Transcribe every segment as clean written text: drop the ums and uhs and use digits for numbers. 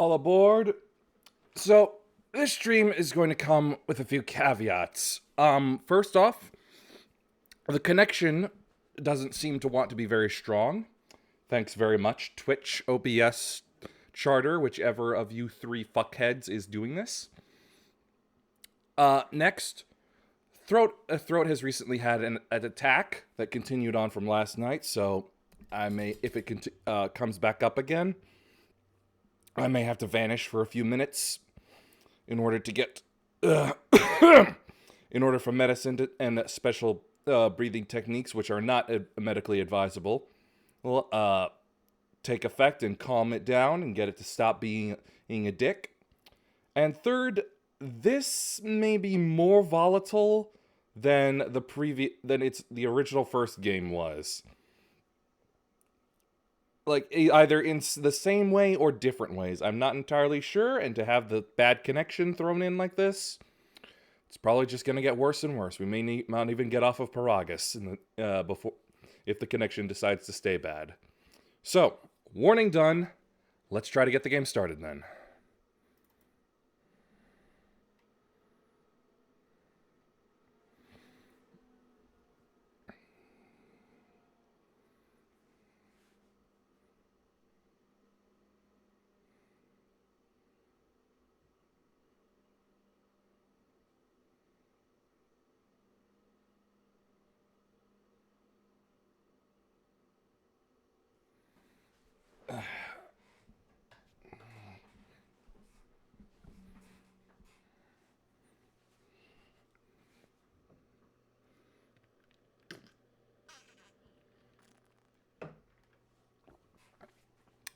All aboard. So, this stream is going to come with a few caveats. First off, the connection doesn't seem to want to be very strong. Thanks very much, Twitch, OBS, Charter, whichever of you three fuckheads is doing this. Next, Throat has recently had an attack that continued on from last night, so I may, if it comes back up again, I may have to vanish for a few minutes in order to get, in order for medicine and special breathing techniques, which are not medically advisable, will take effect and calm it down and get it to stop being a dick. And third, this may be more volatile than the original first game was. Like, either in the same way or different ways. I'm not entirely sure, and to have the bad connection thrown in like this, it's probably just going to get worse and worse. We may not even get off of Paragus before, if the connection decides to stay bad. So, warning done. Let's try to get the game started then.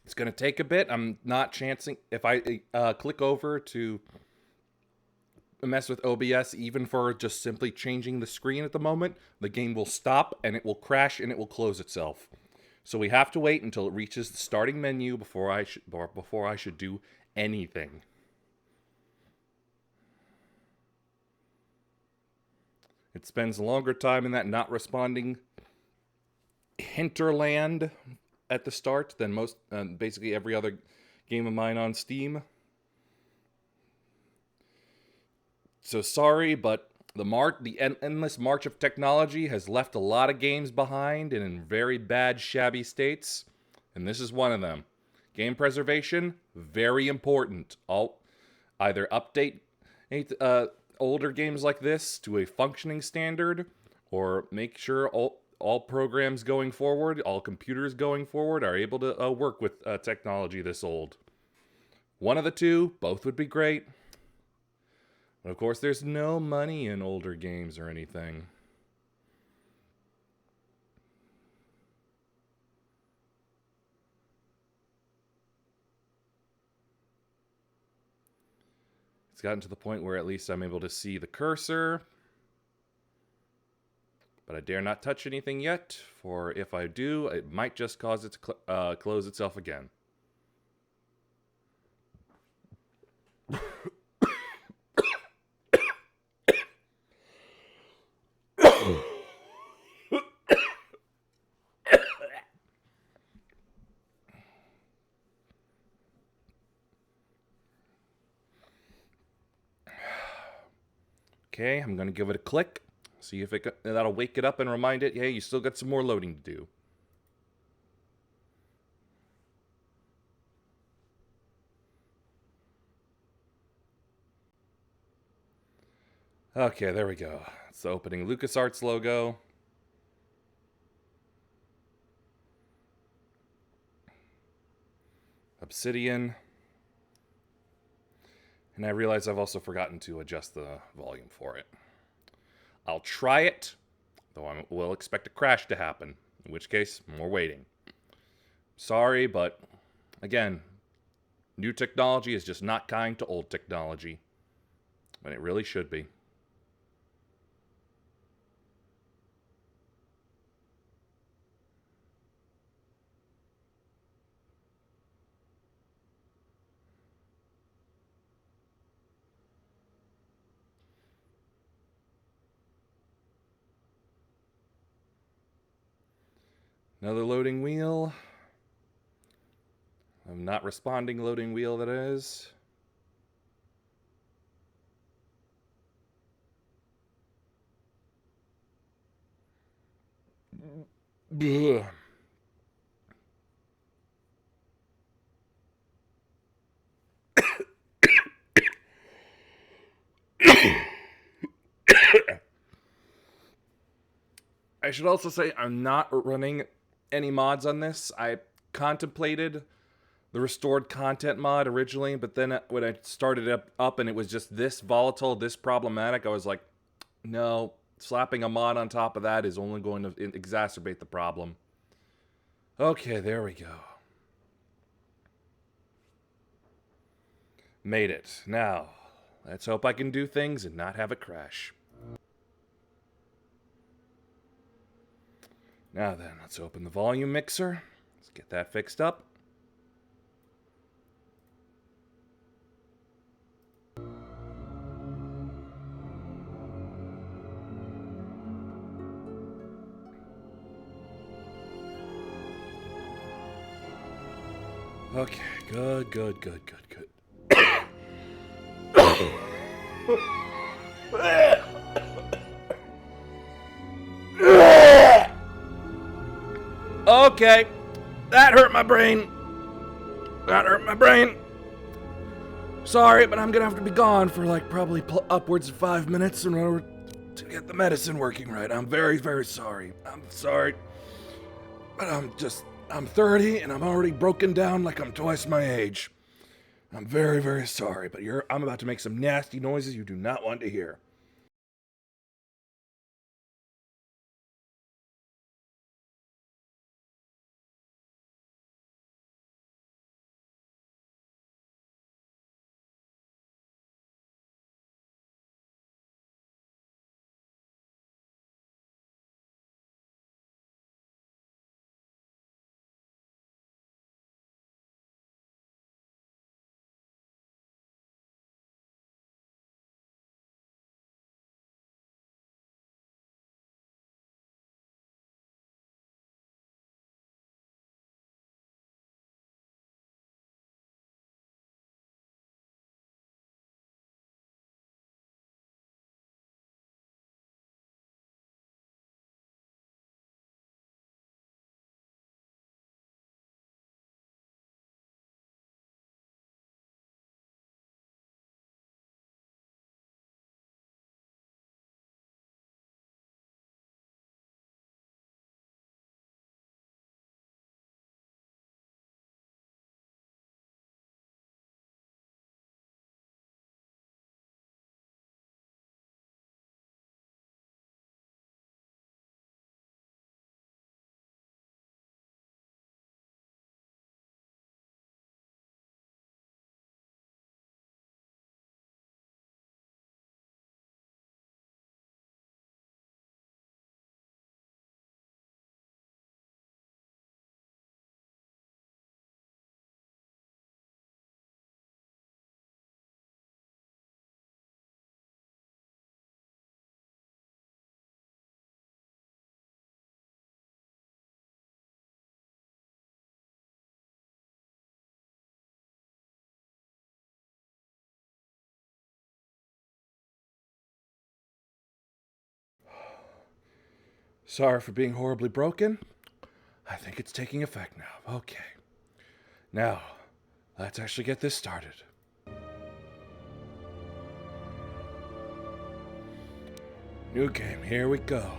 It's going to take a bit. I'm not chancing. If I click over to mess with OBS, even for just simply changing the screen at the moment, the game will stop and it will crash and it will close itself. So we have to wait until it reaches the starting menu before I should do anything. It spends longer time in that not responding hinterland at the start than most, basically every other game of mine on Steam. So sorry, but the endless march of technology has left a lot of games behind and in very bad, shabby states, and this is one of them. Game preservation, very important. Either update older games like this to a functioning standard, or make sure all programs going forward, all computers going forward, are able to work with technology this old. One of the two, both would be great. But of course, there's no money in older games or anything. It's gotten to the point where at least I'm able to see the cursor. But I dare not touch anything yet, for if I do, it might just cause it to close itself again. Okay, I'm going to give it a click. See if that'll wake it up and remind it, hey, you still got some more loading to do. Okay, there we go. It's the opening LucasArts logo. Obsidian. And I realize I've also forgotten to adjust the volume for it. I'll try it, though I will expect a crash to happen, in which case, more waiting. Sorry, but again, new technology is just not kind to old technology, when it really should be. Another loading wheel. not responding loading wheel that is. Ugh. I should also say I'm not running any mods on this. I contemplated the restored content mod originally, but then when I started it up and it was just this volatile, this problematic, I was like, no, slapping a mod on top of that is only going to exacerbate the problem. Okay, there we go. Made it. Now, let's hope I can do things and not have it crash. Now then, let's open the volume mixer. Let's get that fixed up. Okay, good. Okay, that hurt my brain. Sorry, but I'm gonna have to be gone for like probably upwards of 5 minutes in order to get the medicine working right. I'm very, very sorry. I'm sorry, but I'm 30 and I'm already broken down like I'm twice my age. I'm very, very sorry, but I'm about to make some nasty noises you do not want to hear. Sorry for being horribly broken. I think it's taking effect now. Okay. Now, let's actually get this started. New game, here we go.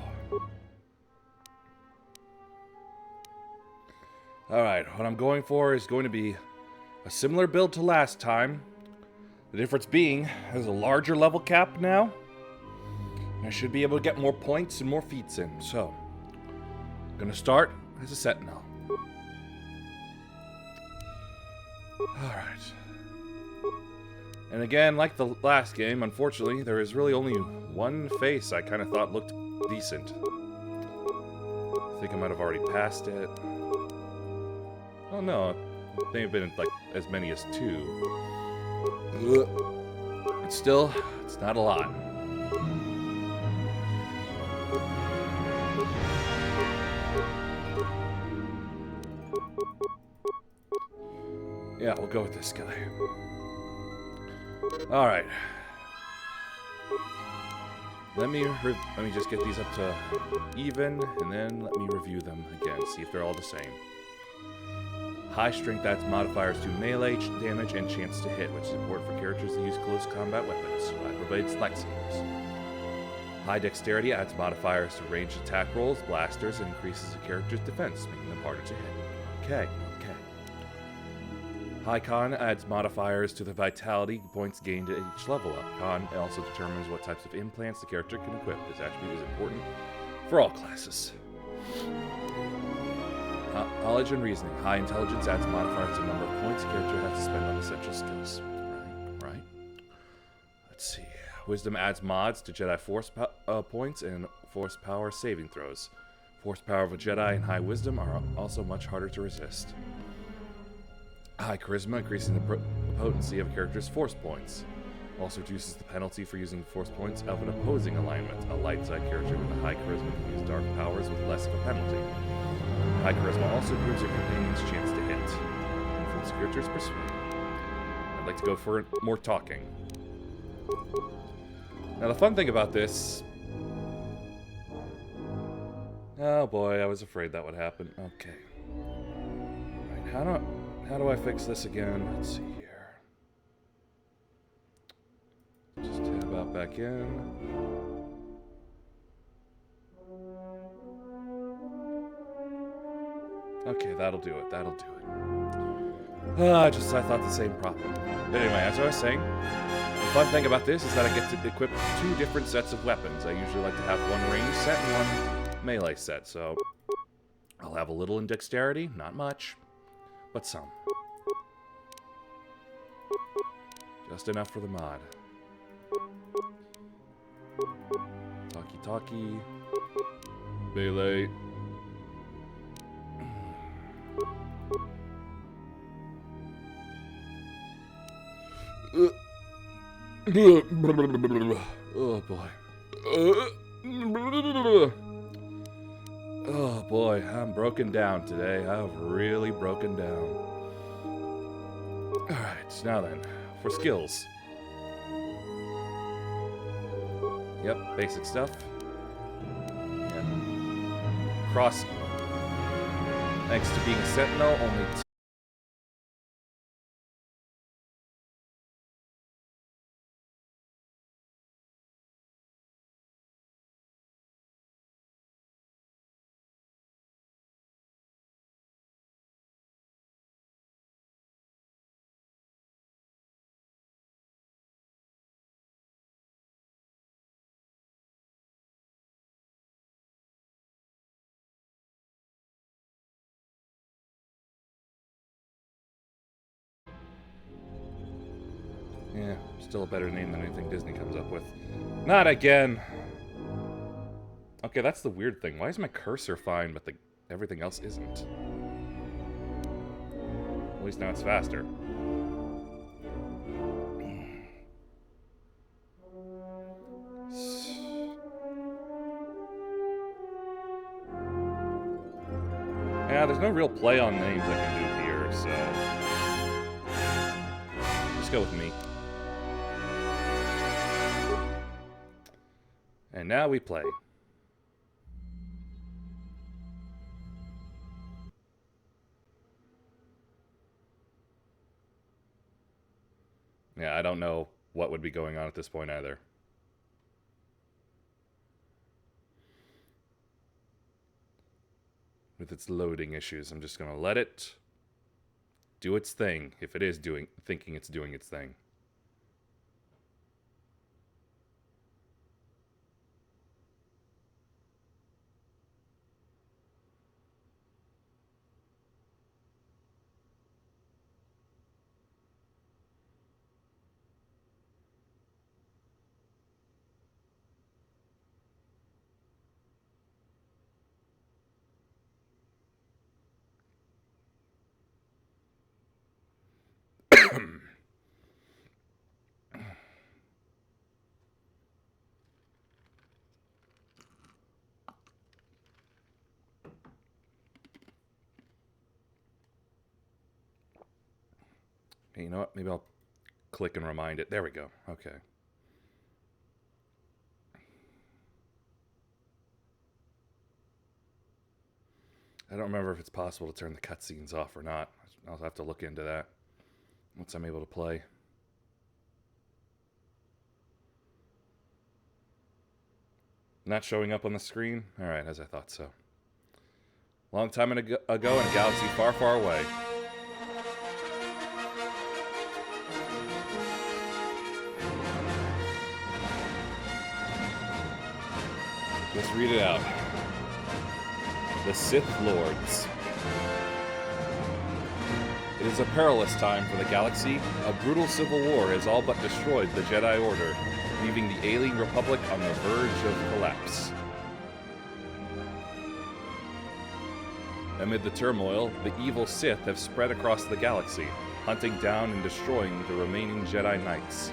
Alright, what I'm going for is going to be a similar build to last time. The difference being, there's a larger level cap now. I should be able to get more points and more feats in. So, I'm going to start as a sentinel. Alright. And again, like the last game, unfortunately, there is really only one face I kind of thought looked decent. I think I might have already passed it. Oh no, they have been like as many as 2. But still, it's not a lot. Yeah, we'll go with this guy. Alright. Let me just get these up to even, and then let me review them again, see if they're all the same. High strength adds modifiers to melee damage and chance to hit, which is important for characters that use close combat weapons, vibroblades, lightsabers. High dexterity adds modifiers to ranged attack rolls, blasters, and increases a character's defense, making them harder to hit. Okay. High con adds modifiers to the vitality points gained at each level up. Con also determines what types of implants the character can equip. This attribute is important for all classes. Knowledge and reasoning. High intelligence adds modifiers to the number of points the character has to spend on essential skills. Right. Let's see. Wisdom adds mods to Jedi Force points and Force power saving throws. Force power of a Jedi and high wisdom are also much harder to resist. High charisma, increasing the potency of a character's force points. Also reduces the penalty for using force points of an opposing alignment. A light side character with a high charisma can use dark powers with less of a penalty. High charisma also improves your companion's chance to hit. Influence the character's persuade. I'd like to go for more talking. Now the fun thing about this... Oh boy, I was afraid that would happen. Okay. Right, how do I fix this again? Let's see here. Just tab out back in. Okay, that'll do it. I thought the same problem. But anyway, as I was saying, the fun thing about this is that I get to equip 2 different sets of weapons. I usually like to have one range set and one melee set, so I'll have a little in dexterity, not much, but some. Just enough for the mod. Talkie. Melee. Oh boy. Oh boy, I'm broken down today. I've really broken down. Alright, now then, for skills. Yep, basic stuff. Yeah. Cross. Thanks to being a sentinel, only yeah, still a better name than anything Disney comes up with. Not again! Okay, that's the weird thing. Why is my cursor fine, but everything else isn't? At least now it's faster. Yeah, there's no real play on names I can do here, so... Just go with me. And now we play. Yeah, I don't know what would be going on at this point either. With its loading issues, I'm just gonna let it do its thing, if it is thinking it's doing its thing. Hey, you know what? Maybe I'll click and remind it. There we go. Okay. I don't remember if it's possible to turn the cutscenes off or not. I'll have to look into that once I'm able to play. Not showing up on the screen? Alright, as I thought so. Long time ago in a galaxy far, far away. Let's read it out. The Sith Lords. It is a perilous time for the galaxy. A brutal civil war has all but destroyed the Jedi Order, leaving the alien republic on the verge of collapse. Amid the turmoil, the evil Sith have spread across the galaxy, hunting down and destroying the remaining Jedi Knights.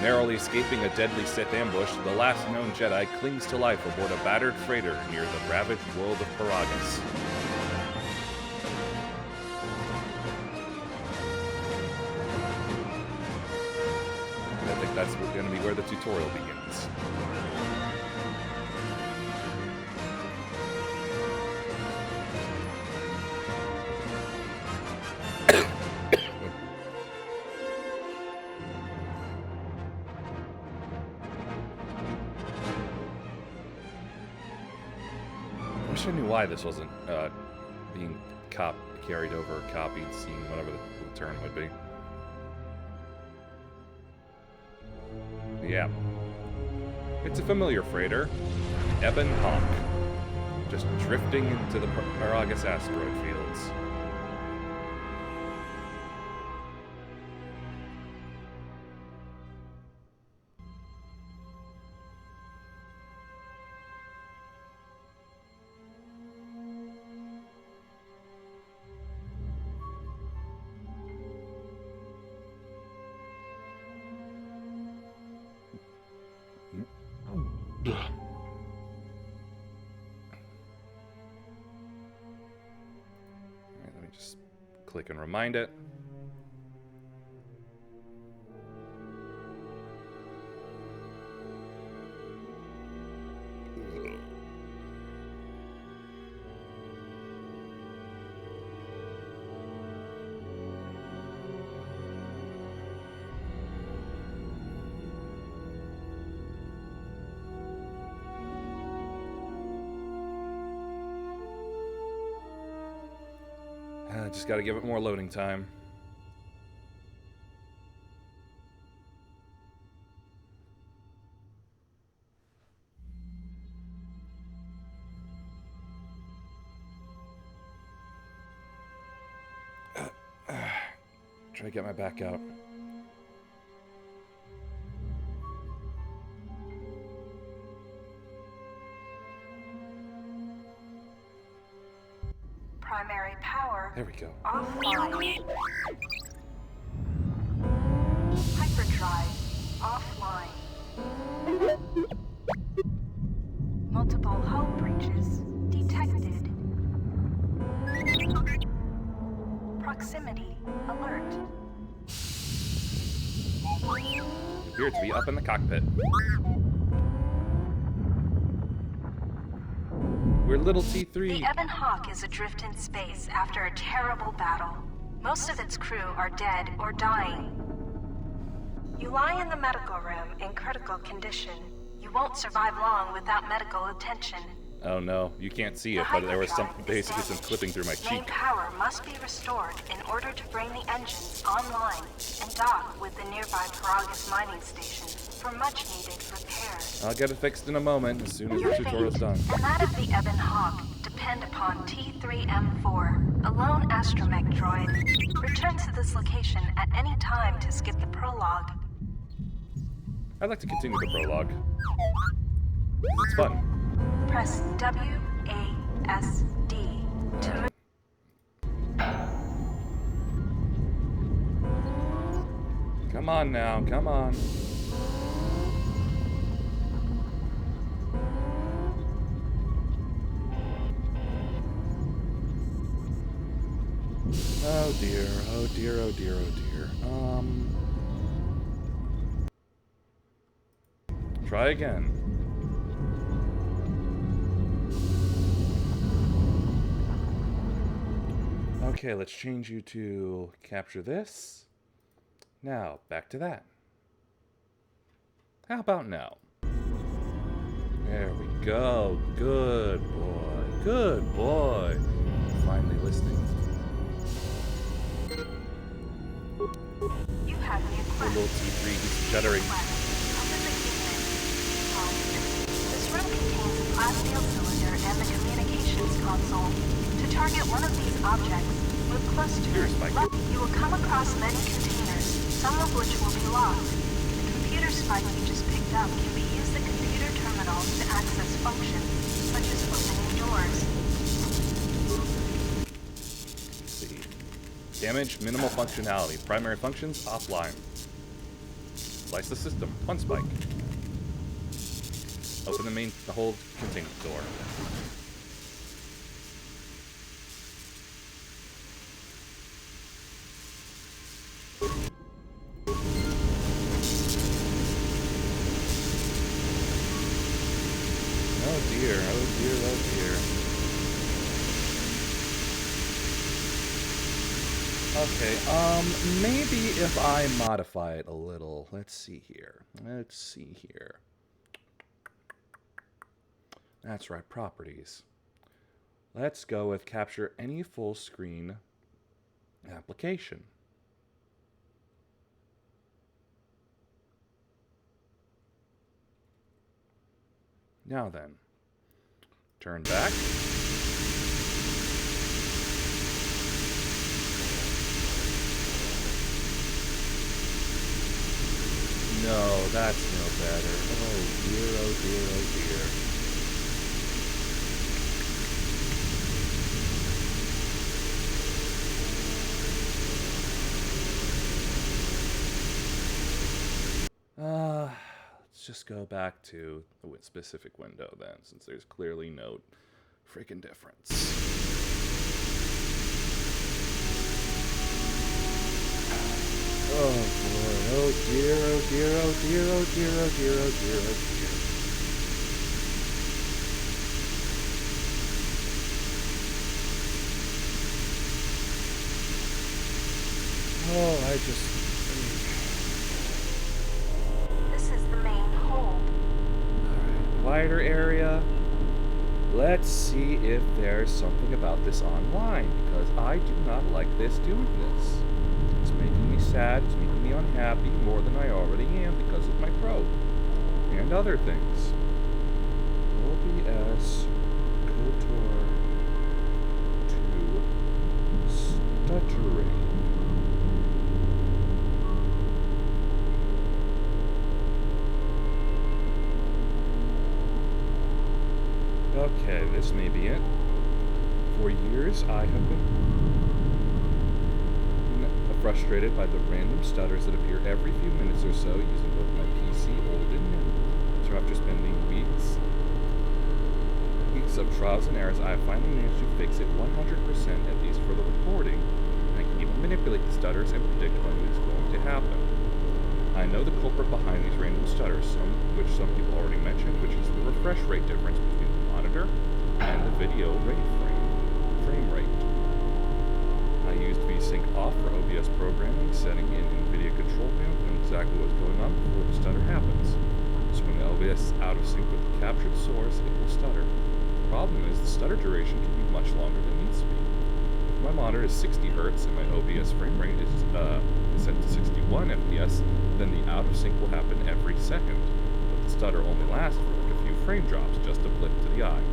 Narrowly escaping a deadly Sith ambush, the last known Jedi clings to life aboard a battered freighter near the ravaged world of Paragus. I think that's going to be where the tutorial begins. I wish I knew why this wasn't being carried over or copied, seen, whatever the term would be. Yeah. It's a familiar freighter, Ebon Hawk, just drifting into the Paragus asteroid fields. Alright, let me just click and remind it. Just gotta give it more loading time. Try to get my back out. Primary power. There we go. Offline. Hyperdrive. Offline. Multiple hull breaches detected. Proximity alert. Appear to be up in the cockpit. We're little T3. The Ebon Hawk is adrift in space after a terrible battle. Most of its crew are dead or dying. You lie in the medical room in critical condition. You won't survive long without medical attention. Oh no, you can't see it, but there was basically some clipping through my Main cheek. power must be restored in order to bring the engines online and dock with the nearby Paragus mining station for much needed repairs. I'll get it fixed in a moment, as soon as the tutorial's done. And that of the Ebon Hawk depend upon T3M4, a lone astromech droid. Return to this location at any time to skip the prologue. I'd like to continue the prologue. It's fun. Press WASD to move. Come on now, come on. dear, oh dear, oh dear, oh dear. Try again. Okay, let's change you to capture this. Now, back to that. How about now? There we go. Good boy. Good boy. Finally listening. You have the The little T3 keeps juddering. Open the unit. This room contains a plasteel cylinder and the communications console. To target one of these objects, move close to Here's it. my You will come across many containers, some of which will be locked. The computer spike you just picked up can be used at computer terminals to access functions, such as opening doors. Let's see. Damage, minimal functionality. Primary functions, offline. Slice the system. One spike. Open the whole containment door. Oh dear, oh dear, oh dear. Okay, maybe if I modify it a little. Let's see here. Let's see here. That's right, properties. Let's go with capture any full screen application. Now then, turn back. No, that's no better. Oh dear, oh dear, oh dear. Let's just go back to the specific window then, since there's clearly no freaking difference. Oh boy, oh dear, oh dear, oh dear, oh dear, oh dear, oh dear, oh dear. Oh, I just... This is the main hold. Alright, quieter area. Let's see if there's something about this online, because I do not like this doing this. It's making me sad, it's making me unhappy more than I already am because of my throat. And other things. OBS KOTOR 2 stuttering. Okay, this may be it. For years, I have been frustrated by the random stutters that appear every few minutes or so using both my PC, old and new. So after spending weeks of trials and errors, I have finally managed to fix it 100%, at least for the recording. I can even manipulate the stutters and predict when it is going to happen. I know the culprit behind these random stutters, which some people already mentioned, which is the refresh rate difference between the monitor and the video frame rate. I used VSync off for OBS programming, setting in NVIDIA control panel to know exactly what's going on before the stutter happens. So when the OBS is out of sync with the captured source, it will stutter. The problem is the stutter duration can be much longer than needs to be. If my monitor is 60 Hz and my OBS frame rate is set to 61 FPS, then the out of sync will happen every second, but the stutter only lasts for like a few frame drops, just a blip to the eye.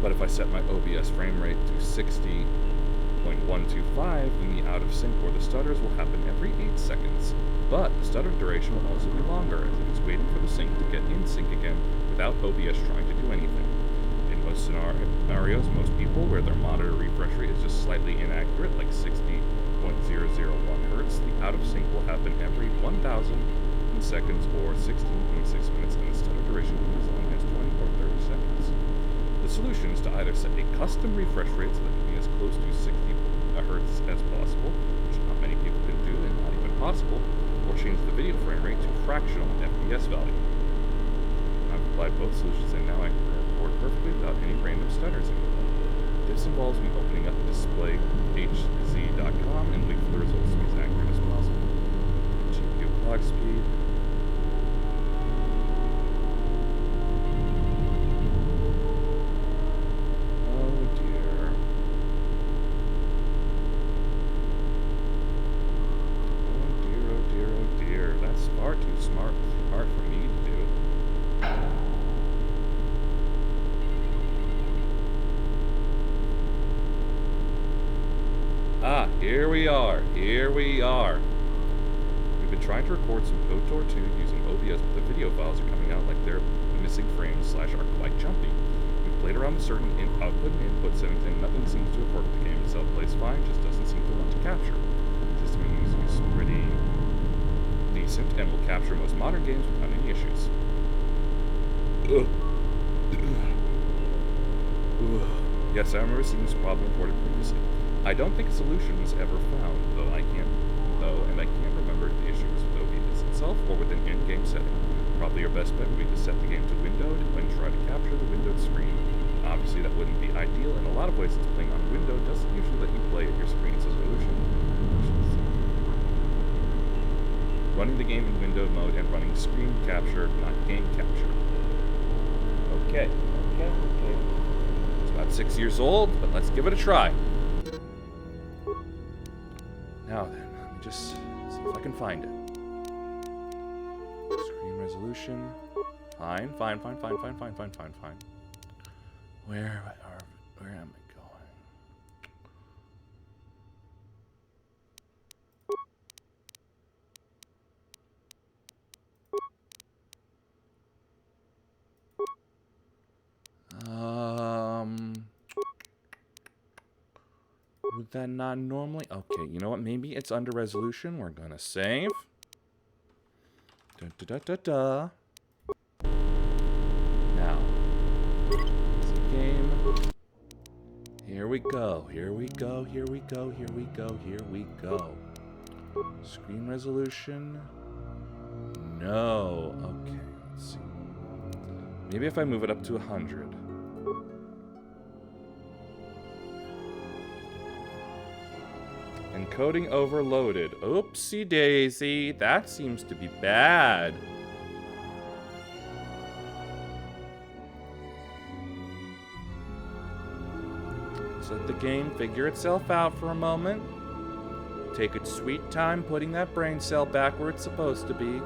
But if I set my OBS frame rate to 60.125, then the out of sync or the stutters will happen every 8 seconds. But the stutter duration will also be longer, as it is waiting for the sync to get in sync again without OBS trying to do anything. In most scenarios, most people where their monitor refresh rate is just slightly inaccurate, like 60.001 Hz, the out of sync will happen every 1,000 seconds or 16.6 minutes, and the stutter duration can be as long as 20 or 30 seconds. The solution is to either set a custom refresh rate so that it can be as close to Hz as possible, which not many people can do and not even possible, or change the video frame rate to fractional FPS value. I've applied both solutions and now I can record perfectly without any random stutters anymore. This involves me opening up displayhz.com and wait for the results to be as accurate as possible. GPU clock speed. Smart for me to do. Ah, here we are. Here we are. We've been trying to record some KOTOR 2 using OBS, but the video files are coming out like they're missing frames / are quite jumpy. We've played around with certain output and input settings and nothing seems to have worked. The game itself plays fine, just doesn't seem to want to capture. System music is pretty decent and will capture most modern games without any issues. Yes, I remember seeing this problem reported previously. I don't think a solution was ever found, and I can't remember if the issue was with OBS itself or with an in-game setting. Probably your best bet would be to set the game to windowed and try to capture the windowed screen. Obviously that wouldn't be ideal. In a lot of ways, since playing on a window doesn't usually let you play at your screen's resolution. Running the game in window mode and running screen capture, not game capture. Okay. It's about 6 years old, but let's give it a try. Now then, let me just see if I can find it. Screen resolution. Fine. Where am I going? Would that not normally? Okay, you know what? Maybe it's under resolution. We're gonna save. Now, it's a game. Here we go. Screen resolution. No. Okay, let's see. Maybe if I move it up to 100. Encoding overloaded. Oopsie daisy. That seems to be bad. Let's let the game figure itself out for a moment. Take its sweet time putting that brain cell back where it's supposed to be.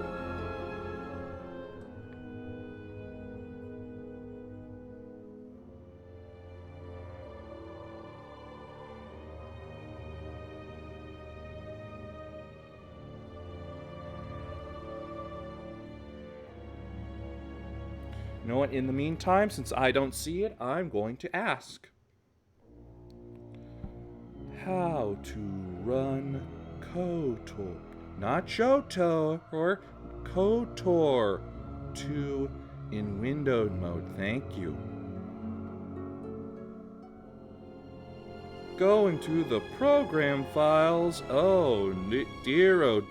You know what? In the meantime, since I don't see it, I'm going to ask. How to run KOTOR. Not Shoto, or KOTOR 2 in windowed mode. Thank you. Going to the program files. Oh dear.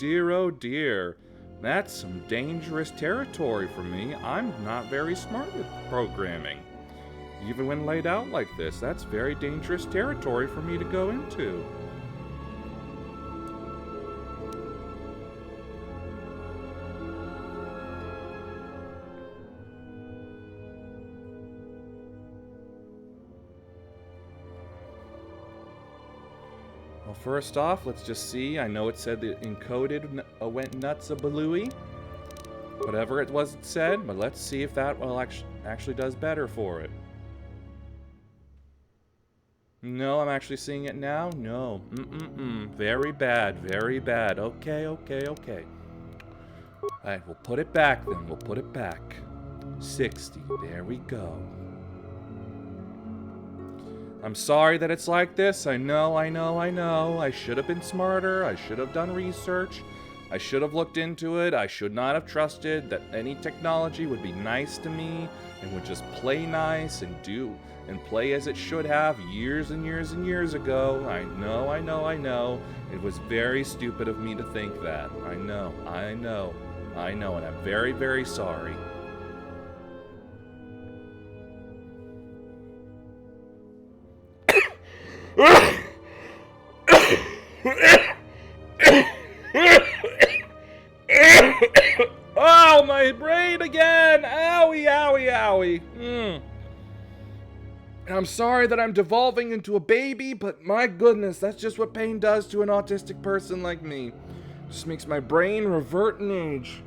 That's some dangerous territory for me. I'm not very smart with programming. Even when laid out like this, that's very dangerous territory for me to go into. Well, first off, let's just see. I know it said that encoded went nuts-a-balooey. Whatever it was it said, but let's see if that will actually does better for it. No, I'm actually seeing it now. No. Very bad. Okay. Alright, we'll put it back then. 60. There we go. I'm sorry that it's like this. I know. I should have been smarter. I should have done research. I should have looked into it. I should not have trusted that any technology would be nice to me and would just play nice and play as it should have years and years and years ago. I know. It was very stupid of me to think that. I know, and I'm very, very sorry. Oh, my brain again! Owie. And I'm sorry that I'm devolving into a baby, but my goodness, that's just what pain does to an autistic person like me. Just makes my brain revert in age.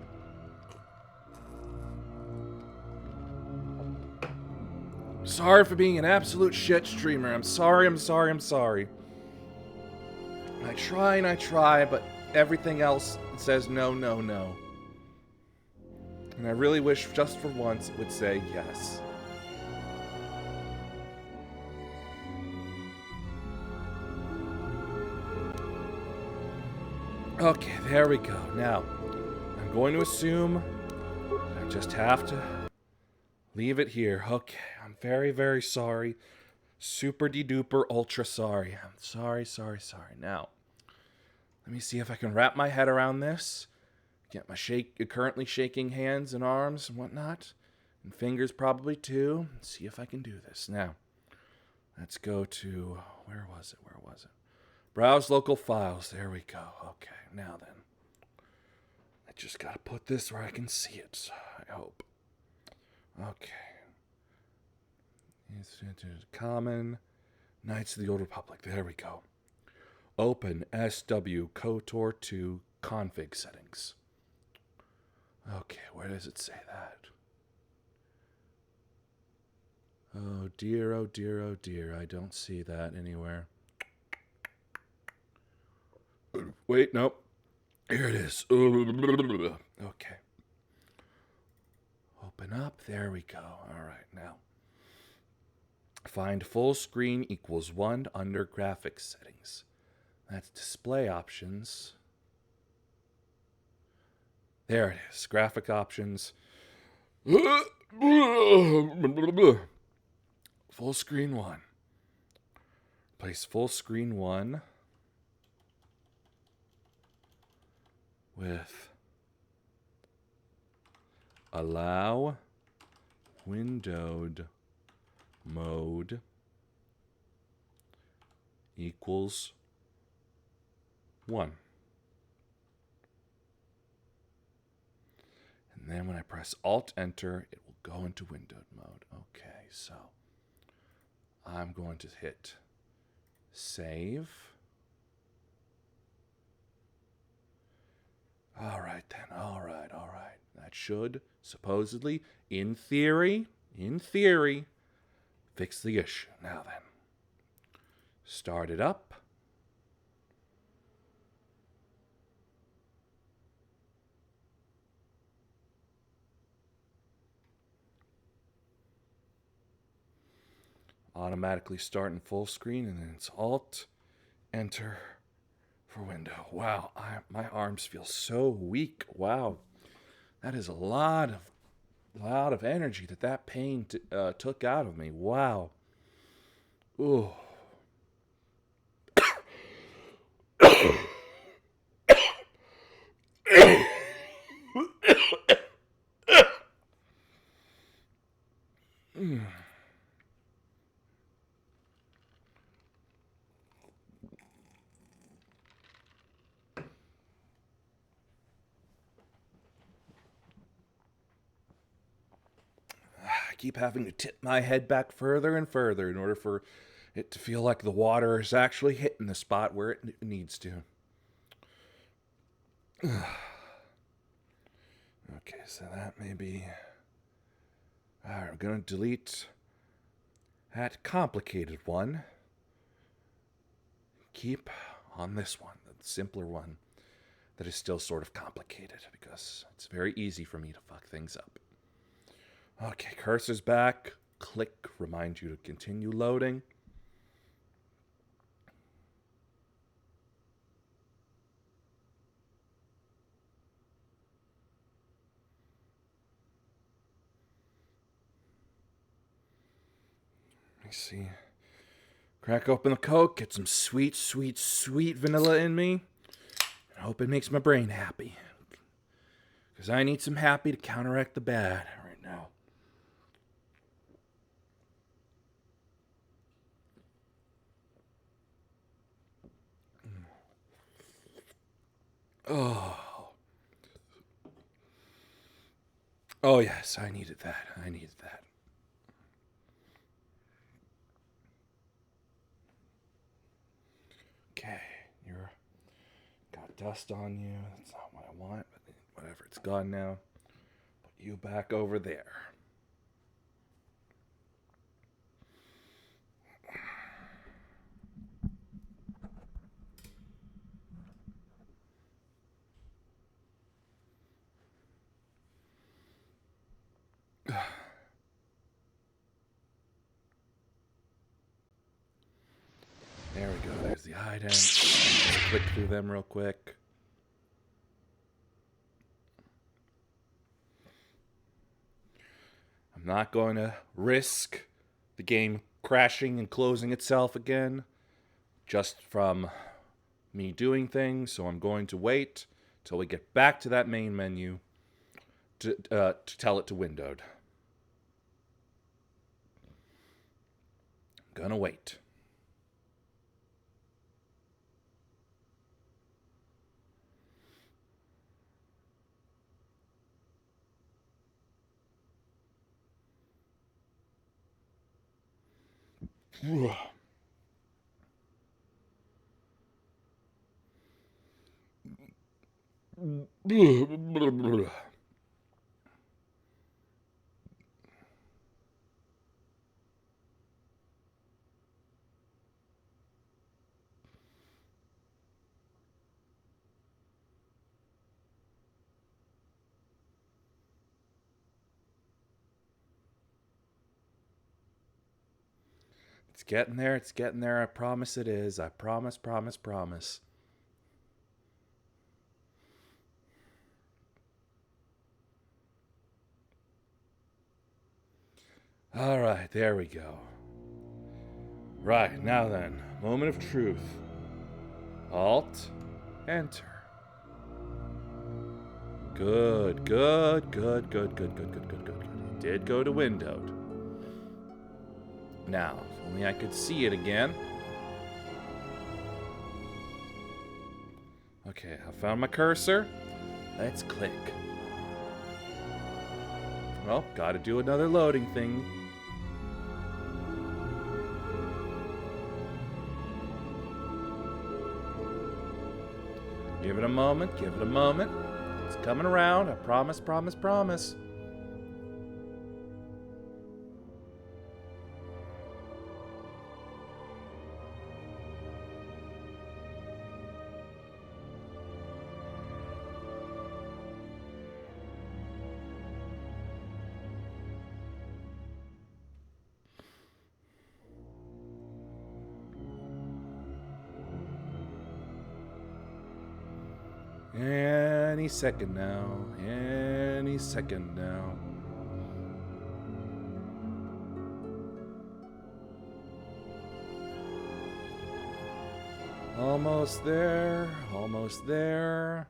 Sorry for being an absolute shit streamer. I'm sorry. I try, but everything else says no. And I really wish just for once it would say yes. Okay, there we go. Now, I'm going to assume I just have to leave it here. Okay, I'm very, very sorry. Super de-duper ultra sorry. I'm sorry. Now, let me see if I can wrap my head around this. Get my currently shaking hands and arms and whatnot. And fingers probably too. See if I can do this. Now, let's go to... Where was it? Browse local files. There we go. Okay, now then. I just gotta put this where I can see it, I hope. Okay. Common. Knights of the Old Republic. There we go. Open SW KOTOR 2 config settings. Okay, where does it say that? Oh dear. I don't see that anywhere. Wait, nope. Here it is. Okay. Open up. There we go. All right, now. Find full screen equals 1 under graphics settings. That's display options. There it is. Graphic options. Full screen 1. Place full screen 1 with allow windowed mode equals 1. And then when I press Alt-Enter, it will go into windowed mode. Okay, so I'm going to hit save. All right then, all right. That should, supposedly, in theory, fix the issue. Now then, start it up. Automatically start in full screen, and then it's Alt-Enter for window. Wow, my arms feel so weak. Wow, that is a lot of energy that pain took out of me. Wow. Ooh. I keep having to tip my head back further and further in order for it to feel like the water is actually hitting the spot where it needs to. Okay, so that may be... Alright, we're going to delete that complicated one. Keep on this one, the simpler one, that is still sort of complicated because it's very easy for me to fuck things up. Okay, cursor's back. Click, remind you to continue loading. See, crack open the Coke, get some sweet, sweet, sweet vanilla in me, and hope it makes my brain happy. Because I need some happy to counteract the bad right now. Oh. Oh, yes, I needed that. I needed that. Okay, you're got dust on you. That's not what I want, but whatever, it's gone now. Put you back over there. There we go. There's the idents. Just click through them real quick. I'm not going to risk the game crashing and closing itself again just from me doing things, so I'm going to wait till we get back to that main menu to tell it to windowed. I'm gonna wait. It's getting there, it's getting there. I promise it is. I promise, promise, promise. All right, there we go. Right, now then, moment of truth. Alt, enter. Good, good, good, good, good, good, good, good, good, good. It did go to windowed. Now, if only I could see it again. Okay, I found my cursor. Let's click. Well, gotta do another loading thing. Give it a moment, give it a moment. It's coming around, I promise, promise, promise. Any second now. Any second now. Almost there. Almost there.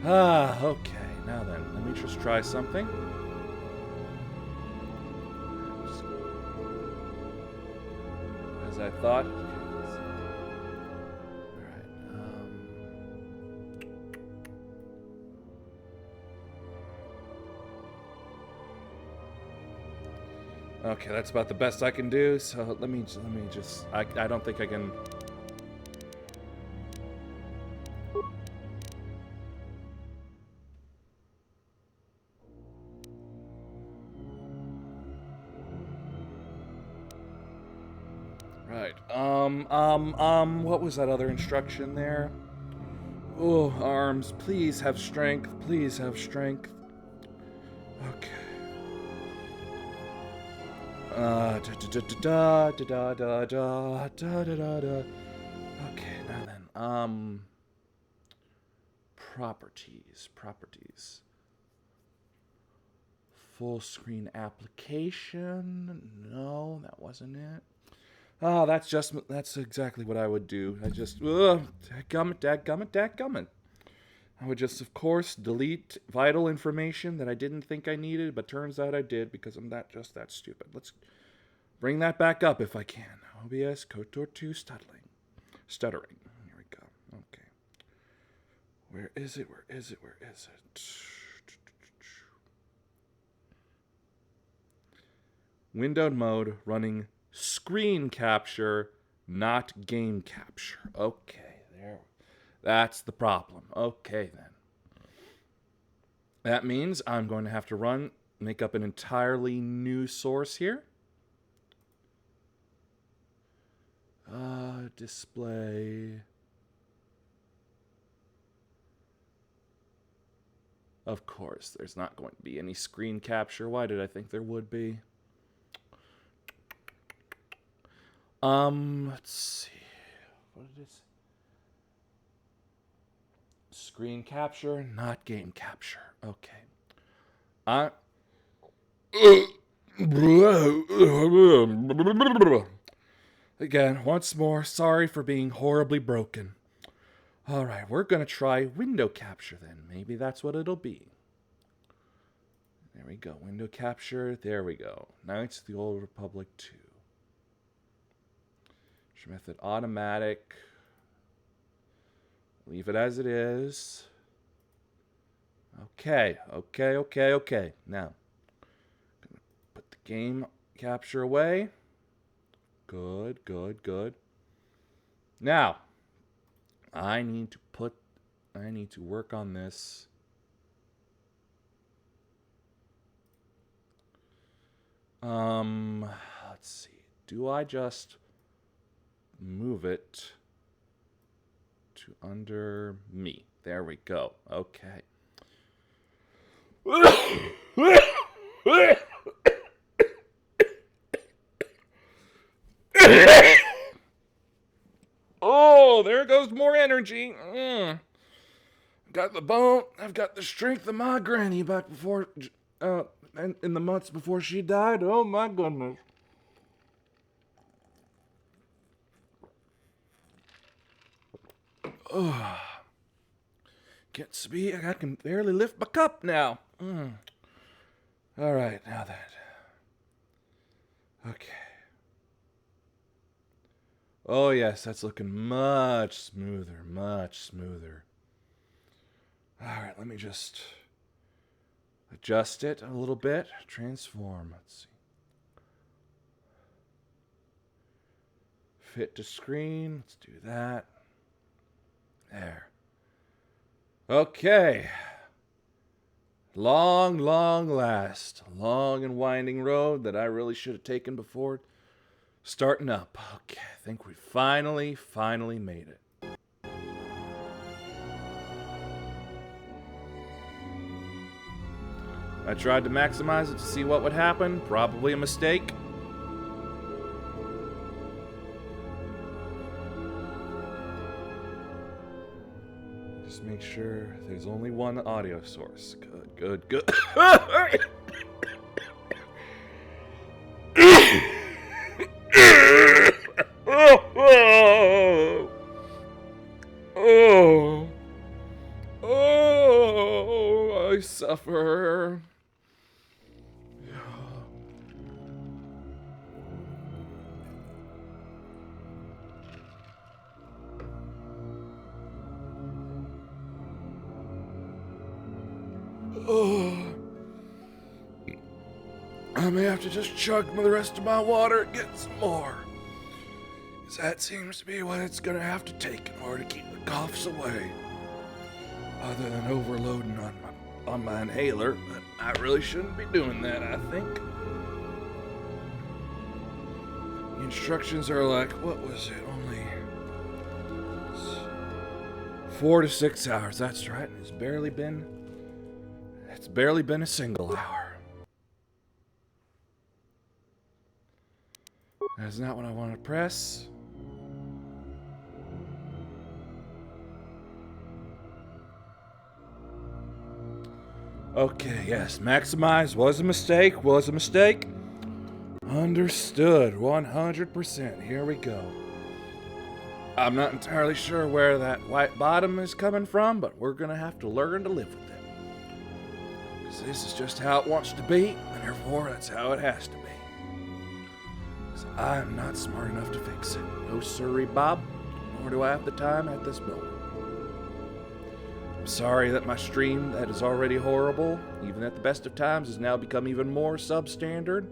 Okay. Now then, let me just try something. As I thought. Okay, that's about the best I can do. So let me just. I don't think I can. Right. What was that other instruction there? Oh, arms, please have strength. Please have strength. Okay. Da da da da da da da da da. Okay, now then. Properties. full screen application. No, that wasn't it. Oh, that's exactly what I would do. I just, dadgummit. I would just, of course, delete vital information that I didn't think I needed, but turns out I did because I'm that stupid. Let's bring that back up if I can. OBS KOTOR 2 stuttering. Here we go. Okay. Where is it? Windowed mode running screen capture, not game capture. Okay, there. That's the problem. Okay, then. That means I'm going to have to make up an entirely new source here. Display. Of course, there's not going to be any screen capture. Why did I think there would be? Let's see. What it is? Screen capture, not game capture. Okay. Again, once more, sorry for being horribly broken. Alright, we're gonna try window capture then. Maybe that's what it'll be. There we go. Window capture. There we go. Knights of the Old Republic 2. Method automatic. Leave it as it is. Okay. Now, gonna put the game capture away. Good. Now, I need to work on this. Let's see. Do I just move it to under me? There we go. Okay. Oh, there goes more energy. Got the bone. I've got the strength of my granny back before, in the months before she died. Oh my goodness. Oh, can't speak. I can barely lift my cup now. All right, now that. Okay. Oh yes, that's looking much smoother. All right, let me just adjust it a little bit. Transform. Let's see. Fit to screen. Let's do that. There. Okay. Long last. Long and winding road that I really should have taken before starting up. Okay, I think we finally made it. I tried to maximize it to see what would happen. Probably a mistake. Just make sure there's only one audio source. Good. I suffer. I may have to just chug the rest of my water and get some more. Because that seems to be what it's going to have to take in order to keep the coughs away. Other than overloading on my inhaler, but I really shouldn't be doing that, I think. The instructions are like, what was it? Only 4 to 6 hours. That's right. It's barely been a single hour. That's not what I want to press. Okay, yes, maximize was a mistake, was a mistake. Understood, 100%. Here we go. I'm not entirely sure where that white bottom is coming from, but we're gonna have to learn to live with it. Because this is just how it wants to be, and therefore that's how it has to be. Because I'm not smart enough to fix it. No sirree, Bob, nor do I have the time at this moment. I'm sorry that my stream that is already horrible, even at the best of times, has now become even more substandard.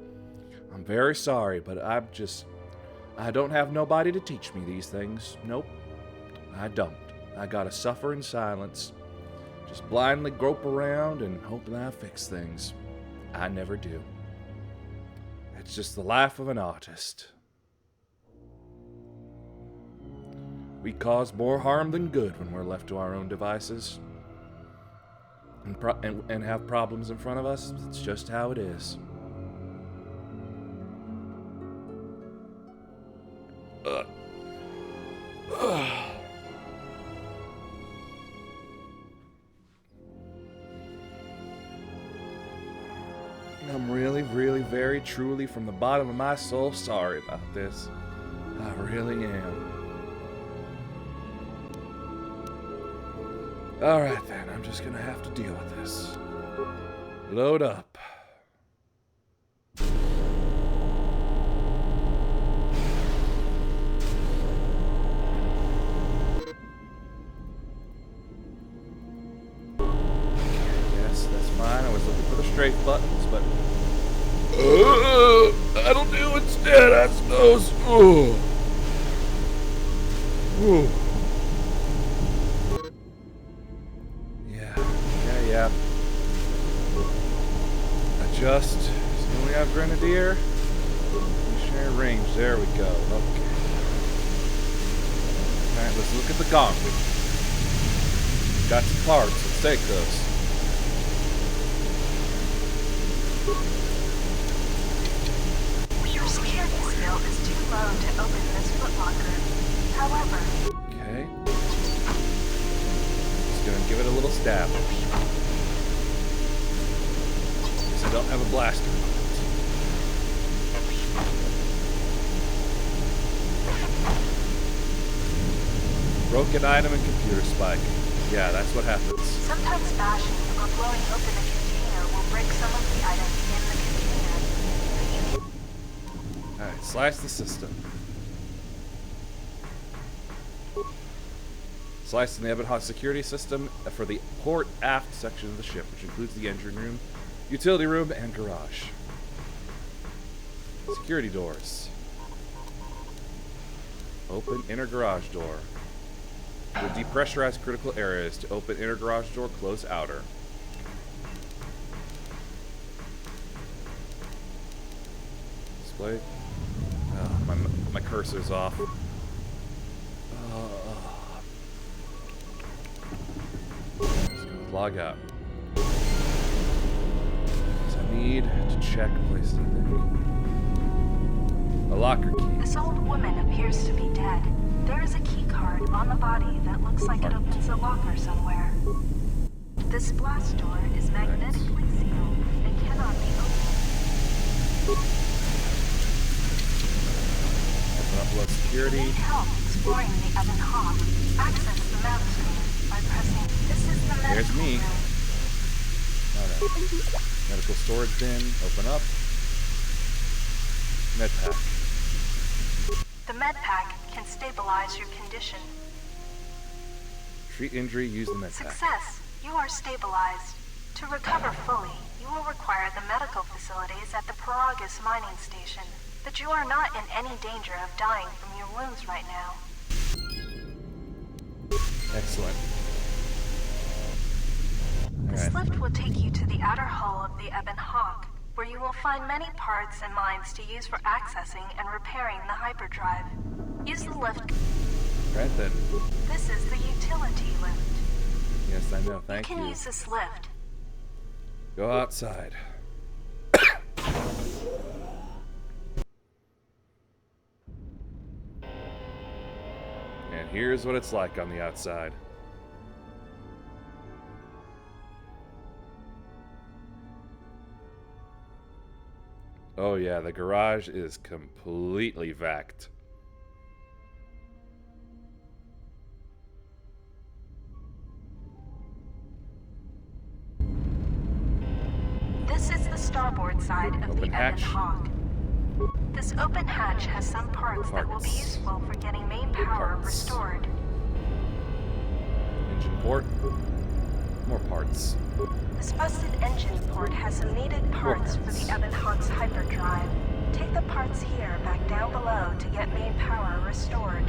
I'm very sorry, but I don't have nobody to teach me these things. Nope, I don't. I gotta suffer in silence. Just blindly grope around and hope that I fix things. I never do. It's just the life of an artist. We cause more harm than good when we're left to our own devices. And have problems in front of us. It's just how it is. I'm really, really, very truly from the bottom of my soul sorry about this. I really am. Alright then, I'm just gonna have to deal with this. Load up. Yes, that's fine. I was looking for the strafe buttons, but that'll do instead, I suppose. Yeah. Adjust. So we have Grenadier. Missionary range. There we go. Okay. Alright, let's look at the gauntlet. Got some parts. Let's take those. Your security skill is too low to open this footlocker. However... Okay. Just gonna give it a little stab. Guess I don't have a blaster. Broken item and computer spike. Yeah, that's what happens. Sometimes bashing or blowing open a container will break some of the items in the container. Alright, slice the system. Slicing the Ebonhawk security system for the port aft section of the ship, which includes the engine room, utility room, and garage. Security doors. Open inner garage door. Will depressurize critical areas. To open inner garage door, close outer. Display. Oh, my cursor's off. Log out. So I need to check places, I think. A locker key. This old woman appears to be dead. There is a key card on the body that looks like it opens a locker somewhere. This blast door is magnetically sealed and cannot be opened. Open up low security. If you need help exploring the Ebonhawk, access the map screen by pressing "This is the medical There's me. room." Alright. Medical storage bin. Open up. Med pack. The med pack can stabilize your condition. Treat injury. Use the med pack. Success. You are stabilized. To recover fully, you will require the medical facilities at the Paragus mining station. But you are not in any danger of dying from your wounds right now. Excellent. This Alright. lift will take you to the outer hull of the Ebonhawk, where you will find many parts and mines to use for accessing and repairing the hyperdrive. Use the lift. Right then. This is the utility lift. Yes, I know. Thank You you. can use this lift. Go outside. And here's what it's like on the outside. Oh yeah, the garage is completely vacked. This is the starboard side of Open the hatch. Ebon Hawk. This open hatch has some parts that will be useful for getting main power restored. Engine port. More parts. This busted engine port has some needed parts for the Ebon Hawk's hyperdrive. Take the parts here back down below to get main power restored.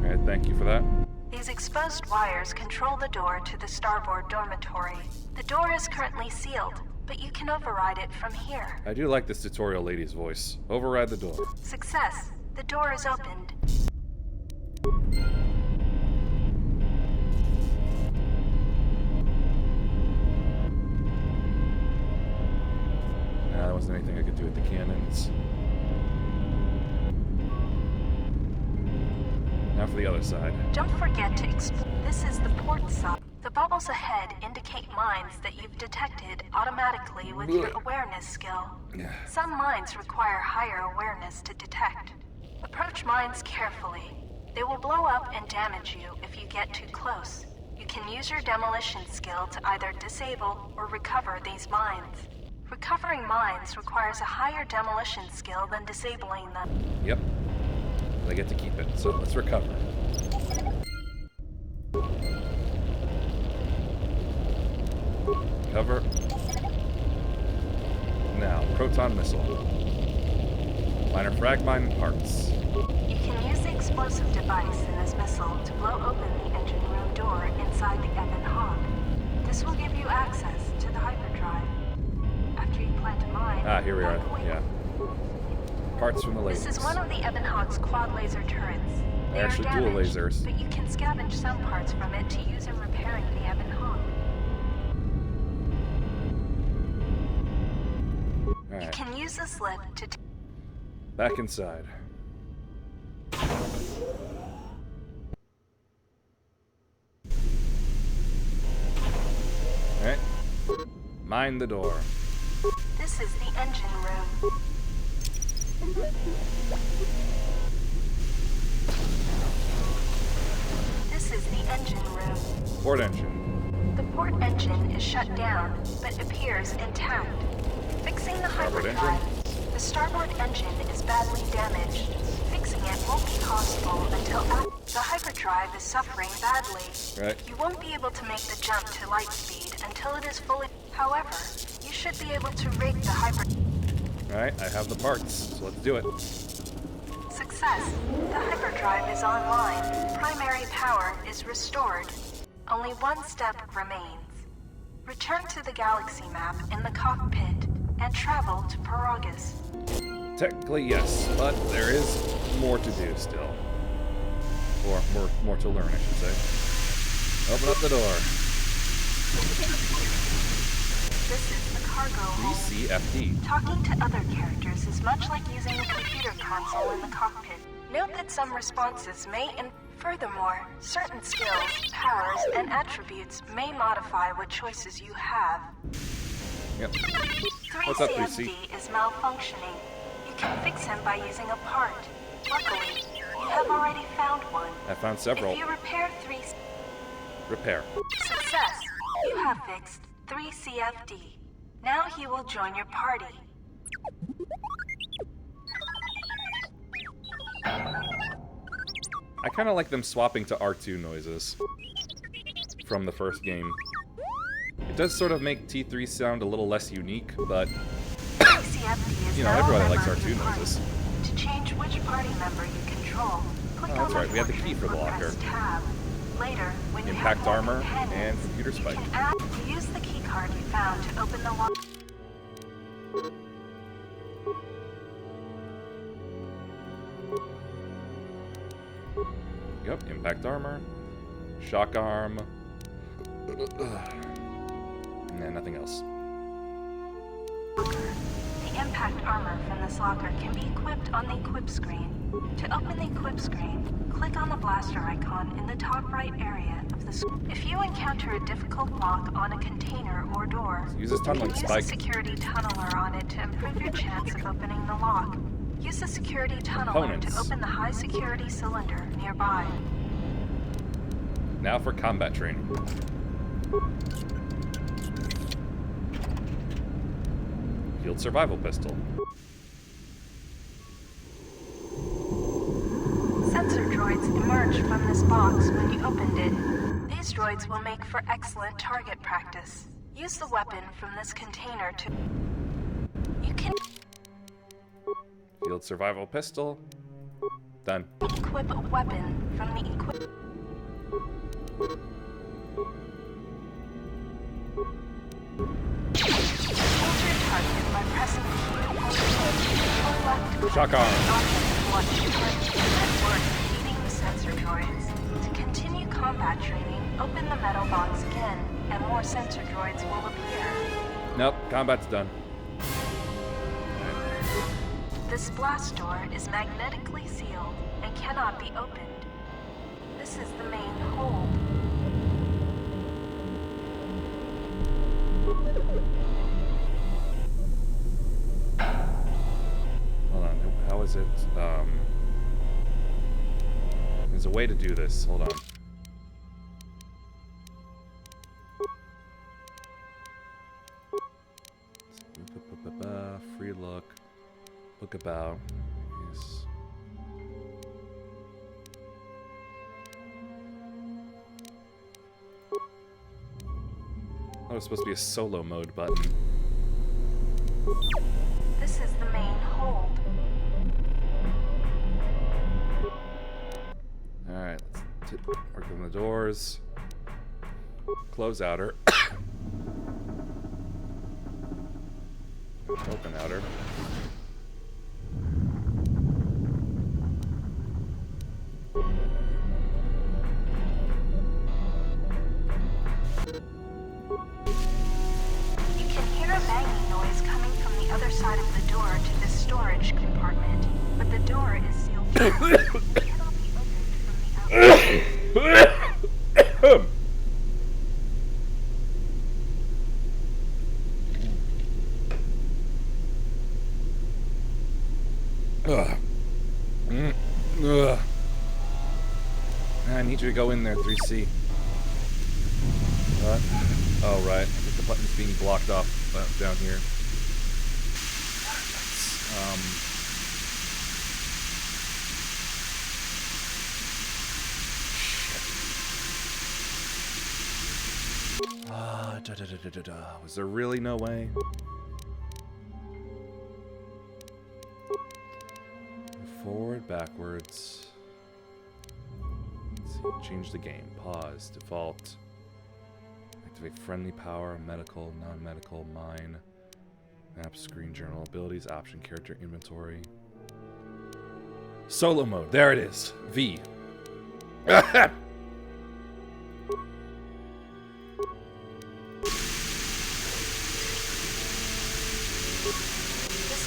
Alright, thank you for that. These exposed wires control the door to the starboard dormitory. The door is currently sealed, but you can override it from here. I do like this tutorial lady's voice. Override the door. Success. The door is opened. Nah, there wasn't anything I could do with the cannons. Now for the other side. Don't forget to explore. This is the port side. The bubbles ahead indicate mines that you've detected automatically with your awareness skill. Some mines require higher awareness to detect. Approach mines carefully. They will blow up and damage you if you get too close. You can use your demolition skill to either disable or recover these mines. Recovering mines requires a higher demolition skill than disabling them. Yep. I get to keep it, so let's recover. Cover. Now, proton missile. Minor frag mine parts. You can use the explosive device in this missile to blow open the engine room door inside the Ebon Hawk. This will give you access to the hyperdrive. After you plant a mine... Ah, here we are. Yeah. Parts from the lasers. This is one of the Ebon Hawk's quad laser turrets. They They're are actually dual damaged, lasers. but you can scavenge some parts from it to use in repairing the Ebon Hawk. You Alright, can use this lift to... back inside. Alright. Mind the door. This is the engine room. This is the engine room. Port engine. The port engine is shut down, but appears intact. Fixing the Starboard hyperdrive. The starboard engine is badly damaged. Fixing it won't be possible until the hyperdrive is suffering badly. Right. You won't be able to make the jump to light speed until it is fully... However, you should be able to rig the hyperdrive. Alright, I have the parts, so let's do it. Success. The hyperdrive is online. Primary power is restored. Only one step remains. Return to the galaxy map in the cockpit and travel to Paragus. Technically, yes, but there is more to do still. Or more to learn, I should say. Open up the door. This is the cargo hold. CFD. Talking to other characters is much like using a computer console in the cockpit. Note that some responses may furthermore, certain skills, powers, and attributes may modify what choices you have. Yep. What's up, 3CFD 3C? is malfunctioning. You can fix him by using a part. Luckily, you have already found one. I found several. If you repair Repair. Success! You have fixed 3CFD. Now he will join your party. I kind of like them swapping to R2 noises from the first game. It does sort of make T3 sound a little less unique, but 3CFD is you know, now a everybody member likes of your R2 party. noises. To change which party member you control, click Oh, that's on right, we have the portrait key for the or locker. press tab. Later, when you Impact have more armor companions, and computer you spike. can add, use the key card you found to open the lock. Yep, impact armor, shock arm, and nothing else. The impact impact armor from this locker can be equipped on the equip screen. To open the equip screen, click on the blaster icon in the top right area of the screen. If you encounter a difficult lock on a container or door, Use this tunneling use a spike. security tunneler on it to improve your chance of opening the lock. Use the security tunneler to open the high security cylinder nearby. Now for combat training. Field survival pistol. Sensor droids emerged from this box when you opened it. These droids will make for excellent target practice. Use the weapon from this container to... You can Field survival pistol. Done. equip a weapon from the equip... Hold your target by pressing the key or left Shock arm. Feeding the sensor droids. To continue combat training, open the metal box again, and more sensor droids will appear. Nope, combat's done. This blast door is magnetically sealed and cannot be opened. This is the main hold. Hold on, how is it? There's a way to do this. Hold on. Free look. Look about. Yes. Oh, it's supposed to be a solo mode button. This is the main hold. Alright, let's work on the doors. Close outer. Open outer. You can hear a banging noise coming from the other side of the door to this storage compartment, but the door is sealed. It cannot be opened from the outside. Ugh. I need you to go in there, 3C. What? Oh, right. I think the button's being blocked off down here. Was there really no way? Forward, backwards. Let's see, change the game. Pause, default. Activate friendly power, medical, non-medical, mine. Map, screen, journal, abilities, option, character, inventory. Solo mode, there it is. V. This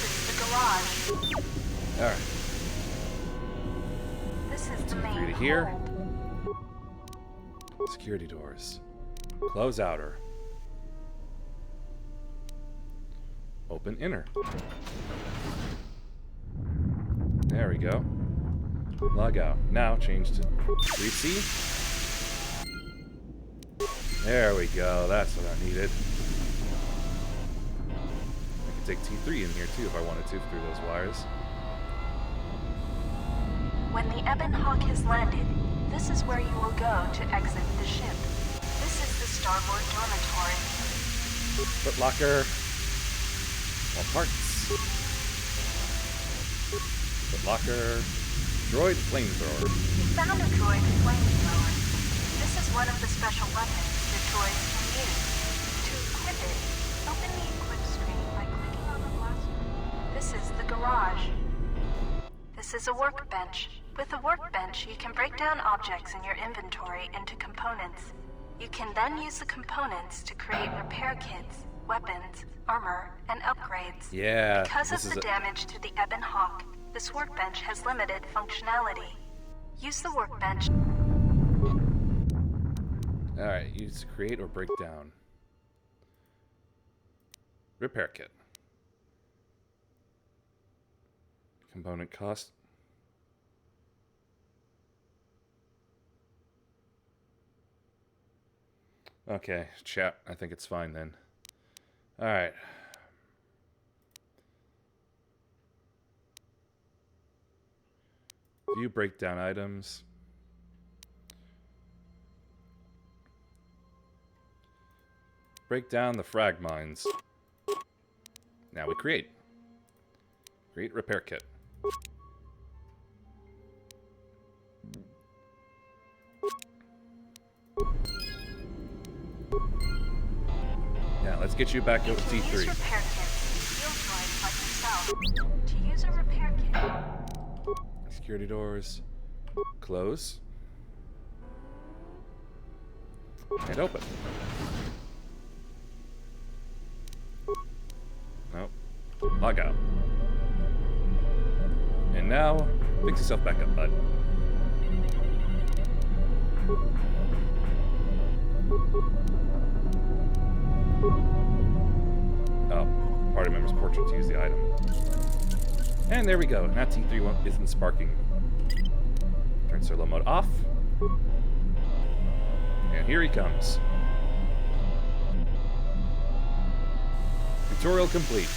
is the garage. Alright. This is the 2, 3 main to here. hold. Security doors. Close outer. Open inner. There we go. Log out. Now change to 3C. There we go. That's what I needed. I could take T3 in here too if I wanted to through those wires. When the Ebon Hawk has landed, this is where you will go to exit the ship. This is the starboard dormitory. Foot locker. More parts. Foot locker. Droid flamethrower. You found a droid flamethrower. This is one of the special weapons the droids can use. To equip it, open the equip screen by clicking on the blaster. This is the garage. This is a workbench. With a workbench, you can break down objects in your inventory into components. You can then use the components to create repair kits. weapons, armor, and upgrades. Yeah. Because of the damage to the Ebon Hawk, this workbench has limited functionality. Use the workbench. Alright, use to create or break down. Repair kit. Component cost. Okay, chat. I think it's fine then. Alright. View breakdown items. Break down the frag mines. Now we create. Create repair kit. Now let's get you back to T3. Use repair kits. Field droids like yourself. To use a repair kit. Security doors. Close. And open. Nope. Log out. And now, fix yourself back up, bud. Oh, party member's portrait to use the item. And there we go. Now T3 isn't sparking. Turn solo mode off. And here he comes. Tutorial complete.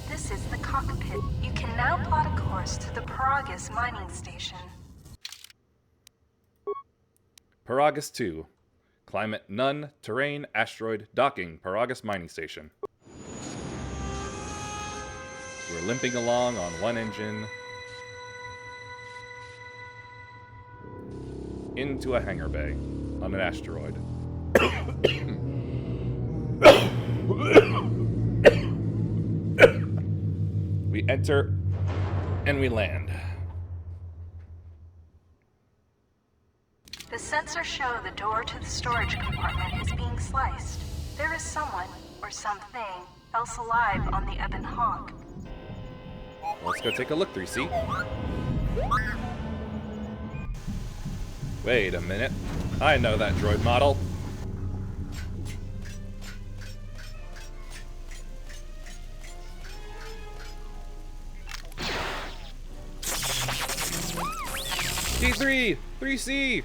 This is the cockpit. You can now plot a course to the Paragus mining station. Paragus 2. Climate none. Terrain, asteroid, docking. Paragus mining station. We're limping along on one engine. Into a hangar bay on an asteroid. We enter and we land. The sensors show the door to the storage compartment is being sliced. There is someone, or something, else alive on the Ebon Hawk. Let's go take a look, 3C. Wait a minute. I know that droid model. T3! 3C!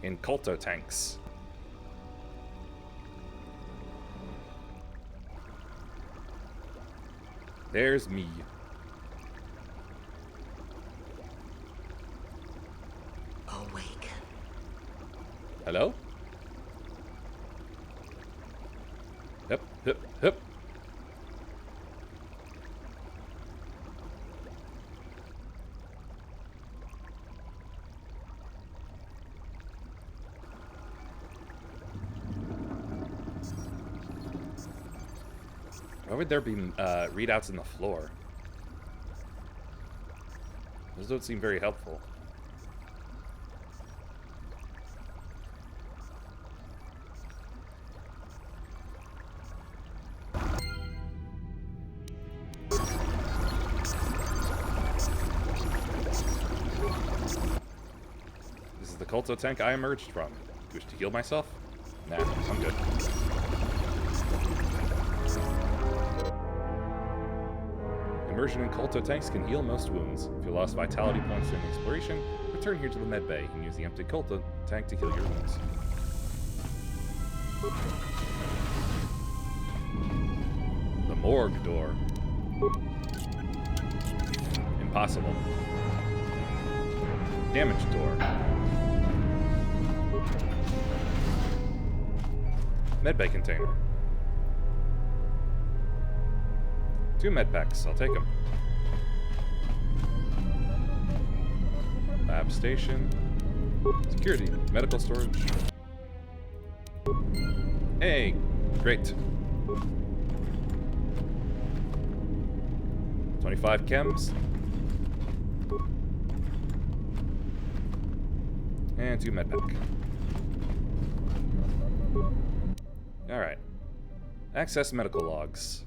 In KOTOR tanks. There's me. Awake. Hello? Hup, hup, hup. Why would there be readouts in the floor? Those don't seem very helpful. This is the KOTOR tank I emerged from. Wish to heal myself? Nah, I'm good. Immersion in KOTOR tanks can heal most wounds. If you lost vitality points during exploration, return here to the medbay and use the empty KOTOR tank to heal your wounds. The morgue door. Impossible. Damaged door. Medbay container. 2 medpacks, I'll take them. Lab station. Security, medical storage. Hey, great. 25 chems. And 2 medpack. Alright. Access medical logs.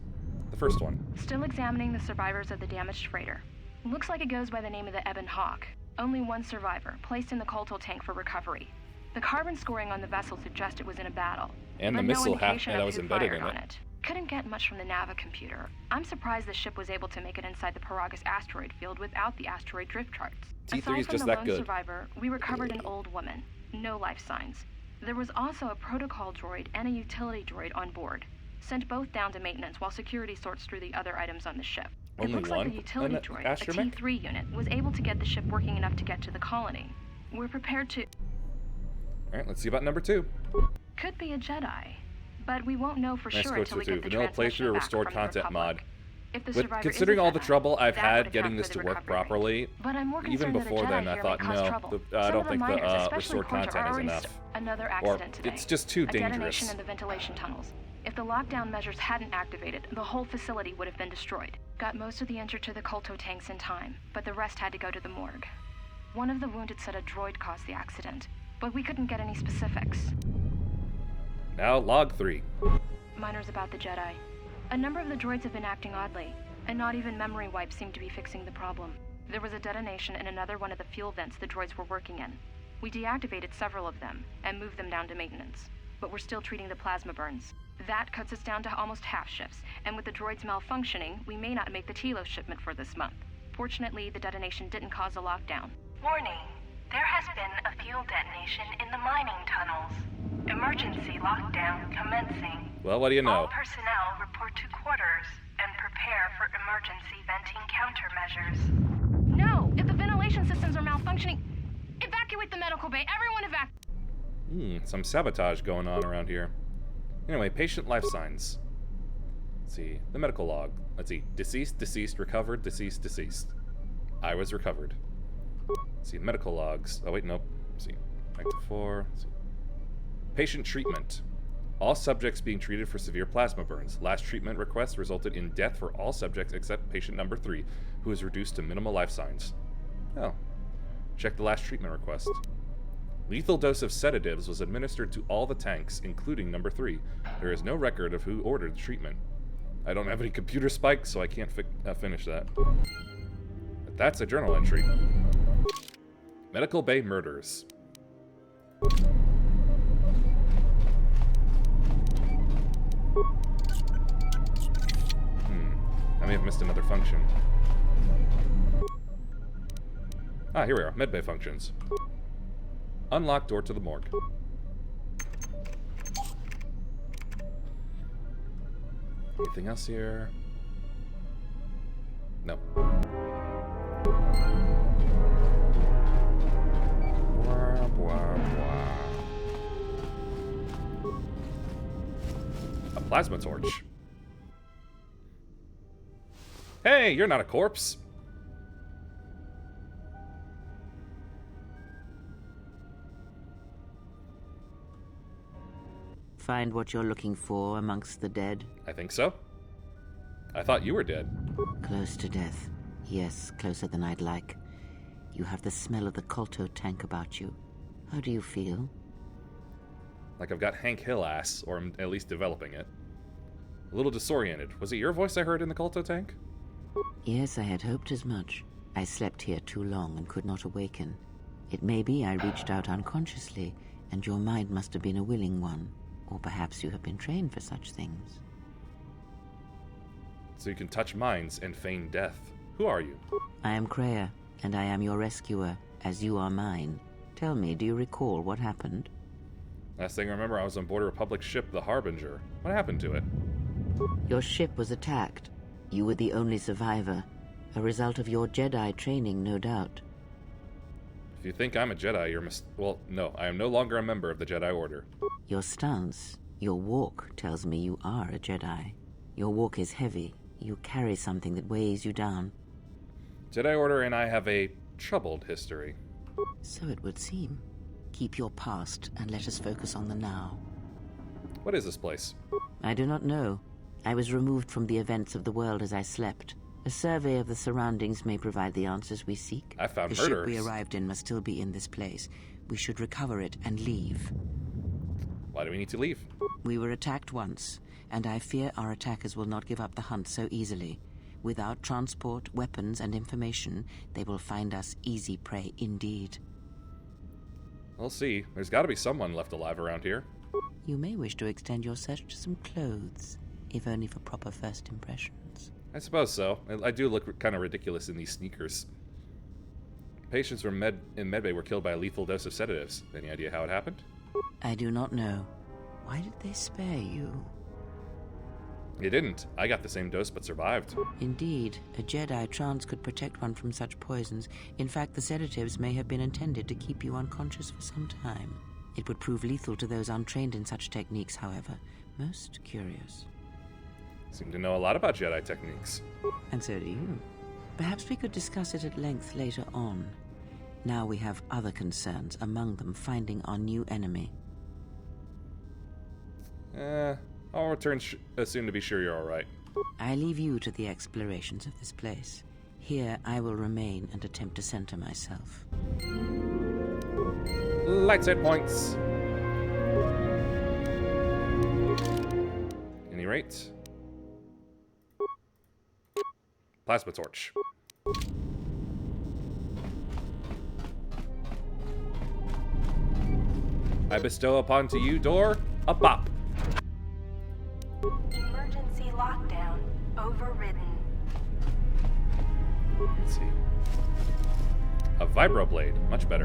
The first one. Still examining the survivors of the damaged freighter. Looks like it goes by the name of the Ebon Hawk. Only one survivor, placed in the KOTOR tank for recovery. The carbon scoring on the vessel suggests it was in a battle. And the but missile no indication that of was who embedded fired in on it. Couldn't get much from the Nava computer. I'm surprised the ship was able to make it inside the Paragus asteroid field without the asteroid drift charts. T3 is Aside from just the that lone good. survivor, we recovered an old woman. No life signs. There was also a protocol droid and a utility droid on board. Sent both down to maintenance while security sorts through the other items on the ship. Only It looks one? like the utility An droid, a astromech? T3 unit, was able to get the ship working enough to get to the colony. We're prepared to... Alright, let's see about number 2. Could be a Jedi. But we won't know for Nice sure quotes until we for two. get the Vanilla transmission playthrough or back restored from the content Republic. mod. If the But survivor considering is a all the Jedi, trouble I've that had would getting account this for to the work recovery rate. properly, But I'm more even concerned that a before Jedi then I here thought, may cause no, trouble. I Some don't of the think miners, the especially restored KOTOR, content are is already enough. Another Or accident today. it's just too A detonation dangerous. in the ventilation tunnels. If the lockdown measures hadn't activated, the whole facility would have been destroyed. Got most of the injured to the KOTOR tanks in time, but the rest had to go to the morgue. One of the wounded said a droid caused the accident, but we couldn't get any specifics. Now, log 3. Minors about the Jedi. A number of the droids have been acting oddly, and not even memory wipes seem to be fixing the problem. There was a detonation in another one of the fuel vents the droids were working in. We deactivated several of them and moved them down to maintenance, but we're still treating the plasma burns. That cuts us down to almost half shifts, and with the droids malfunctioning, we may not make the Telos shipment for this month. Fortunately, the detonation didn't cause a lockdown. Warning. There has been a fuel detonation in the mining tunnels. Emergency lockdown commencing. Well, what do you know? All personnel report to quarters and prepare for emergency venting countermeasures. No! If the ventilation systems are malfunctioning, evacuate the medical bay. Everyone evacuate. Some sabotage going on around here. Anyway, patient life signs. Let's see. The medical log. Let's see. Deceased, deceased, recovered, deceased, deceased. I was recovered. Let's see. Medical logs. Oh, wait, nope. Let's see. Back to 4. Let's see. Patient treatment. All subjects being treated for severe plasma burns. Last treatment request resulted in death for all subjects except patient number 3, who is reduced to minimal life signs. Oh. Check the last treatment request. Lethal dose of sedatives was administered to all the tanks, including number 3. There is no record of who ordered the treatment. I don't have any computer spikes, so I can't finish that. But that's a journal entry. Medical Bay murders. I may have missed another function. Ah, here we are. Medbay functions. Unlock door to the morgue. Anything else here? No. Blah, blah, blah. A plasma torch. Hey, you're not a corpse. Find what you're looking for amongst the dead? I think so. I thought you were dead. Close to death. Yes, closer than I'd like. You have the smell of the KOTOR tank about you. How do you feel? Like I've got Hank Hill ass, or I'm at least developing it. A little disoriented. Was it your voice I heard in the KOTOR tank? Yes, I had hoped as much. I slept here too long and could not awaken. It may be I reached out unconsciously, and your mind must have been a willing one. Or perhaps you have been trained for such things. So you can touch minds and feign death. Who are you? I am Kreia, and I am your rescuer, as you are mine. Tell me, do you recall what happened? Last thing I remember, I was on board a Republic ship, the Harbinger. What happened to it? Your ship was attacked. You were the only survivor. A result of your Jedi training, no doubt. If you think I'm a Jedi, you're well, no, I am no longer a member of the Jedi Order. Your stance, your walk, tells me you are a Jedi. Your walk is heavy. You carry something that weighs you down. Jedi Order and I have a troubled history. So it would seem. Keep your past and let us focus on the now. What is this place? I do not know. I was removed from the events of the world as I slept. A survey of the surroundings may provide the answers we seek. I found the ship murderers. we arrived in must still be in this place. We should recover it and leave. Why do we need to leave? We were attacked once, and I fear our attackers will not give up the hunt so easily. Without transport, weapons, and information, they will find us easy prey indeed. We'll see. There's got to be someone left alive around here. You may wish to extend your search to some clothes, if only for proper first impressions. I suppose so. I do look kind of ridiculous in these sneakers. Patients from in medbay were killed by a lethal dose of sedatives. Any idea how it happened? I do not know. Why did they spare you? It didn't. I got the same dose but survived. Indeed, a Jedi trance could protect one from such poisons. In fact, the sedatives may have been intended to keep you unconscious for some time. It would prove lethal to those untrained in such techniques, however. Most curious. Seem to know a lot about Jedi techniques. And so do you. Perhaps we could discuss it at length later on. Now we have other concerns, among them finding our new enemy. I'll return soon to be sure you're alright. I leave you to the explorations of this place. Here I will remain and attempt to center myself. Light side points. Any rate? Plasma torch. I bestow upon to you, door, a pop. Emergency lockdown overridden. Let's see. A vibroblade, much better.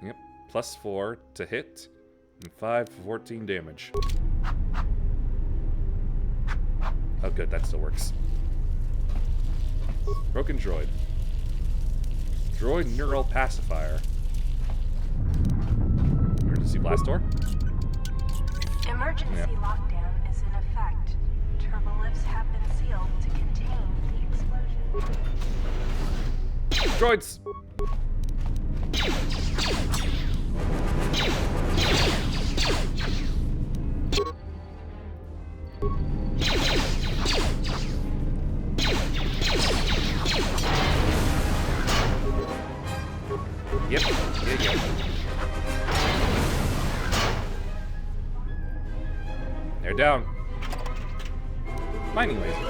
Yep, +4 to hit, and 5 for 14 damage. Oh good, that still works. Broken droid. Droid neural pacifier. Emergency blast door. Emergency Yeah. lockdown is in effect. Turbolifts have been sealed to contain the explosion. Droids! Yep, yeah. They're down. Mining laser.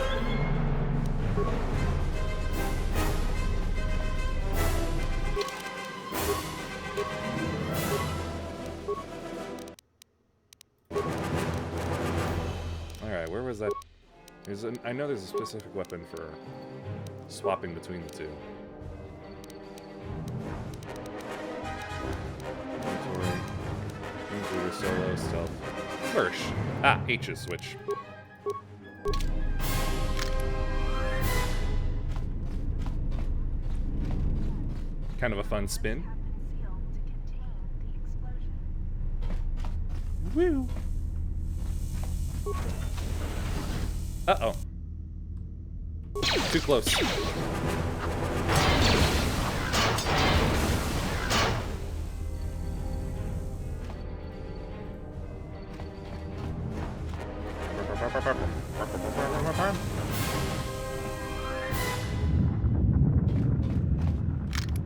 Alright, where was that? I know there's a specific weapon for swapping between the two. Inventory, solo, stealth. Flourish. Ah, H is switch. Kind of a fun spin. Have been sealed to contain the explosion. Woo! Uh-oh. Too close.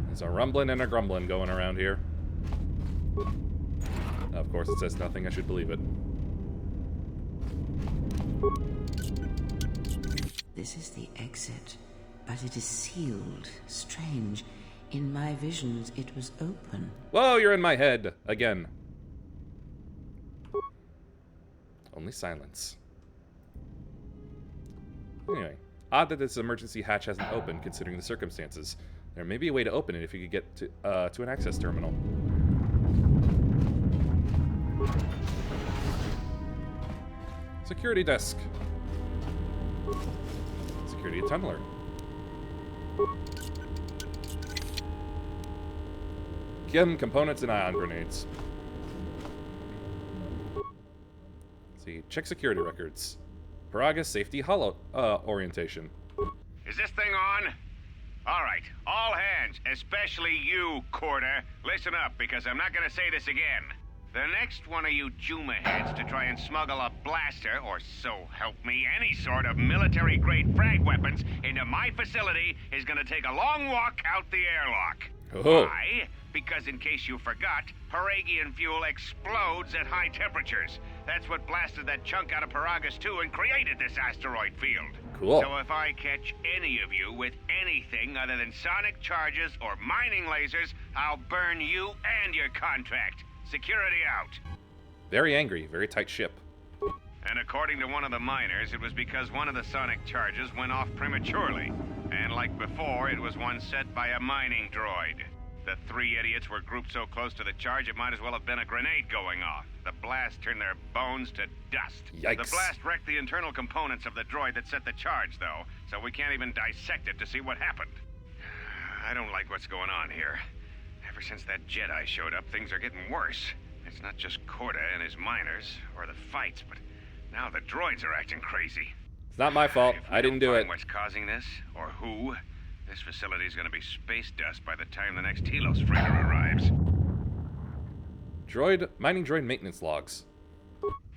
There's a rumbling and a grumbling going around here. Of course, it says nothing. I should believe it. This is the exit, but it is sealed. Strange. In my visions, it was open. Whoa, you're in my head again. Only silence. Anyway, odd that this emergency hatch hasn't opened considering the circumstances. There may be a way to open it if you could get to an access terminal. Security desk. Security tunneler. Chem components and ion grenades. Let's see, check security records. Paraga safety hollow orientation. Is this thing on? All right, all hands, especially you, KOTOR. Listen up, because I'm not gonna say this again. The next one of you Juma heads to try and smuggle a blaster, or so help me, any sort of military-grade frag weapons into my facility is gonna take a long walk out the airlock. Oh. Why? Because in case you forgot, Paragian fuel explodes at high temperatures. That's what blasted that chunk out of Paragus 2 and created this asteroid field. Cool. So if I catch any of you with anything other than sonic charges or mining lasers, I'll burn you and your contract. Security out. Very angry, very tight ship. And according to one of the miners, it was because one of the sonic charges went off prematurely. And like before, it was one set by a mining droid. The three idiots were grouped so close to the charge, it might as well have been a grenade going off. The blast turned their bones to dust. Yikes. The blast wrecked the internal components of the droid that set the charge, though, so we can't even dissect it to see what happened. I don't like what's going on here. Ever since that Jedi showed up, things are getting worse. It's not just Korta and his miners, or the fights, but now the droids are acting crazy. It's not my fault. If we I didn't don't do find it. What's causing this, or who? This facility's gonna be space dust by the time the next Telos freighter arrives. Mining droid maintenance logs.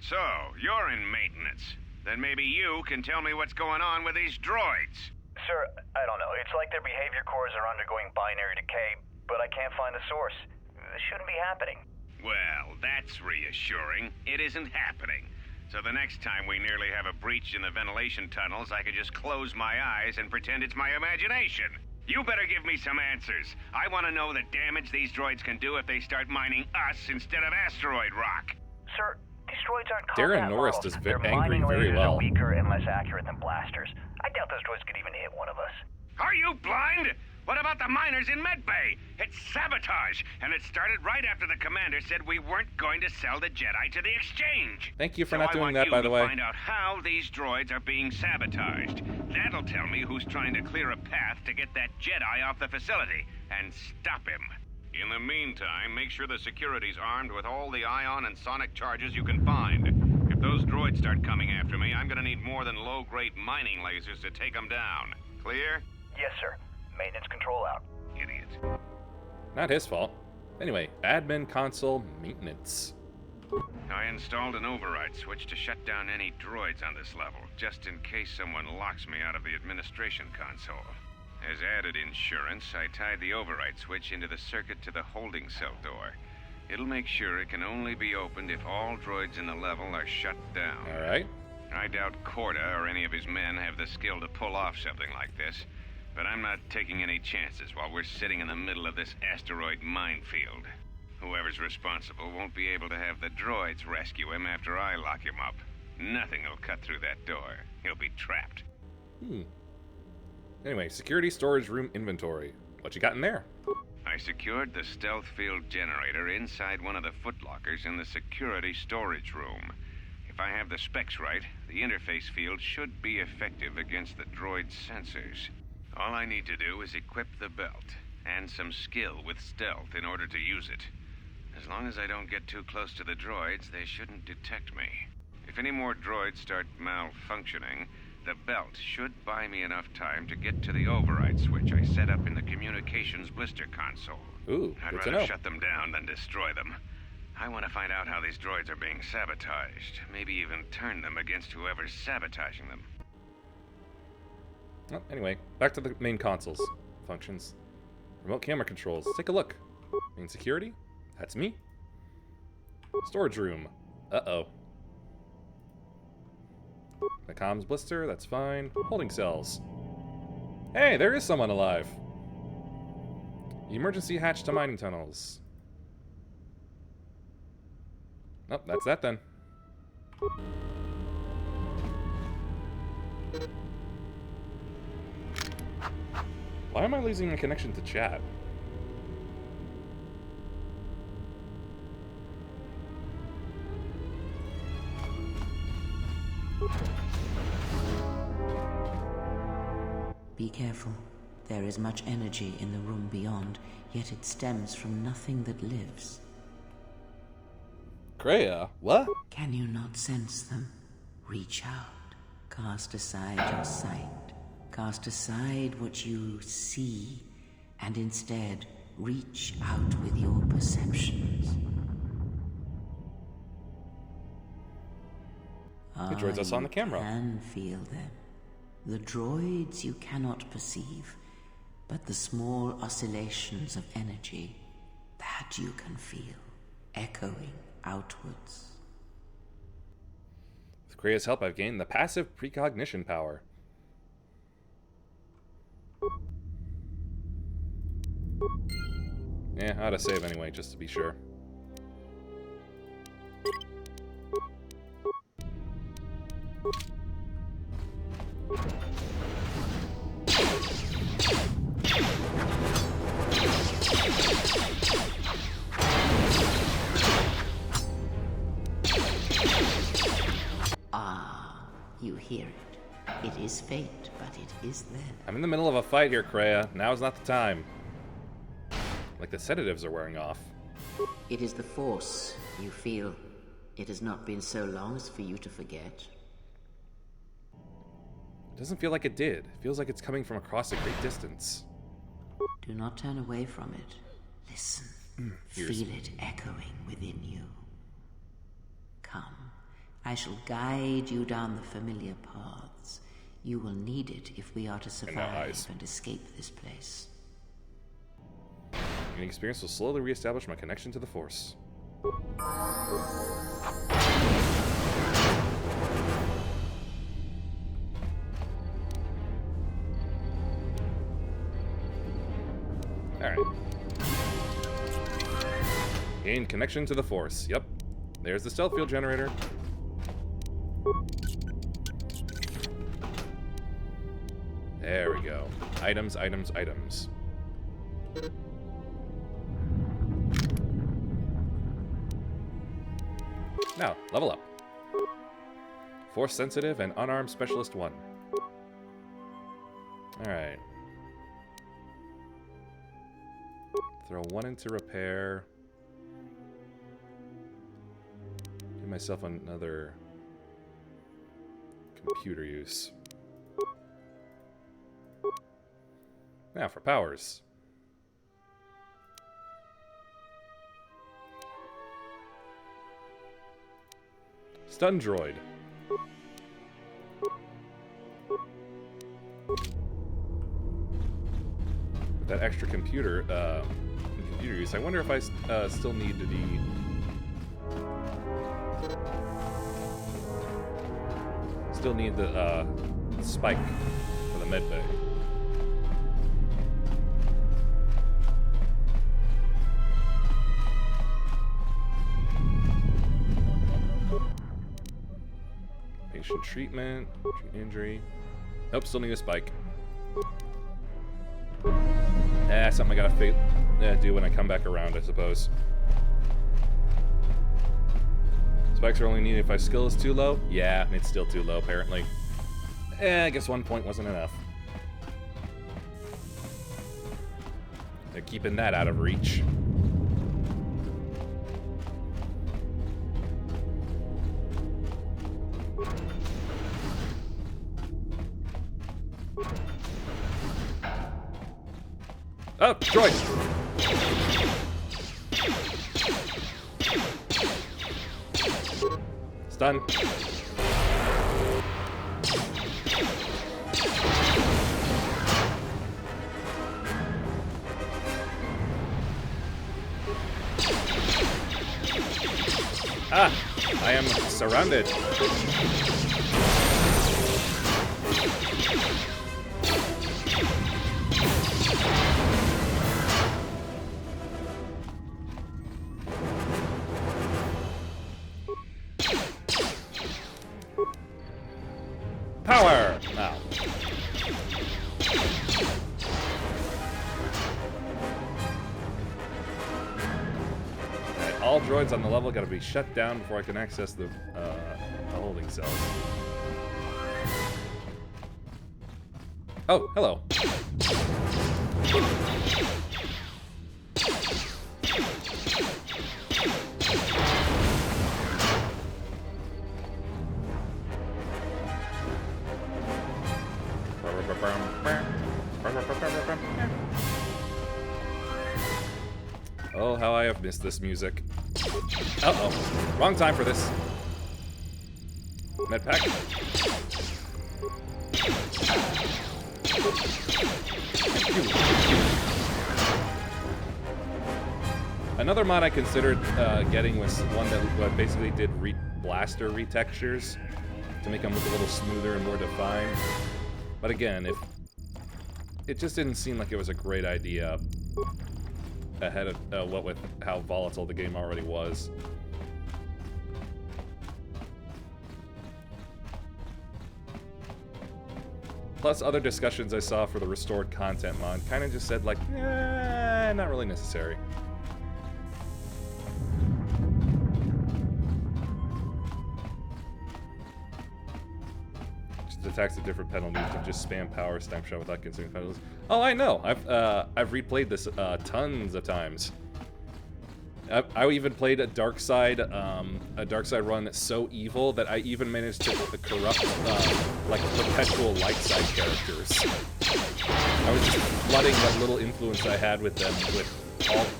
So, you're in maintenance. Then maybe you can tell me what's going on with these droids. Sir, I don't know. It's like their behavior cores are undergoing binary decay, but I can't find the source. This shouldn't be happening. Well, that's reassuring. It isn't happening. So the next time we nearly have a breach in the ventilation tunnels, I could just close my eyes and pretend it's my imagination. You better give me some answers. I want to know the damage these droids can do if they start mining us instead of asteroid rock. Sir, these droids aren't Darren combat Norris models. does Their angry mining very lasers well. are weaker and less accurate than blasters. I doubt those droids could even hit one of us. Are you blind? What about the miners in Medbay? It's sabotage, and it started right after the commander said we weren't going to sell the Jedi to the exchange. Thank you for So not I doing want that, you by the to way. find out how these droids are being sabotaged. That'll tell me who's trying to clear a path to get that Jedi off the facility and stop him. In the meantime, make sure the security's armed with all the ion and sonic charges you can find. If those droids start coming after me, I'm gonna need more than low-grade mining lasers to take them down. Clear? Yes, sir. Maintenance control out. Idiot. Not his fault. Anyway, admin console maintenance. I installed an override switch to shut down any droids on this level, just in case someone locks me out of the administration console. As added insurance, I tied the override switch into the circuit to the holding cell door. It'll make sure it can only be opened if all droids in the level are shut down. Alright. I doubt Korta or any of his men have the skill to pull off something like this, but I'm not taking any chances while we're sitting in the middle of this asteroid minefield. Whoever's responsible won't be able to have the droids rescue him after I lock him up. Nothing will cut through that door. He'll be trapped. Anyway, security storage room inventory. What you got in there? I secured the stealth field generator inside one of the footlockers in the security storage room. If I have the specs right, the interface field should be effective against the droid's sensors. All I need to do is equip the belt, and some skill with stealth in order to use it. As long as I don't get too close to the droids, they shouldn't detect me. If any more droids start malfunctioning, the belt should buy me enough time to get to the override switch I set up in the communications blister console. Ooh, I'd good to rather know. shut them down than destroy them. I want to find out how these droids are being sabotaged, maybe even turn them against whoever's sabotaging them. Oh, anyway, back to the main consoles. Functions. Remote camera controls. Let's take a look. Main security? That's me. Storage room. Uh-oh. The comms blister, that's fine. Holding cells. Hey, there is someone alive. Emergency hatch to mining tunnels. Oh, that's that then. Why am I losing my connection to chat? Be careful. There is much energy in the room beyond, yet it stems from nothing that lives. Kreia? What? Can you not sense them? Reach out. Cast aside your sight. Cast aside what you see, and instead reach out with your perceptions. The droids I saw on the camera. You can feel them. The droids you cannot perceive, but the small oscillations of energy, that you can feel, echoing outwards. With Krea's help, I've gained the passive precognition power. Yeah, I ought to save anyway, just to be sure. Ah, you hear it. It is faint, but it is there. I'm in the middle of a fight here, Krea. Now's not the time. Like the sedatives are wearing off. It is the Force, you feel. It has not been so long as for you to forget. It doesn't feel like it did. It feels like it's coming from across a great distance. Do not turn away from it. Listen. Feel it echoing within you. Come. I shall guide you down the familiar paths. You will need it if we are to survive and escape this place. An experience will slowly reestablish my connection to the Force. Alright. Gain connection to the Force. Yep. There's the stealth field generator. There we go. Items, items, items. Now, level up. Force sensitive and unarmed specialist 1. Alright. Throw 1 into repair. Give myself another computer use. Now for powers. Stun droid. With that extra computer use, I wonder if I still need the spike for the med bay. Patient treatment, treat injury. Nope, still need a spike. Something I gotta do when I come back around, I suppose. Spikes are only needed if my skill is too low? Yeah, it's still too low, apparently. I guess 1 point wasn't enough. They're keeping that out of reach. Oh, droid! Stun. Ah! I am surrounded. Power! Now. Alright, all droids on the level gotta be shut down before I can access the holding cells. Oh, hello. Oh, how I have missed this music. Uh-oh. Wrong time for this. Med pack. Another mod I considered getting was one that basically did blaster retextures to make them look a little smoother and more defined. But again, it just didn't seem like it was a great idea ahead of what with how volatile the game already was. Plus, other discussions I saw for the restored content mod kind of just said like, not really necessary. Attacks at different penalties. You can just spam power snapshot without considering penalties. Oh, I know. I've replayed this tons of times. I even played a dark side run that's so evil that I even managed to corrupt like perpetual light side characters. I was just flooding what little influence I had with them with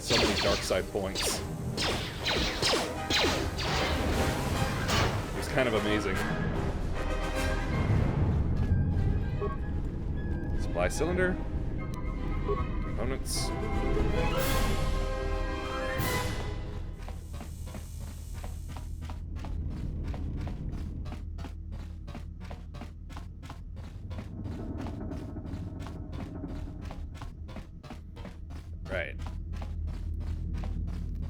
so many dark side points. It was kind of amazing. Supply cylinder. Components. Right.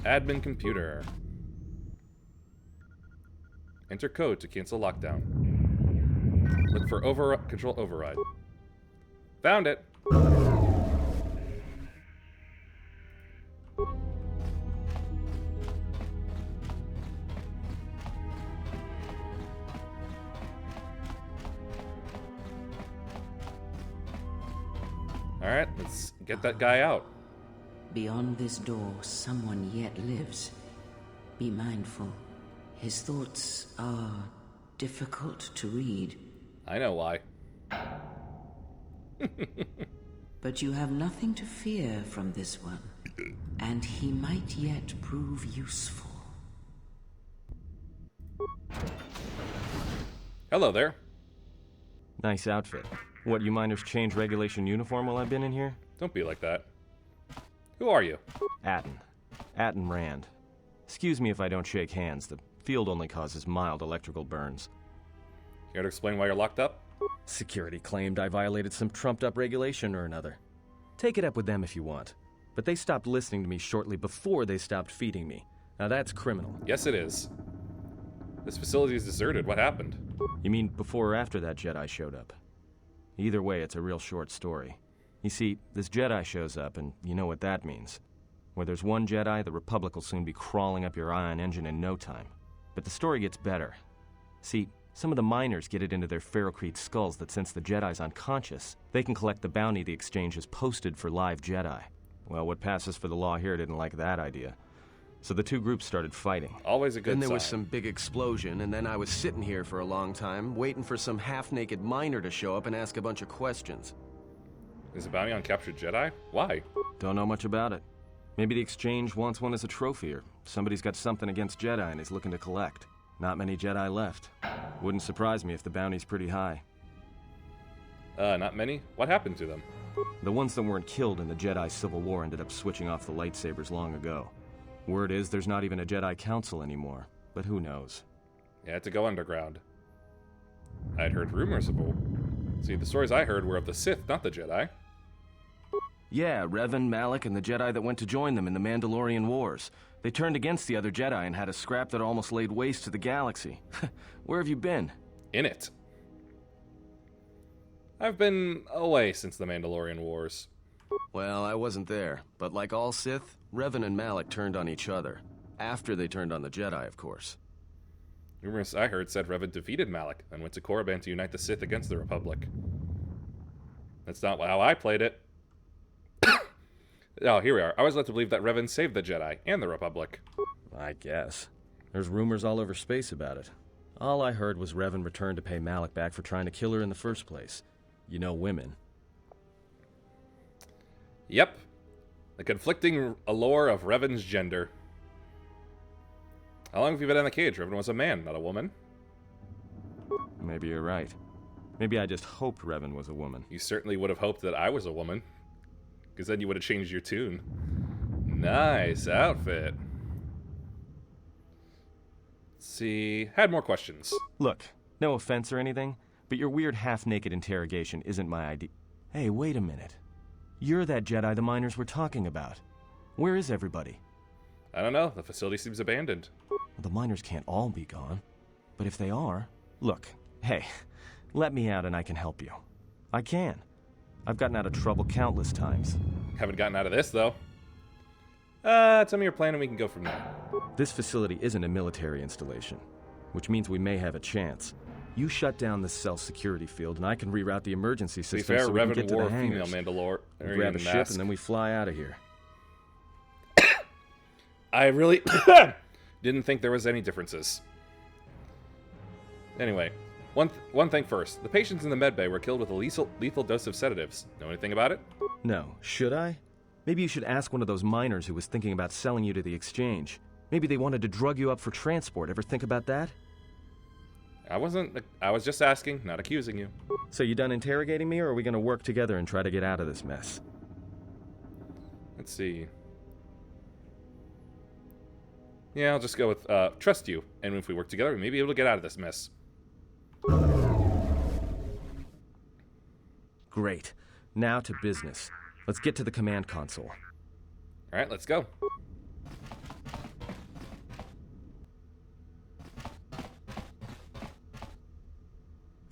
Admin computer. Enter code to cancel lockdown. Look for control override. Found it. Alright, let's get that guy out. Beyond this door, someone yet lives. Be mindful. His thoughts are difficult to read. I know why. But you have nothing to fear from this one, and he might yet prove useful. Hello there. Nice outfit. What, you miners change regulation uniform while I've been in here? Don't be like that. Who are you? Atten Rand. Excuse me if I don't shake hands. The field only causes mild electrical burns. Care to explain why you're locked up? Security claimed I violated some trumped-up regulation or another. Take it up with them if you want. But they stopped listening to me shortly before they stopped feeding me. Now that's criminal. Yes, it is. This facility is deserted. What happened? You mean before or after that Jedi showed up? Either way, it's a real short story. You see, this Jedi shows up, and you know what that means. Where there's one Jedi, the Republic will soon be crawling up your ion engine in no time. But the story gets better. See, some of the miners get it into their ferrocrete skulls that since the Jedi's unconscious, they can collect the bounty the exchange has posted for live Jedi. Well, what passes for the law here didn't like that idea. So the two groups started fighting. Always a good sign. Then there was some big explosion, and then I was sitting here for a long time, waiting for some half-naked miner to show up and ask a bunch of questions. Is the bounty on captured Jedi? Why? Don't know much about it. Maybe the exchange wants one as a trophy, or somebody's got something against Jedi and is looking to collect. Not many Jedi left. Wouldn't surprise me if the bounty's pretty high. Not many? What happened to them? The ones that weren't killed in the Jedi Civil War ended up switching off the lightsabers long ago. Word is there's not even a Jedi Council anymore, but who knows? You had to go underground. I'd heard rumors of See, the stories I heard were of the Sith, not the Jedi. Yeah, Revan, Malak, and the Jedi that went to join them in the Mandalorian Wars. They turned against the other Jedi and had a scrap that almost laid waste to the galaxy. Where have you been? In it. I've been away since the Mandalorian Wars. Well, I wasn't there, but like all Sith, Revan and Malak turned on each other. After they turned on the Jedi, of course. Rumors I heard said Revan defeated Malak and went to Korriban to unite the Sith against the Republic. That's not how I played it. Oh, here we are. I was led to believe that Revan saved the Jedi and the Republic. I guess. There's rumors all over space about it. All I heard was Revan returned to pay Malak back for trying to kill her in the first place. You know women. Yep. The conflicting allure of Revan's gender. How long have you been in the cage? Revan was a man, not a woman. maybe you're right. Maybe I just hoped Revan was a woman. You certainly would have hoped that I was a woman, because then you would have changed your tune. Nice outfit. Let's see. Had more questions. Look, no offense or anything, but your weird half-naked interrogation isn't my idea. Hey, wait a minute. You're that Jedi the miners were talking about. Where is everybody? I don't know. The facility seems abandoned. The miners can't all be gone. But if they are... Look, hey, let me out and I can help you. I can. I've gotten out of trouble countless times. Haven't gotten out of this, though. Tell me your plan and we can go from there. This facility isn't a military installation, which means we may have a chance. You shut down this cell security field and I can reroute the emergency To be system fair, so we can Revan get to wore the a female hangars. Mandalorian Grab a ship mask. and then we fly out of here. I really didn't think there was any differences. Anyway, one thing first. The patients in the medbay were killed with a lethal dose of sedatives. Know anything about it? No, should I? Maybe you should ask one of those miners who was thinking about selling you to the exchange. Maybe they wanted to drug you up for transport. Ever think about that? I was just asking, not accusing you. So you done interrogating me, or are we gonna work together and try to get out of this mess? Let's see. Yeah, I'll just go with trust you. And if we work together, we may be able to get out of this mess. Great. Now to business. Let's get to the command console. Alright, let's go.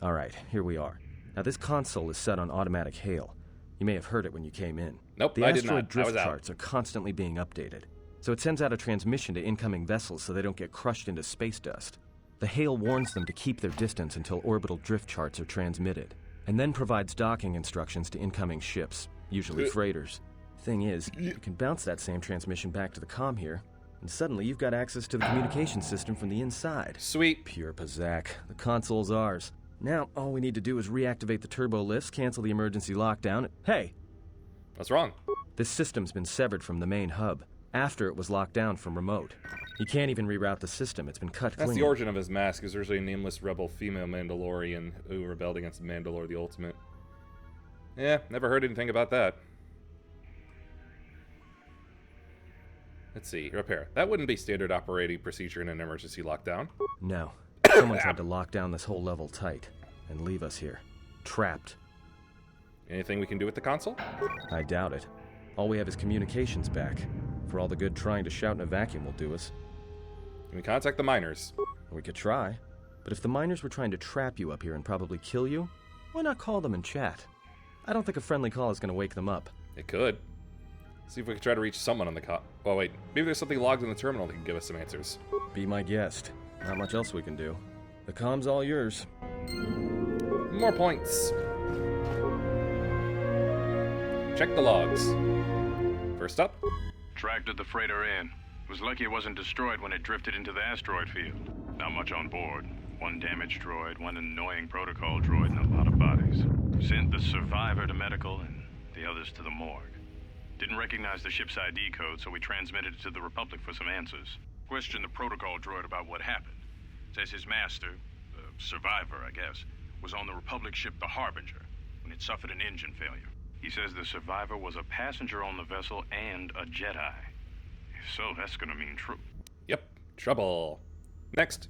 Alright, here we are. Now this console is set on automatic hail. You may have heard it when you came in. Nope, the I did asteroid not. I drift was out. charts are constantly being updated. So it sends out a transmission to incoming vessels so they don't get crushed into space dust. The hail warns them to keep their distance until orbital drift charts are transmitted, and then provides docking instructions to incoming ships, usually freighters. Thing is, you can bounce that same transmission back to the comm here, and suddenly you've got access to the communication system from the inside. Sweet. Pure Pazak. The console's ours. Now, all we need to do is reactivate the turbo lifts, cancel the emergency lockdown. Hey! What's wrong? This system's been severed from the main hub, after it was locked down from remote. You can't even reroute the system, it's been cut clean. That's the origin of his mask, is originally a nameless rebel female Mandalorian who rebelled against Mandalore the Ultimate. Yeah, never heard anything about that. Let's see, repair. That wouldn't be standard operating procedure in an emergency lockdown. No. Someone's had to lock down this whole level tight, and leave us here. Trapped. Anything we can do with the console? I doubt it. All we have is communications back. For all the good trying to shout in a vacuum will do us. Can we contact the miners? We could try. But if the miners were trying to trap you up here and probably kill you, why not call them and chat? I don't think a friendly call is going to wake them up. It could. See if we can try to reach someone on the Oh wait, maybe there's something logged in the terminal that can give us some answers. Be my guest. Not much else we can do. The comm's all yours. More points. Check the logs. First up. Tracked the freighter in. Was lucky it wasn't destroyed when it drifted into the asteroid field. Not much on board. One damaged droid, one annoying protocol droid, and a lot of bodies. Sent the survivor to medical and the others to the morgue. Didn't recognize the ship's ID code, so we transmitted it to the Republic for some answers. Questioned the protocol droid about what happened. Says his master, the survivor, I guess, was on the Republic ship the Harbinger when it suffered an engine failure. He says the survivor was a passenger on the vessel and a Jedi. If so, that's gonna mean true. Yep, trouble. Next.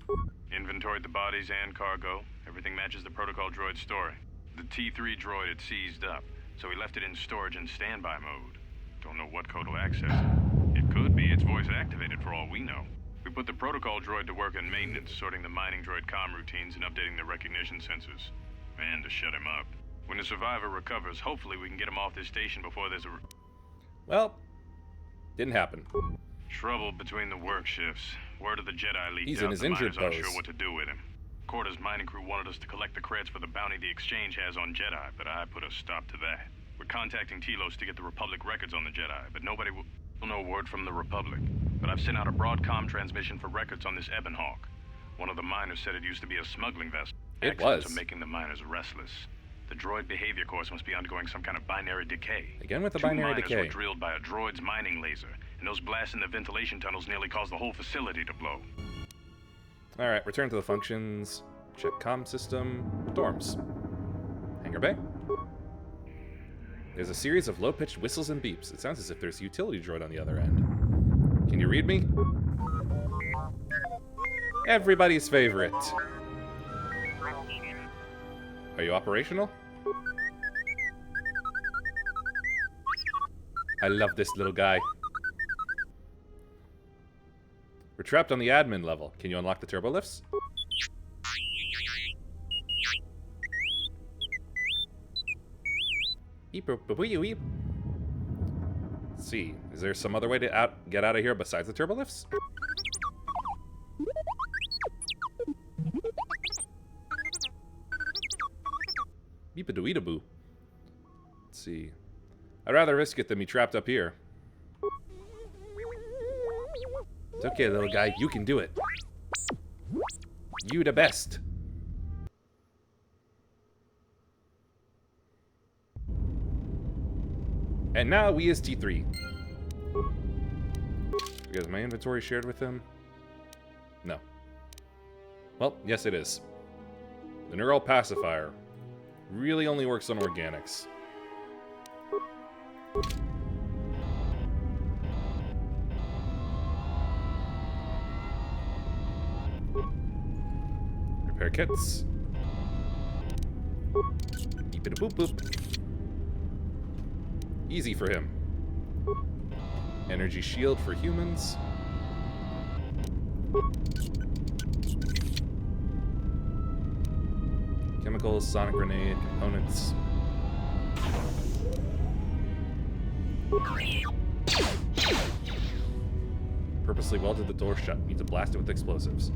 Inventoried the bodies and cargo. Everything matches the protocol droid's story. The T3 droid had seized up, so we left it in storage in standby mode. Don't know what code will access it. It could be its voice activated for all we know. We put the protocol droid to work in maintenance, sorting the mining droid comm routines and updating the recognition sensors. And to shut him up. When the survivor recovers, hopefully we can get him off this station before there's a... Well, didn't happen. Trouble between the work shifts. Word of the Jedi leaked He's out. in his The injured miners aren't pose. sure what to do with him. Quarter's mining crew wanted us to collect the creds for the bounty the exchange has on Jedi, but I put a stop to that. We're contacting Telos to get the Republic records on the Jedi, but nobody will know word from the Republic. But I've sent out a Broadcom transmission for records on this Ebon Hawk. One of the miners said it used to be a smuggling vessel. It Accidents was. are making the miners restless. The droid behavior course must be undergoing some kind of binary decay. Again with the Two binary miners decay. were drilled by a droid's mining laser, and those blasts in the ventilation tunnels nearly caused the whole facility to blow. Alright, return to the functions. Check comm system. Dorms. Hangar bay. There's a series of low-pitched whistles and beeps. It sounds as if there's a utility droid on the other end. Can you read me? Everybody's favorite. Are you operational? I love this little guy. We're trapped on the admin level. Can you unlock the turbo lifts? Beep, boop, boop, boop, beep. Let's see. Is there some other way to get out of here besides the turbo lifts? Beep-a-doo-ee-da-boo. Let's see. I'd rather risk it than be trapped up here. It's okay, little guy. You can do it. You the best. And now we is T3. Is my inventory shared with him? No. Well, yes it is. The neural pacifier really only works on organics. Repair kits. Beep it a boop boop. Easy for him. Energy shield for humans. Chemicals, sonic grenade, components. Purposely welded the door shut. Need to blast it with explosives.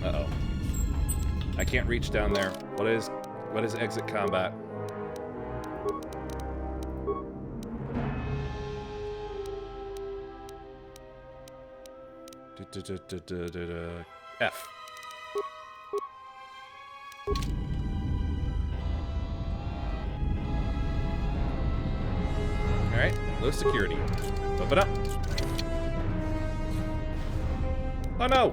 Uh-oh. I can't reach down there. What is exit combat? F. Alright, low security. Open up. Oh no!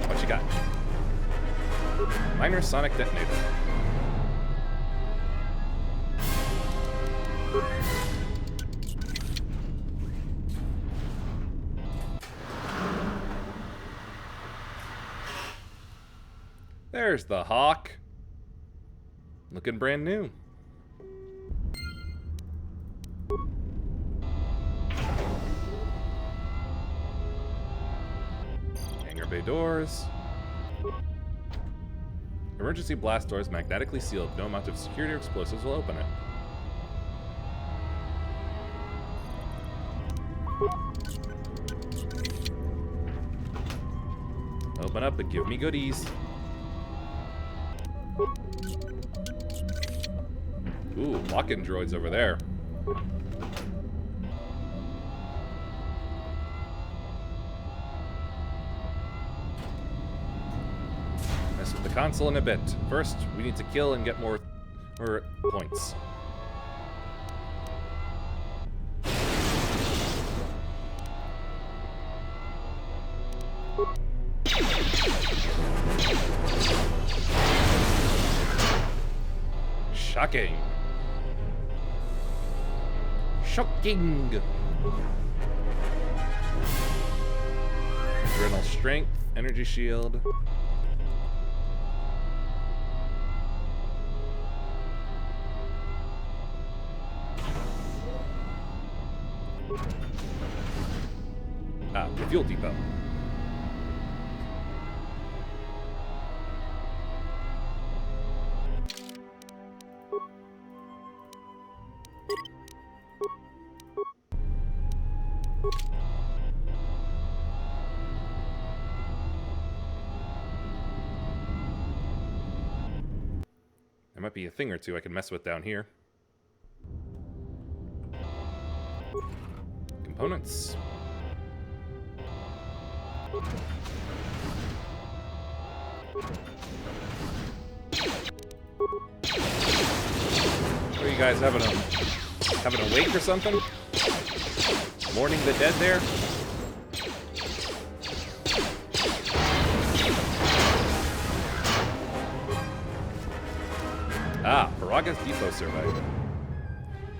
What you got? Minor sonic detonator. There's the Hawk. Looking brand new. Hangar bay doors. Emergency blast doors magnetically sealed. No amount of security or explosives will open it. Open up and give me goodies. Ooh, lock-in droids over there. Mess with the console in a bit. First, we need to kill and get more points. Shocking. Shocking. Adrenal strength, energy shield. Ah, the fuel depot. There might be a thing or two I can mess with down here. Components. Are you guys having a wake or something? Mourning the dead there? Ah, Paraga's depot survey.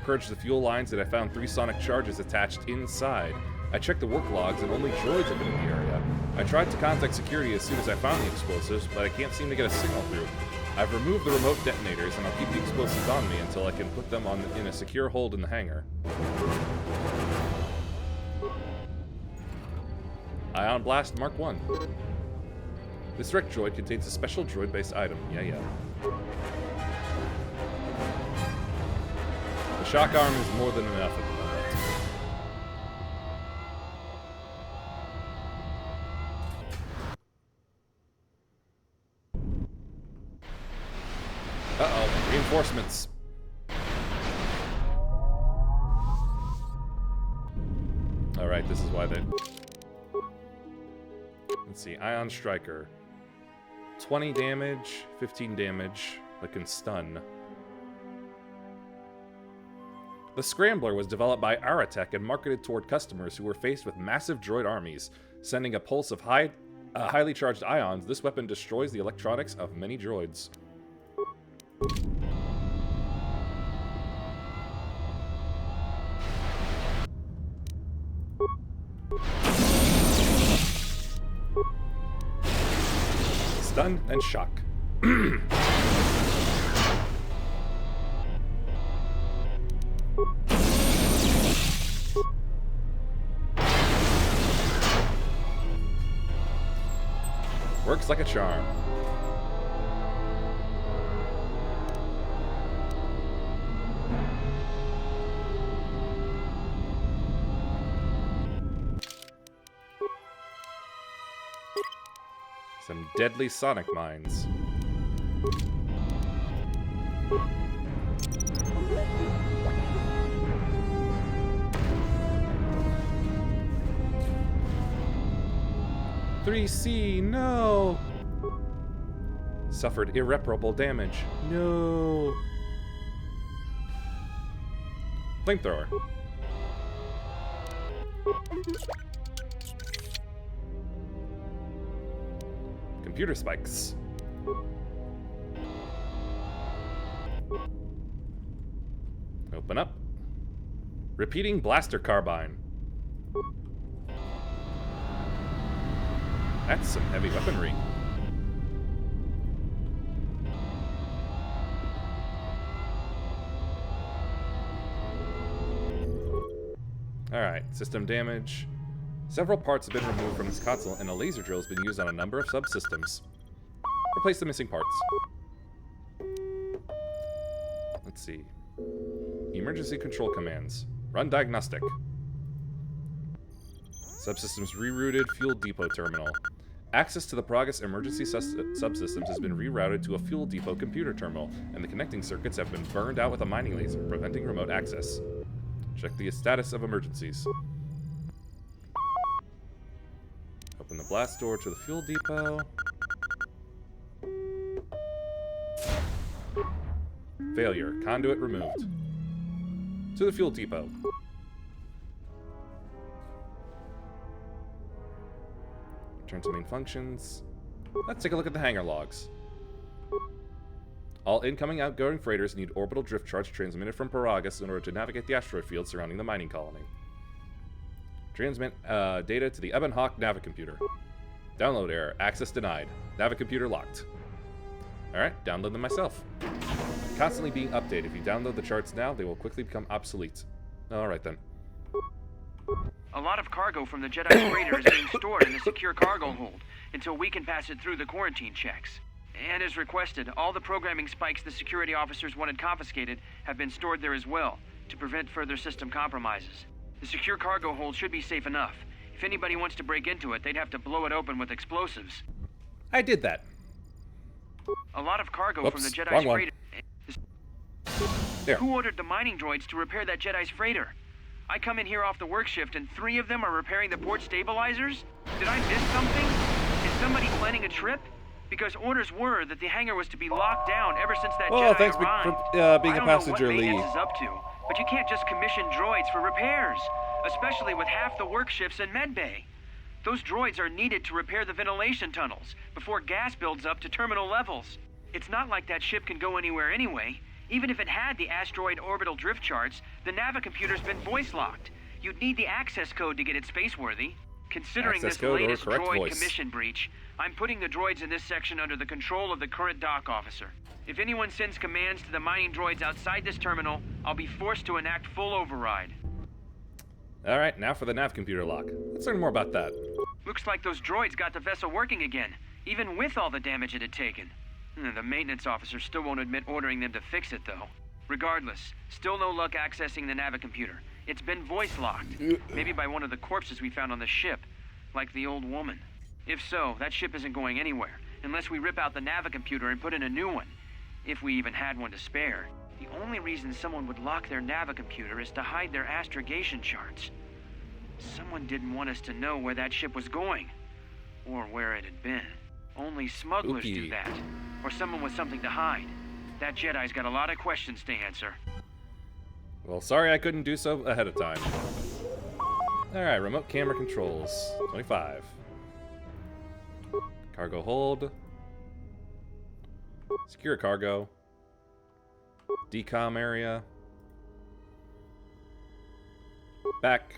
Purged the fuel lines and I found 3 sonic charges attached inside. I checked the work logs and only droids have been in the area. I tried to contact security as soon as I found the explosives, but I can't seem to get a signal through. I've removed the remote detonators and I'll keep the explosives on me until I can put them in a secure hold in the hangar. Ion Blast Mark 1. This wrecked droid contains a special droid-based item. Yeah. The shock arm is more than enough at the moment. Uh-oh, reinforcements. Alright, this is why they... Let's see, Ion Striker. 20 damage, 15 damage, but can stun. The Scrambler was developed by Aratech and marketed toward customers who were faced with massive droid armies. Sending a pulse of highly charged ions, this weapon destroys the electronics of many droids. Stun and shock. Works like a charm. Some deadly sonic mines. "3C, no!" Suffered irreparable damage. No. Flamethrower. Computer spikes. Open up. Repeating blaster carbine. That's some heavy weaponry. Alright, system damage. Several parts have been removed from this console, and a laser drill has been used on a number of subsystems. Replace the missing parts. Let's see. Emergency control commands. Run diagnostic. Subsystems rerouted. Fuel depot terminal. Access to the Progress emergency subsystems has been rerouted to a fuel depot computer terminal, and the connecting circuits have been burned out with a mining laser, preventing remote access. Check the status of emergencies. Open the blast door to the fuel depot. Failure. Conduit removed. To the fuel depot. Return to main functions. Let's take a look at the hangar logs. All incoming outgoing freighters need orbital drift charts transmitted from Paragus in order to navigate the asteroid field surrounding the mining colony. Transmit data to the Ebon Hawk Navicomputer. Download error. Access denied. Navicomputer locked. Alright, download them myself. Constantly being updated. If you download the charts now, they will quickly become obsolete. Alright then. A lot of cargo from the Jedi's freighter is being stored in the secure cargo hold until we can pass it through the quarantine checks. And as requested, all the programming spikes the security officers wanted confiscated have been stored there as well, to prevent further system compromises. The secure cargo hold should be safe enough. If anybody wants to break into it, they'd have to blow it open with explosives. I did that. A lot of cargo Whoops, from the Jedi's wrong one. freighter... There. Who ordered the mining droids to repair that Jedi's freighter? I come in here off the work shift and 3 of them are repairing the port stabilizers? Did I miss something? Is somebody planning a trip? because orders were that the hangar was to be locked down ever since that Oh, Jedi thanks arrived. for being a I passenger, don't know what Lee. maintenance is up to, but you can't just commission droids for repairs, especially with half the work shifts in medbay. Those droids are needed to repair the ventilation tunnels before gas builds up to terminal levels. It's not like that ship can go anywhere anyway. Even if it had the asteroid orbital drift charts, the Navicomputer's been voice-locked. You'd need the access code to get it spaceworthy. Considering Access this code or latest correct droid voice. commission breach, I'm putting the droids in this section under the control of the current dock officer. If anyone sends commands to the mining droids outside this terminal, I'll be forced to enact full override. Alright, now for the nav computer lock. Let's learn more about that. Looks like those droids got the vessel working again, even with all the damage it had taken. The maintenance officer still won't admit ordering them to fix it, though. Regardless, still no luck accessing the Navicomputer. It's been voice-locked. Maybe by one of the corpses we found on the ship, like the old woman. If so, that ship isn't going anywhere, unless we rip out the Navicomputer and put in a new one. If we even had one to spare. The only reason someone would lock their Navicomputer is to hide their astrogation charts. Someone didn't want us to know where that ship was going, or where it had been. Only smugglers do that, or someone with something to hide. That Jedi's got a lot of questions to answer. Well, sorry I couldn't do so ahead of time. Alright, remote camera controls. 25. Cargo hold. Secure cargo. Decom area. Back.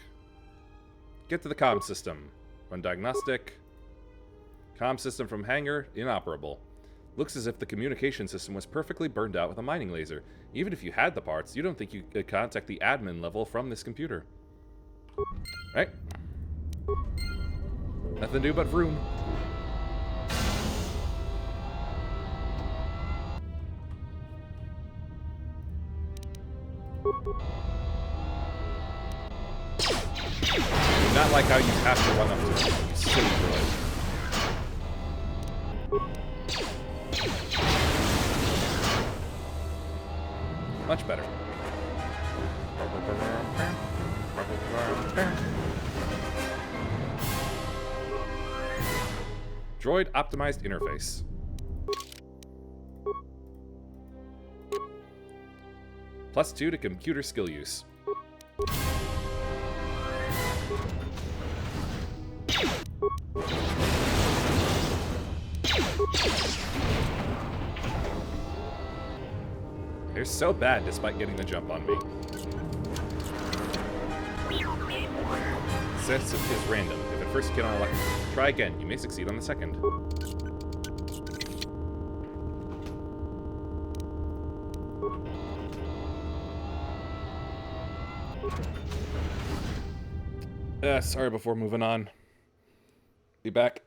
Get to the comm system. Run diagnostic. Comm system from hangar inoperable. Looks as if the communication system was perfectly burned out with a mining laser. Even if you had the parts, you don't think you could contact the admin level from this computer. Right? Nothing to do but vroom. Do not like how you have to run up to it. You silly droid. Much better. Droid optimized interface. +2 to computer skill use. They're so bad despite getting the jump on me. Success is random. If at first you cannot elect, try again. You may succeed on the second. Sorry before moving on. Be back.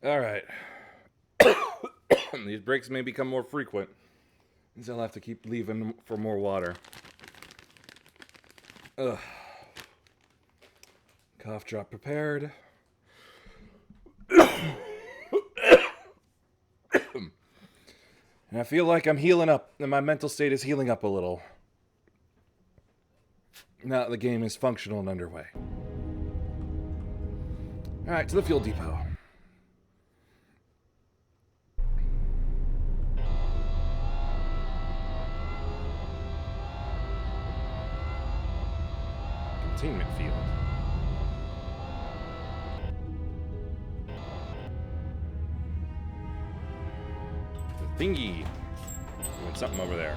Alright. These breaks may become more frequent. Means I'll have to keep leaving for more water. Ugh. Cough drop prepared. And I feel like I'm healing up, and my mental state is healing up a little. Now that the game is functional and underway. Alright, to the fuel depot. Containment field. The thingy. Doing something over there.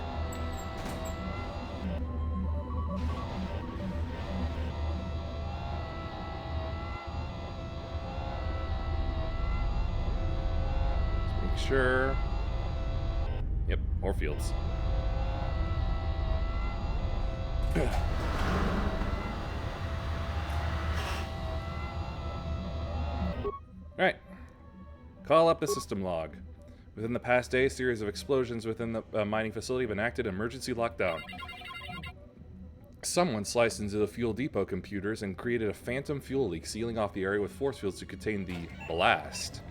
Let's make sure. Yep, ore fields. Alright. Call up the system log. Within the past day, a series of explosions within the mining facility have enacted emergency lockdown. Someone sliced into the fuel depot computers and created a phantom fuel leak, sealing off the area with force fields to contain the blast.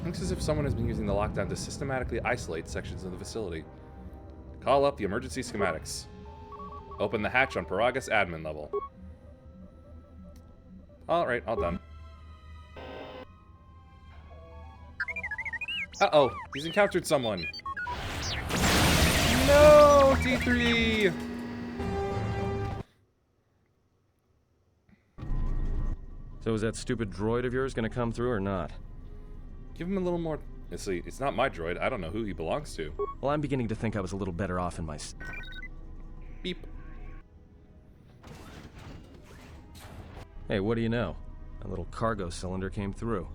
Looks as if someone has been using the lockdown to systematically isolate sections of the facility. Call up the emergency schematics. Open the hatch on Paraga's admin level. Alright, all done. Uh-oh, he's encountered someone. No, T3! So is that stupid droid of yours gonna come through or not? Give him a little more... See, it's not my droid. I don't know who he belongs to. Well, I'm beginning to think I was a little better off in my... Beep. Hey, what do you know? A little cargo cylinder came through.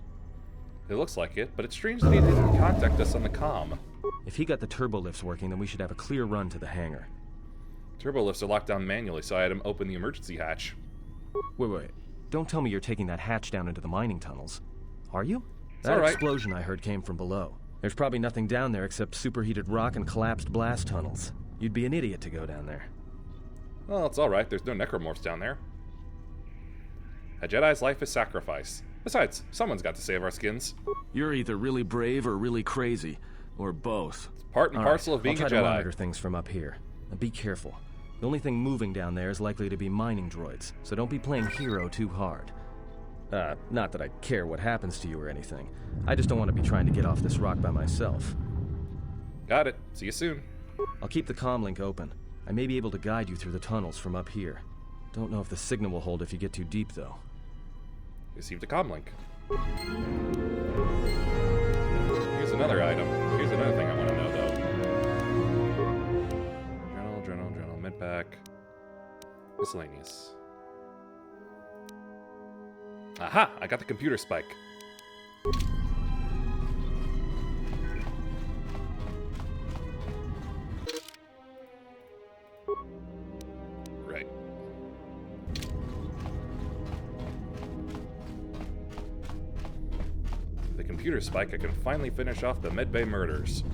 It looks like it, but it's strange that he didn't contact us on the comm. If he got the turbo lifts working, then we should have a clear run to the hangar. Turbo lifts are locked down manually, so I had him open the emergency hatch. Wait. Don't tell me you're taking that hatch down into the mining tunnels. Are you? That all right. explosion I heard came from below. There's probably nothing down there except superheated rock and collapsed blast tunnels. You'd be an idiot to go down there. Well, it's alright. There's no necromorphs down there. A Jedi's life is sacrifice. Besides, someone's got to save our skins. You're either really brave or really crazy, or both. It's part and parcel of being I'll a try Jedi. to monitor things from up here. Now be careful. The only thing moving down there is likely to be mining droids, so don't be playing hero too hard. Not that I care what happens to you or anything. I just don't want to be trying to get off this rock by myself. Got it. See you soon. I'll keep the comm link open. I may be able to guide you through the tunnels from up here. Don't know if the signal will hold if you get too deep, though. Received a comm link. Here's another item. Here's another thing I want to know, though. Adrenal, medpack. Miscellaneous. Aha! I got the computer spike. Right. The computer spike, I can finally finish off the Medbay murders.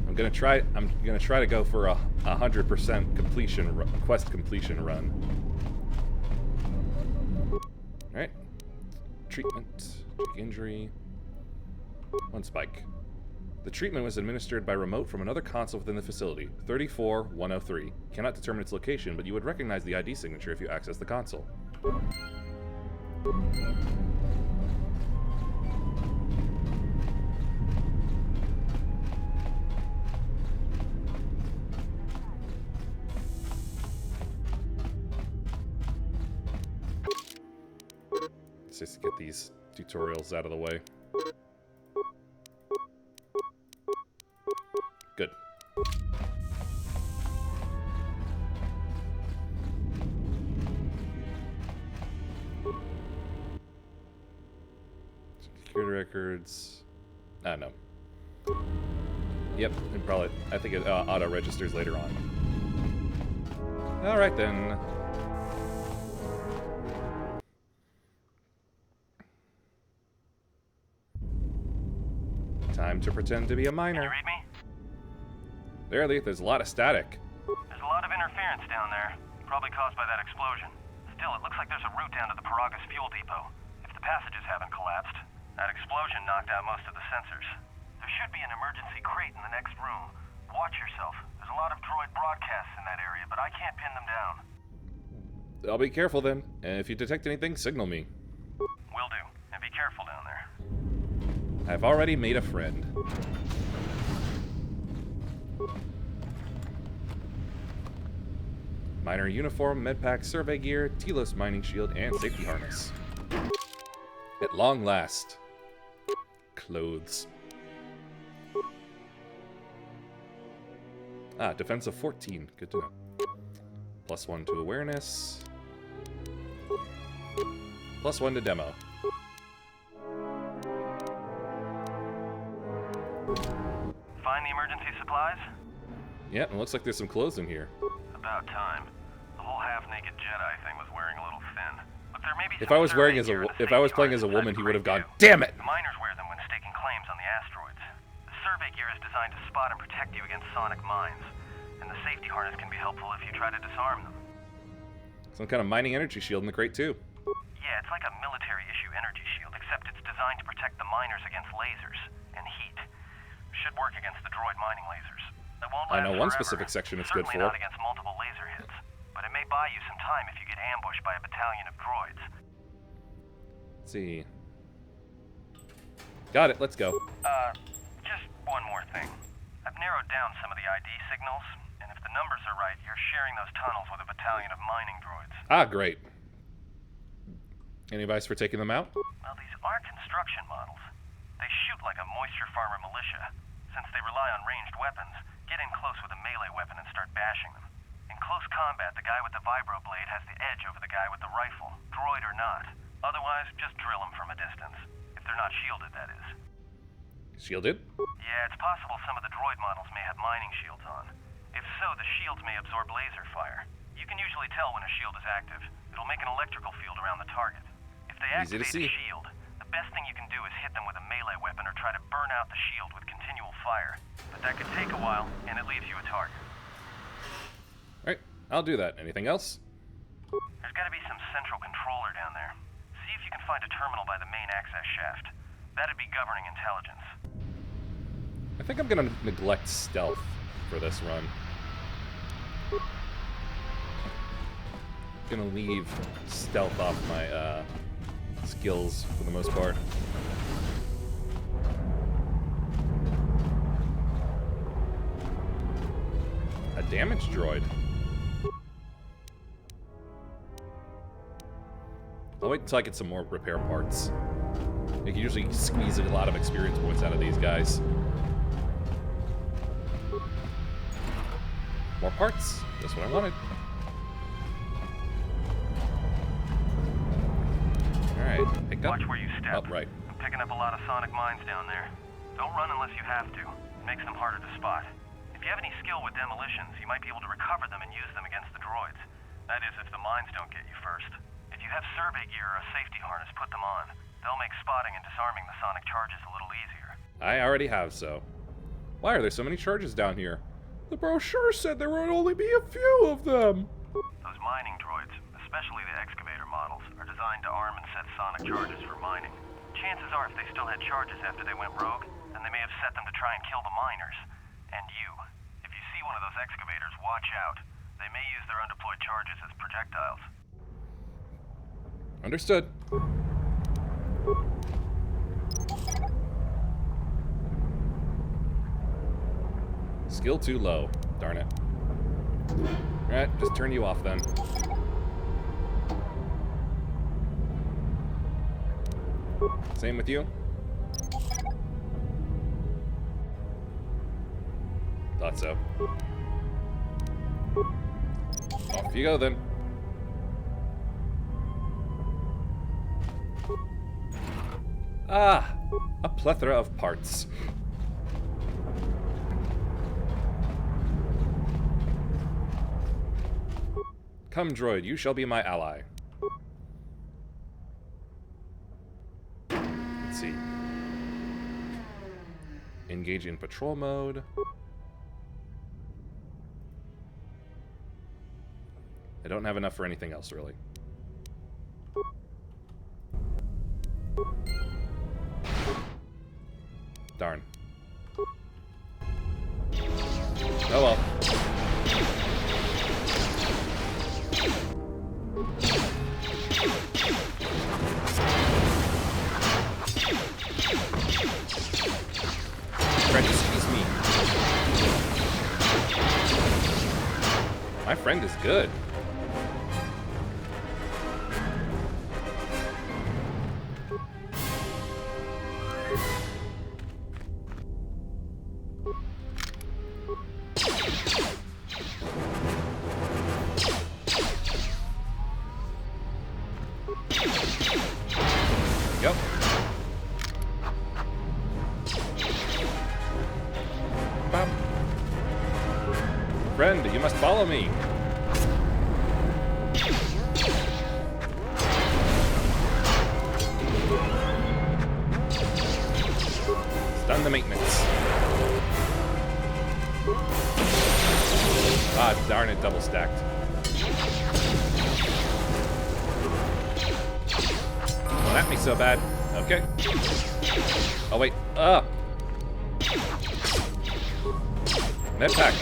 I'm gonna try to go for a 100% completion quest completion run. All right. Treatment, check injury, 1 spike. The treatment was administered by remote from another console within the facility. 34103. Cannot determine its location, but you would recognize the ID signature if you access the console. Just to get these tutorials out of the way. Good. Security records. No. Yep, and probably, I think it auto-registers later on. Alright then. Time to pretend to be a miner. Can you read me? Barely, there's a lot of static. There's a lot of interference down there, probably caused by that explosion. Still, it looks like there's a route down to the Paragas fuel depot. If the passages haven't collapsed, that explosion knocked out most of the sensors. There should be an emergency crate in the next room. Watch yourself. There's a lot of droid broadcasts in that area, but I can't pin them down. I'll be careful then, and if you detect anything, signal me. Will do. And be careful down there. I've already made a friend. Miner uniform, medpack, survey gear, Telos mining shield, and safety harness. At long last. Clothes. Ah, defense of 14. Good to know. +1 to awareness. +1 to demo. Find the emergency supplies? Yeah, it looks like there's some clothes in here. About time. The whole half-naked Jedi thing was wearing a little thin. But there may be If some I was wearing as survey a gear in the if I was safety playing as a harness woman, he inside would have the gone, crate, "Damn it!" too. The miners wear them when staking claims on the asteroids. The survey gear is designed to spot and protect you against sonic mines, and the safety harness can be helpful if you try to disarm them. Some kind of mining energy shield in the crate too. Yeah, it's like a military-issue energy shield, except it's designed to protect the miners against lasers and heat. Should work against the droid mining lasers. It won't I last know one forever. specific section it's good Certainly for. not against multiple laser hits, but it may buy you some time if you get ambushed by a battalion of droids. Let's see. Got it, let's go. Just one more thing. I've narrowed down some of the ID signals, and if the numbers are right, you're sharing those tunnels with a battalion of mining droids. Ah, great. Any advice for taking them out? Well, these are construction models. They shoot like a moisture farmer militia. Since they rely on ranged weapons, get in close with a melee weapon and start bashing them. In close combat, the guy with the vibroblade has the edge over the guy with the rifle, droid or not. Otherwise, just drill them from a distance. If they're not shielded, that is. Shielded? Yeah, it's possible some of the droid models may have mining shields on. If so, the shields may absorb laser fire. You can usually tell when a shield is active. It'll make an electrical field around the target. If they Easy to activate see. the shield, the best thing you can do is hit them with a melee weapon or try to burn out the shield with continual fire. But that could take a while, and it leaves you a target. Alright, I'll do that. Anything else? There's gotta be some central controller down there. See if you can find a terminal by the main access shaft. That'd be governing intelligence. I think I'm gonna neglect stealth for this run. Gonna leave stealth off my skills for the most part. A damaged droid. I'll wait until I get some more repair parts. You can usually squeeze a lot of experience points out of these guys. More parts. That's what I wanted. Alright, pick up. Watch where you step. Up, right. I'm picking up a lot of sonic mines down there. Don't run unless you have to. It makes them harder to spot. If you have any skill with demolitions, you might be able to recover them and use them against the droids. That is, if the mines don't get you first. If you have survey gear or a safety harness, put them on. They'll make spotting and disarming the sonic charges a little easier. I already have so. Why are there so many charges down here? The brochure said there would only be a few of them. Those mining droids, especially the excavator models, are designed to arm and set sonic charges for mining. Chances are if they still had charges after they went rogue, then they may have set them to try and kill the miners. And you. If you see one of those excavators, watch out. They may use their undeployed charges as projectiles. Understood. Skill too low. Darn it. Alright, just turn you off then. Same with you. Thought so. Off you go then. Ah, a plethora of parts. Come, droid, you shall be my ally. Let's see. Engage in patrol mode. I don't have enough for anything else, really. Darn. Oh well. Friend, excuse me. My friend is good. Yep. Bop. Friend, you must follow me. Stun the maintenance. Ah, darn it, double stacked. Don't at me so bad. Okay. Oh, wait. Med pack.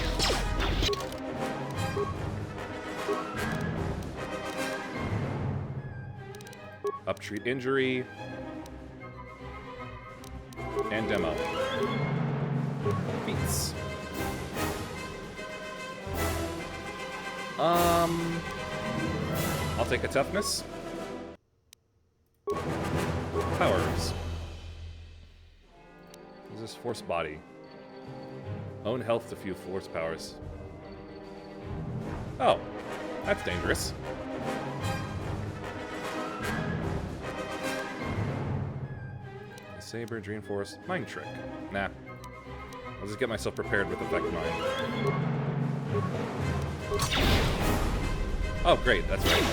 Up treat injury. And demo. Beats. I'll take a toughness. Powers. Is this force body? Own health to few force powers. Oh, that's dangerous. Saber, Dream Force, Mind Trick. Nah. I'll just get myself prepared with Effect Mind. Oh, great, that's right.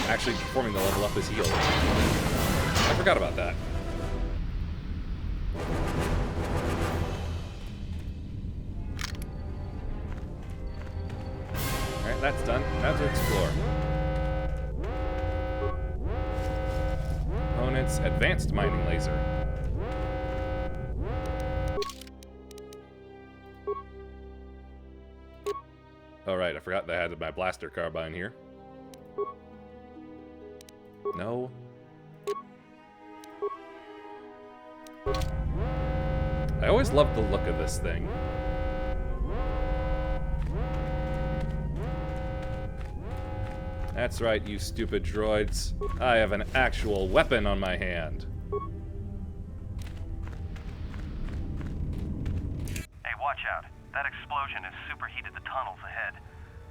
Actually, performing the level up is healed. I forgot about that. Alright, that's done. Now to explore. Opponent's Advanced Mining Laser. Alright, I forgot that I had my blaster carbine here. No. I always loved the look of this thing. That's right, you stupid droids. I have an actual weapon on my hand. Hey, watch out. That explosion has superheated the tunnels ahead.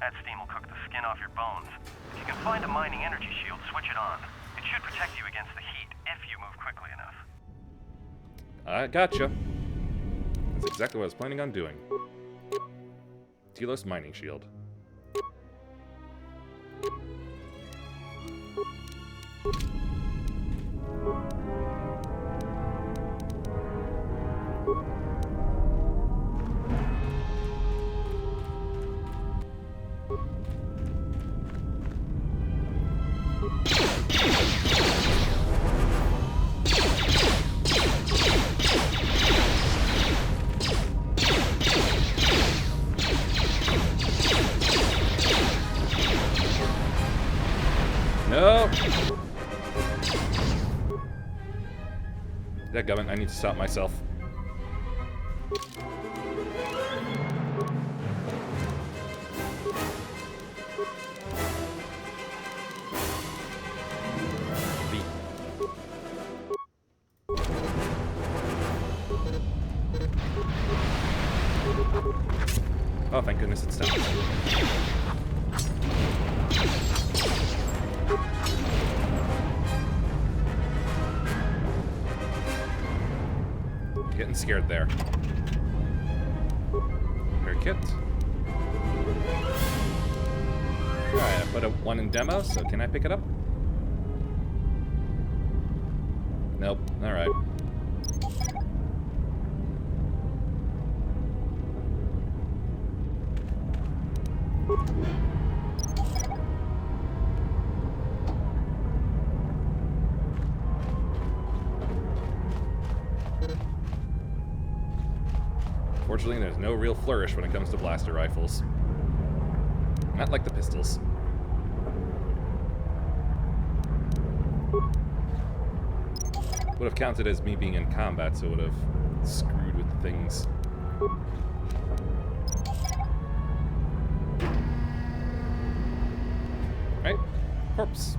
That steam will cook the skin off your bones. If you can find a mining energy shield, switch it on. It should protect you against the heat if you move quickly enough. I gotcha. That's exactly what I was planning on doing. Telos Mining Shield. No! Dadgummit, I need to stop myself. V. Oh, thank goodness it's done. Getting scared there. Repair kit. Alright, I put one in demo, so can I pick it up? Nope. Alright. Fortunately, there's no real flourish when it comes to blaster rifles. Not like the pistols. Would have counted as me being in combat, so it would have screwed with things. Right? Corpse.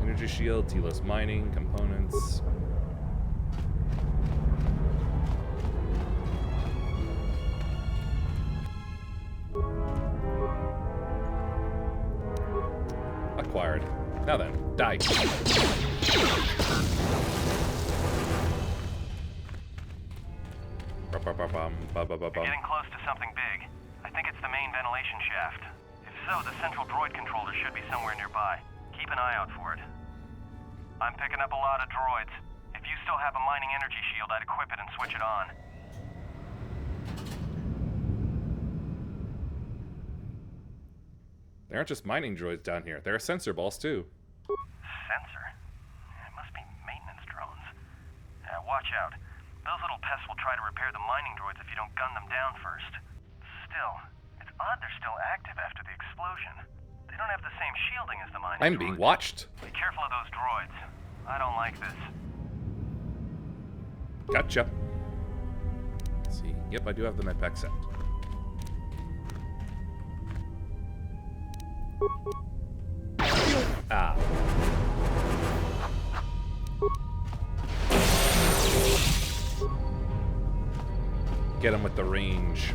Energy shield, T-less mining, components. Acquired. Now then, die. Getting close to something big. I think it's the main ventilation shaft. If so, the central droid controller should be somewhere nearby. Keep an eye out for it. I'm picking up a lot of droids. If you still have a mining energy shield, I'd equip it and switch it on. There aren't just mining droids down here. There are sensor balls, too. Sensor? It must be maintenance drones. Watch out. Those little pests will try to repair the mining droids if you don't gun them down first. Still, it's odd they're still active after the explosion. They don't have the same shielding as the mining droids. I'm being watched. Be careful of those droids. I don't like this. Gotcha. Let's see. Yep, I do have the medpack set. Ah. Get him with the range.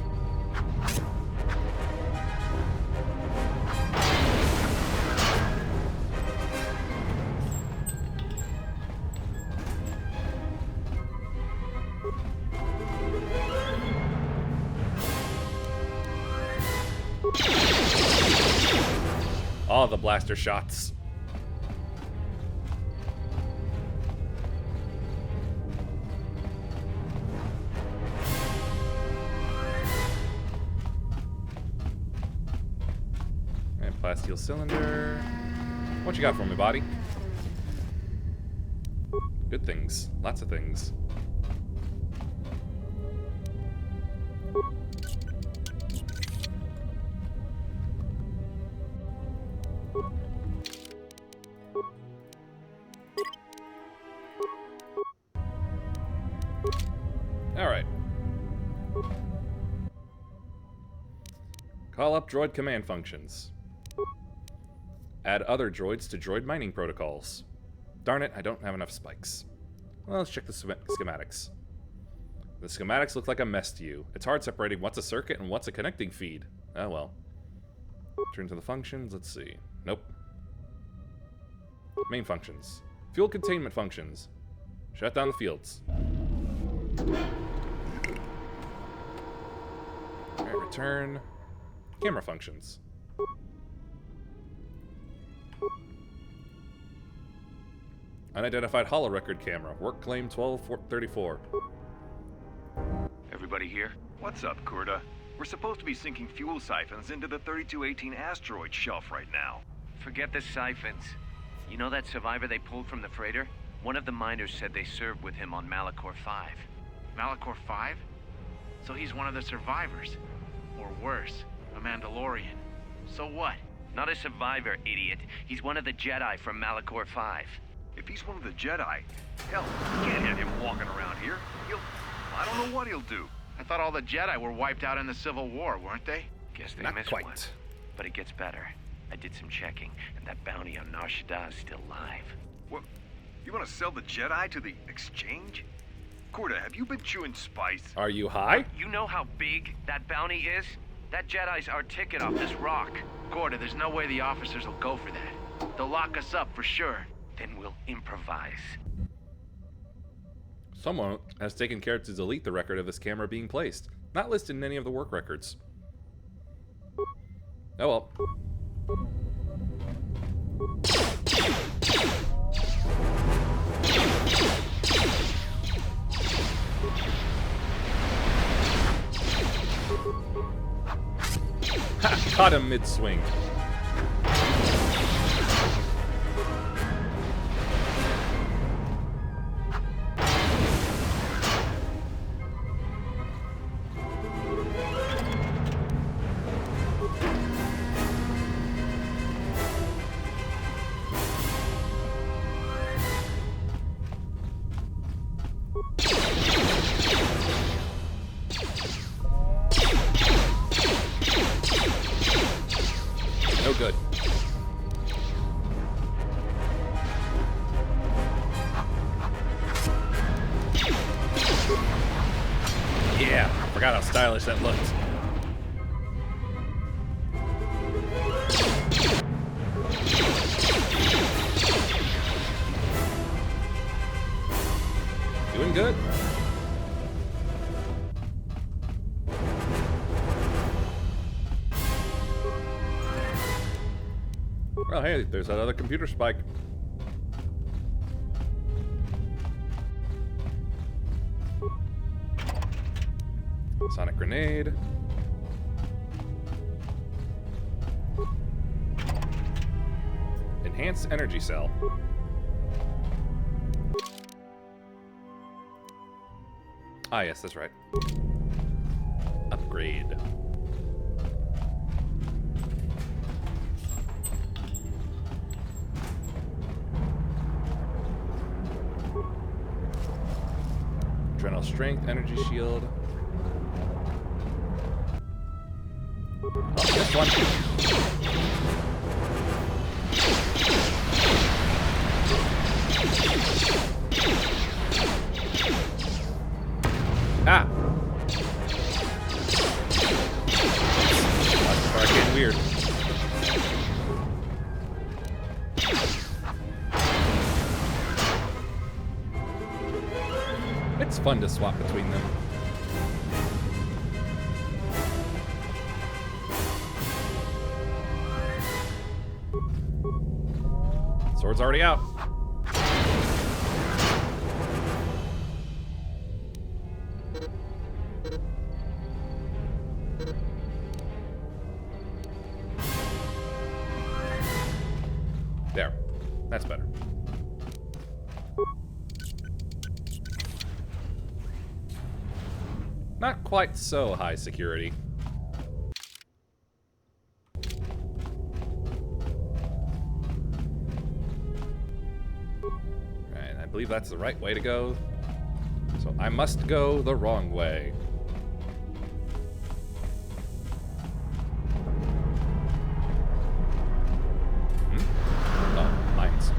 All the blaster shots. And plasteel cylinder. What you got for me, body? Good things. Lots of things. Alright. Call up droid command functions. Add other droids to droid mining protocols. Darn it, I don't have enough spikes. Well, let's check the schematics. The schematics look like a mess to you. It's hard separating what's a circuit and what's a connecting feed. Oh well. Turn to the functions, let's see. Nope. Main functions. Fuel containment functions. Shut down the fields. Alright, return. Camera functions. Unidentified holorecord camera. Work claim 1234. Everybody here? What's up, Kurta? We're supposed to be sinking fuel siphons into the 3218 asteroid shelf right now. Forget the siphons. You know that survivor they pulled from the freighter? One of the miners said they served with him on Malachor 5. Malachor 5? So he's one of the survivors. Or worse, a Mandalorian. So what? Not a survivor, idiot. He's one of the Jedi from Malachor 5. If he's one of the Jedi, hell, you can't have him walking around here. I don't know what he'll do. I thought all the Jedi were wiped out in the Civil War, weren't they? Guess they Not missed quite. one. But it gets better. I did some checking, and that bounty on Nar Shaddaa is still live. What? You want to sell the Jedi to the exchange? Kurta, have you been chewing spice? Are you high? You know how big that bounty is? That Jedi's our ticket off this rock. Gorda, there's no way the officers will go for that. They'll lock us up for sure. Then we'll improvise. Someone has taken care to delete the record of this camera being placed. Not listed in any of the work records. Oh well. Ha! Caught him mid-swing. No good. Yeah, forgot how stylish that looked. Doing good. Well, hey, there's that other computer spike. Sonic grenade. Enhanced energy cell. Ah, yes, that's right. Upgrade. Adrenal strength, energy shield. Oh, this one. Ah! That's getting weird. It's fun to swap between them. Sword's already out. There. That's better. Not quite so high security. Right, I believe that's the right way to go. So I must go the wrong way. Oh, mines.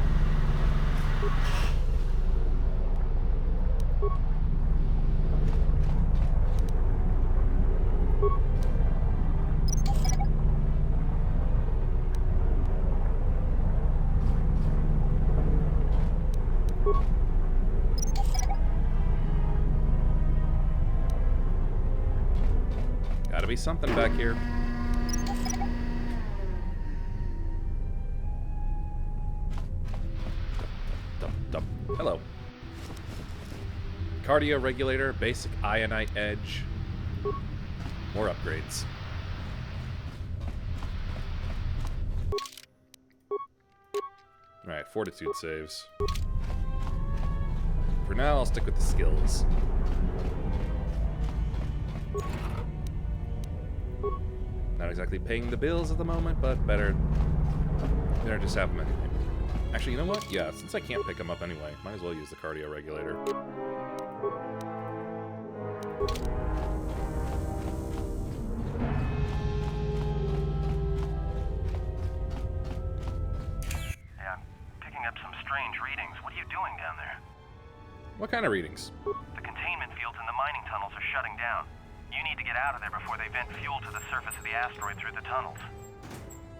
Gotta be something back here. Hello. Cardio regulator, basic ionite edge. More upgrades. Alright, fortitude saves. For now, I'll stick with the skills. Not exactly paying the bills at the moment, but better just have them anyway. Actually, you know what? Yeah, since I can't pick them up anyway, might as well use the cardio regulator. Yeah, I'm picking up some strange readings. What are you doing down there? What kind of readings? The containment fields in the mining tunnels are shutting down. You need to get out of there before they vent fuel to the surface of the asteroid through the tunnels.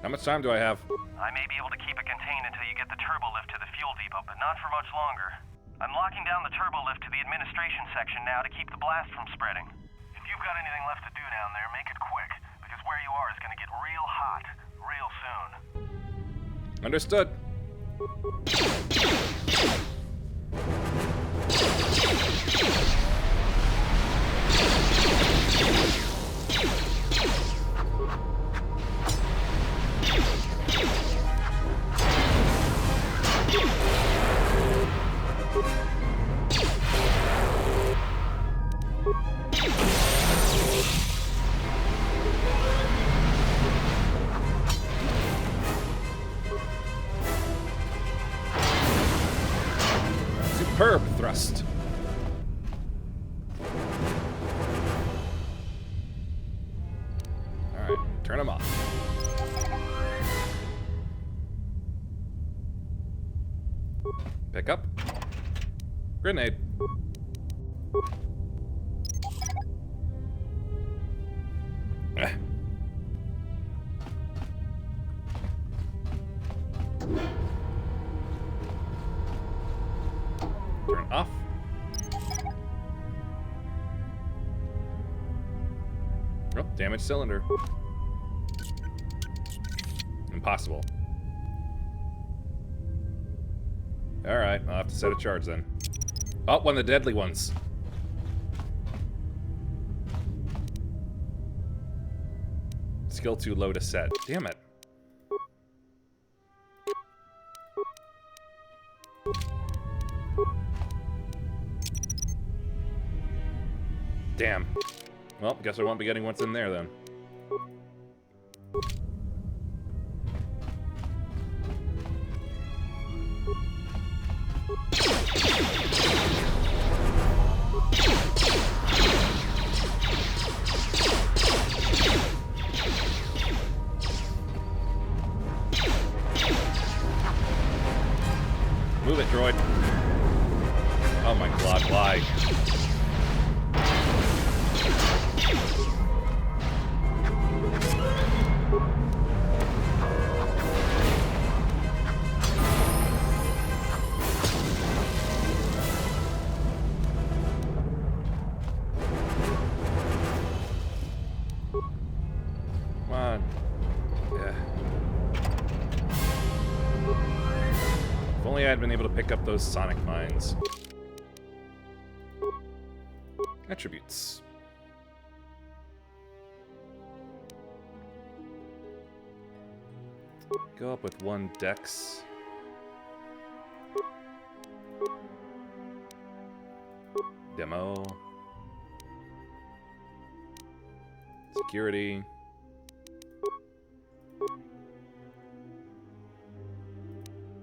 How much time do I have? I may be able to keep it contained until you get the turbo lift to the fuel depot, but not for much longer. I'm locking down the turbo lift to the administration section now to keep the blast from spreading. If you've got anything left to do down there, make it quick, because where you are is going to get real hot real soon. Understood. Superb thrust. Alright, turn him off. Pick up. Grenade. Turn off. Oh, damaged cylinder. Impossible. Alright, I'll have to set a charge then. Oh, one of the deadly ones. Skill too low to set. Damn it. Damn. Well, guess I won't be getting what's in there then. Move it, droid. Oh my god, why? Come on. Yeah. If only I had been able to pick up those sonic mines. Attributes. Go up with 1 dex. Demo. Security.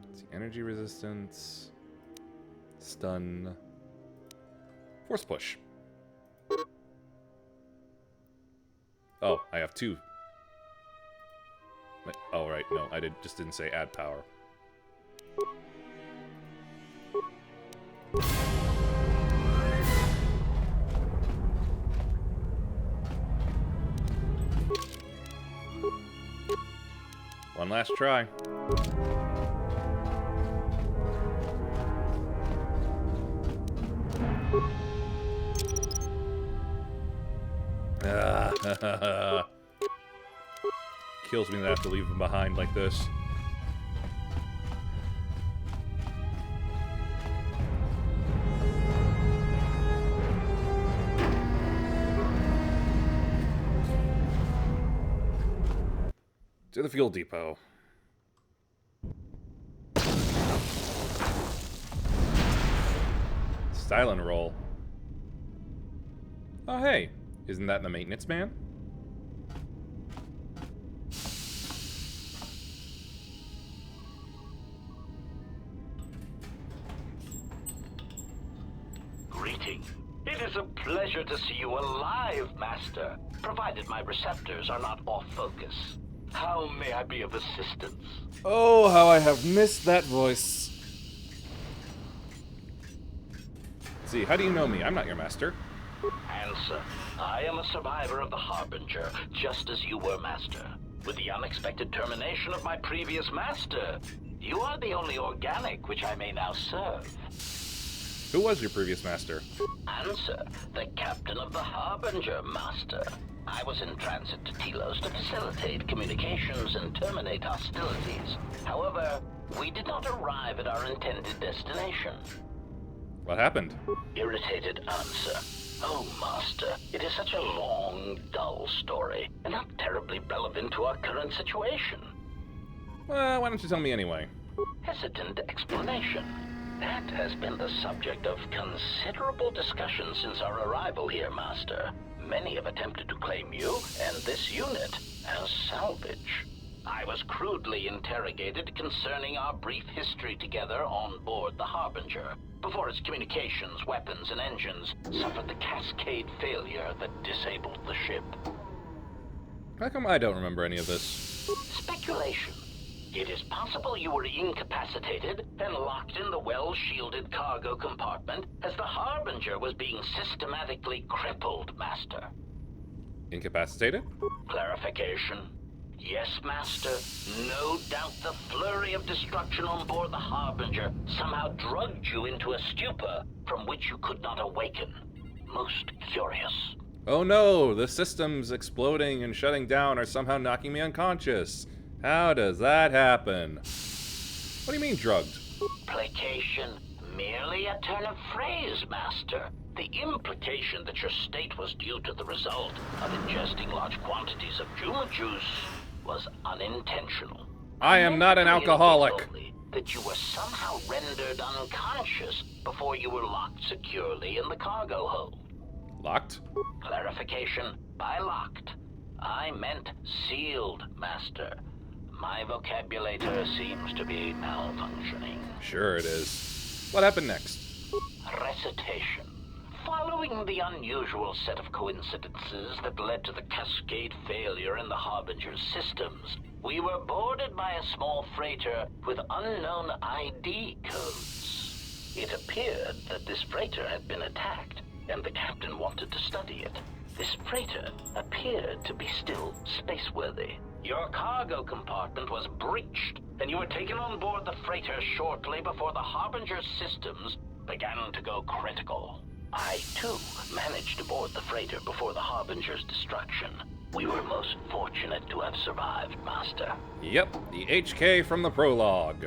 Let's see, energy resistance. Stun. Force push. Oh, I have 2. Oh, right, no, I just didn't say add power. One last try. Kills me that I have to leave him behind like this. To the fuel depot. Style and roll. Oh hey, isn't that the maintenance man? It is a pleasure to see you alive, Master, provided my receptors are not off focus. How may I be of assistance? Oh, how I have missed that voice. Let's see, how do you know me? I'm not your master. Answer. I am a survivor of the Harbinger, just as you were, Master. With the unexpected termination of my previous master, you are the only organic which I may now serve. Who was your previous master? Answer. The captain of the Harbinger, Master. I was in transit to Telos to facilitate communications and terminate hostilities. However, we did not arrive at our intended destination. What happened? Irritated answer. Oh, Master, it is such a long, dull story, and not terribly relevant to our current situation. Well, why don't you tell me anyway? Hesitant explanation. That has been the subject of considerable discussion since our arrival here, Master. Many have attempted to claim you and this unit as salvage. I was crudely interrogated concerning our brief history together on board the Harbinger, before its communications, weapons, and engines suffered the cascade failure that disabled the ship. How come I don't remember any of this? Speculation. It is possible you were incapacitated and locked in the well-shielded cargo compartment as the Harbinger was being systematically crippled, Master. Incapacitated? Clarification. Yes, Master. No doubt the flurry of destruction on board the Harbinger somehow drugged you into a stupor from which you could not awaken. Most curious. Oh no, the systems exploding and shutting down are somehow knocking me unconscious. How does that happen? What do you mean drugged? Placation. Merely a turn of phrase, Master. The implication that your state was due to the result of ingesting large quantities of Juma juice was unintentional. I am not an alcoholic. That you were somehow rendered unconscious before you were locked securely in the cargo hold. Locked? Clarification. By locked, I meant sealed, Master. My vocabulator seems to be malfunctioning. Sure it is. What happened next? Recitation. Following the unusual set of coincidences that led to the cascade failure in the Harbinger's systems, we were boarded by a small freighter with unknown ID codes. It appeared that this freighter had been attacked, and the captain wanted to study it. This freighter appeared to be still spaceworthy. Your cargo compartment was breached, and you were taken on board the freighter shortly before the Harbinger's systems began to go critical. I, too, managed to board the freighter before the Harbinger's destruction. We were most fortunate to have survived, Master. Yep, the HK from the prologue.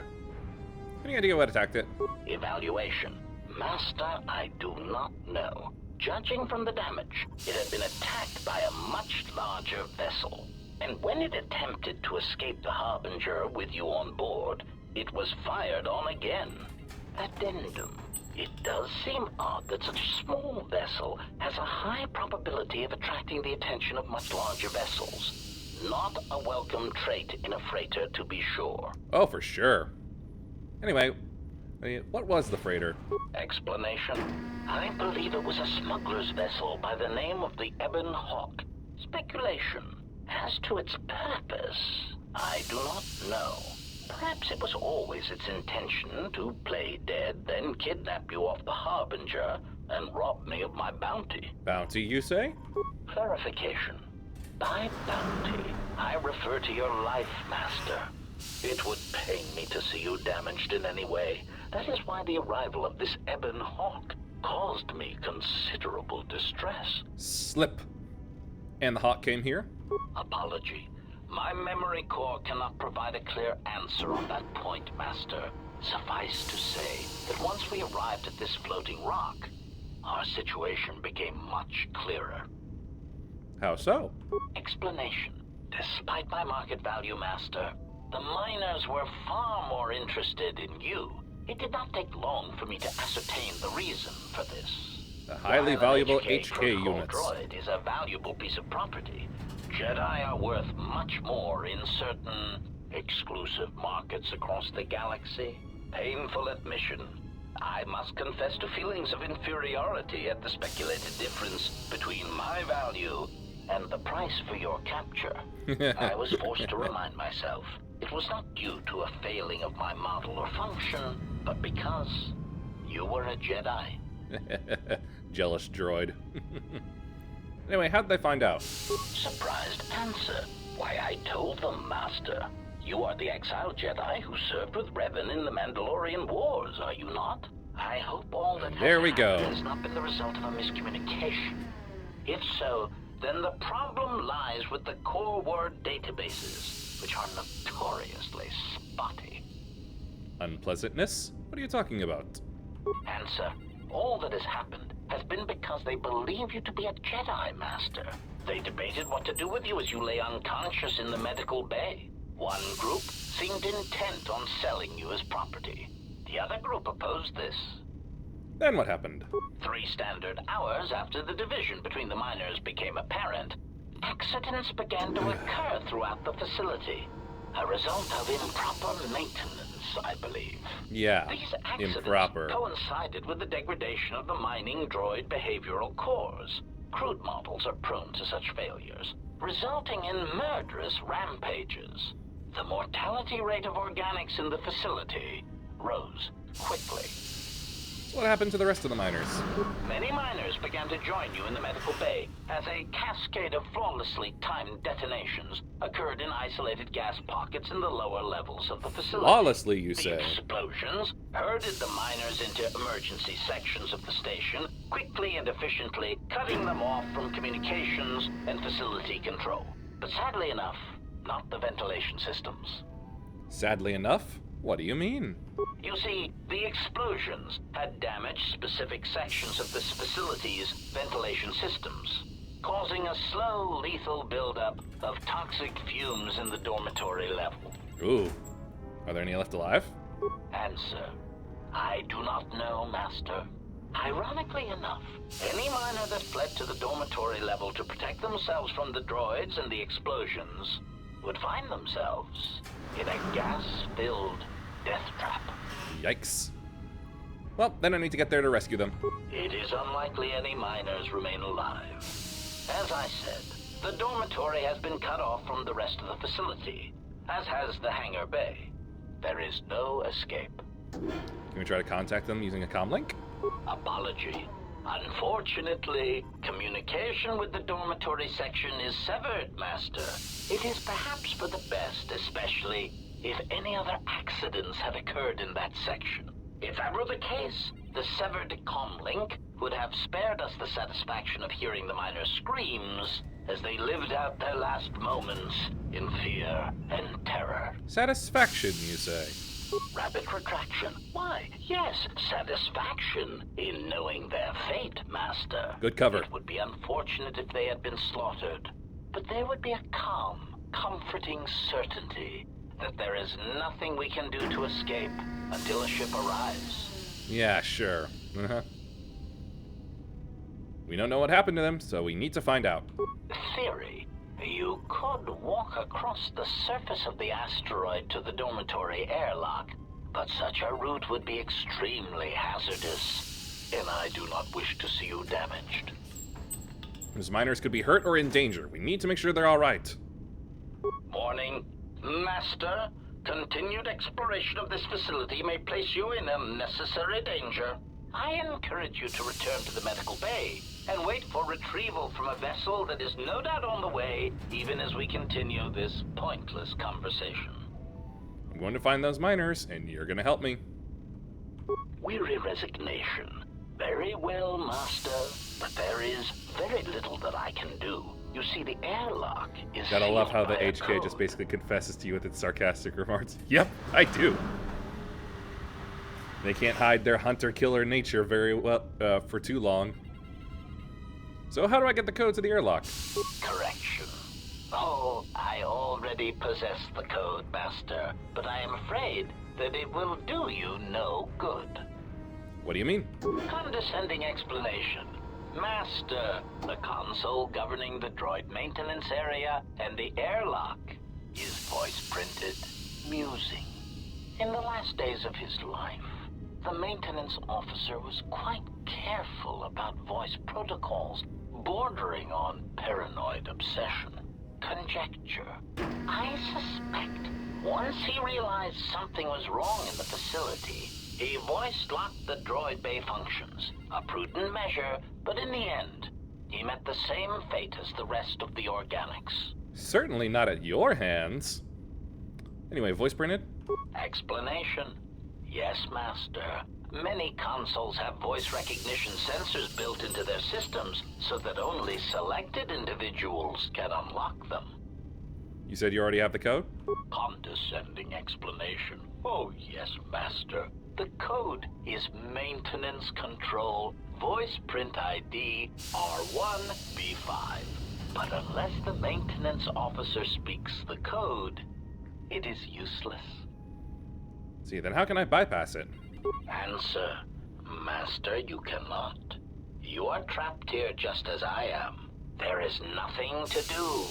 Any idea what attacked it? Evaluation. Master, I do not know. Judging from the damage, it had been attacked by a much larger vessel. And when it attempted to escape the Harbinger with you on board, it was fired on again. Addendum. It does seem odd that such a small vessel has a high probability of attracting the attention of much larger vessels. Not a welcome trait in a freighter, to be sure. Oh, for sure. Anyway, what was the freighter? Explanation. I believe it was a smuggler's vessel by the name of the Ebon Hawk. Speculation. As to its purpose, I do not know. Perhaps it was always its intention to play dead, then kidnap you off the Harbinger and rob me of my bounty. Bounty, you say? Clarification. By bounty, I refer to your life, Master. It would pain me to see you damaged in any way. That is why the arrival of this Ebon Hawk caused me considerable distress. Slip. And the Hawk came here? Apology. My memory core cannot provide a clear answer on that point, Master. Suffice to say that once we arrived at this floating rock, our situation became much clearer. How so? Explanation. Despite my market value, Master, the miners were far more interested in you. It did not take long for me to ascertain the reason for this. The highly valuable HK protocol units. droid is a valuable piece of property. Jedi are worth much more in certain exclusive markets across the galaxy. Painful admission. I must confess to feelings of inferiority at the speculated difference between my value and the price for your capture. I was forced to remind myself it was not due to a failing of my model or function, but because you were a Jedi. Jealous droid. Anyway, how'd they find out? Surprised answer. Why, I told them, Master. You are the exiled Jedi who served with Revan in the Mandalorian Wars, are you not? I hope all that There we go. has not been the result of a miscommunication. If so, then the problem lies with the core word databases, which are notoriously spotty. Unpleasantness? What are you talking about? Answer. All that has happened has been because they believe you to be a Jedi Master. They debated what to do with you as you lay unconscious in the medical bay. One group seemed intent on selling you as property. The other group opposed this. Then what happened? 3 standard hours after the division between the miners became apparent, accidents began to occur throughout the facility. A result of improper maintenance, I believe. Yeah, These accidents improper. coincided with the degradation of the mining droid behavioral cores. Crude models are prone to such failures, resulting in murderous rampages. The mortality rate of organics in the facility rose quickly. What happened to the rest of the miners? Many miners began to join you in the medical bay as a cascade of flawlessly timed detonations occurred in isolated gas pockets in the lower levels of the facility. Flawlessly, you The say? explosions herded the miners into emergency sections of the station, quickly and efficiently cutting them off from communications and facility control. But sadly enough, not the ventilation systems. Sadly enough? What do you mean? You see, the explosions had damaged specific sections of this facility's ventilation systems, causing a slow, lethal buildup of toxic fumes in the dormitory level. Ooh. Are there any left alive? Answer. I do not know, Master. Ironically enough, any miner that fled to the dormitory level to protect themselves from the droids and the explosions would find themselves in a gas-filled death trap. Yikes. Well, then I need to get there to rescue them. It is unlikely any miners remain alive. As I said, the dormitory has been cut off from the rest of the facility, as has the hangar bay. There is no escape. Can we try to contact them using a comlink? Apology. Unfortunately, communication with the dormitory section is severed, Master. It is perhaps for the best, especially if any other accidents had occurred in that section. If that were the case, the severed comlink would have spared us the satisfaction of hearing the miners' screams as they lived out their last moments in fear and terror. Satisfaction, you say? Rapid retraction. Why, yes, satisfaction in knowing their fate, Master. Good cover. It would be unfortunate if they had been slaughtered, but there would be a calm, comforting certainty that there is nothing we can do to escape until a ship arrives. Yeah, sure. We don't know what happened to them, so we need to find out. Theory. You could walk across the surface of the asteroid to the dormitory airlock, but such a route would be extremely hazardous, and I do not wish to see you damaged. Those miners could be hurt or in danger. We need to make sure they're all right. Warning. Master, continued exploration of this facility may place you in unnecessary danger. I encourage you to return to the medical bay and wait for retrieval from a vessel that is no doubt on the way, even as we continue this pointless conversation. I'm going to find those miners, and you're going to help me. Weary resignation. Very well, Master, but there is very little that I can do. You see, the airlock is Gotta love how the sealed by a HK just code. basically confesses to you with its sarcastic remarks. Yep, I do. They can't hide their hunter-killer nature very well for too long. So how do I get the code to the airlock? Correction. Oh, I already possess the code, Master, but I am afraid that it will do you no good. What do you mean? Condescending explanation. Master, the console governing the droid maintenance area and the airlock is voice-printed. Musing. In the last days of his life, the maintenance officer was quite careful about voice protocols, bordering on paranoid obsession. Conjecture. I suspect once he realized something was wrong in the facility, he voice-locked the droid bay functions. A prudent measure, but in the end, he met the same fate as the rest of the organics. Certainly not at your hands. Anyway, voice printed? Explanation. Yes, Master. Many consoles have voice recognition sensors built into their systems so that only selected individuals can unlock them. You said you already have the code? Condescending explanation. Oh yes, Master. The code is Maintenance Control Voice Print ID R1B5. But unless the maintenance officer speaks the code, it is useless. See, then how can I bypass it? Answer, Master, you cannot. You are trapped here just as I am. There is nothing to do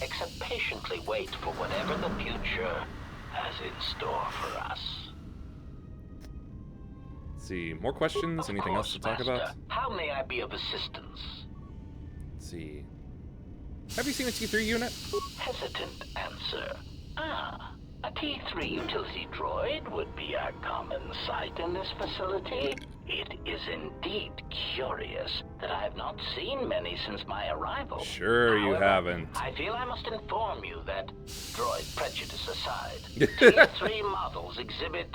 except patiently wait for whatever the future has in store for us. Let's see, more questions? Of Anything else to talk Master. about? How may I be of assistance? Let's see. Have you seen a T3 unit? Hesitant answer. A T3 utility droid would be a common sight in this facility. It is indeed curious that I have not seen many since my arrival. Sure you However, haven't. I feel I must inform you that, droid prejudice aside, T3 models exhibit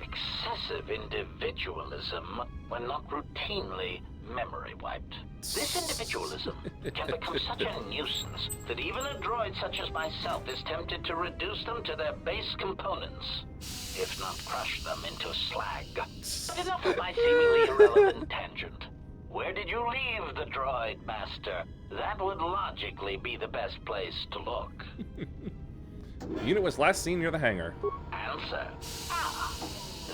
excessive individualism when not routinely memory wiped. This individualism can become such a nuisance that even a droid such as myself is tempted to reduce them to their base components, if not crush them into slag. But enough of my seemingly irrelevant tangent. Where did you leave the droid, Master? That would logically be the best place to look. The unit was last seen near the hangar. Answer.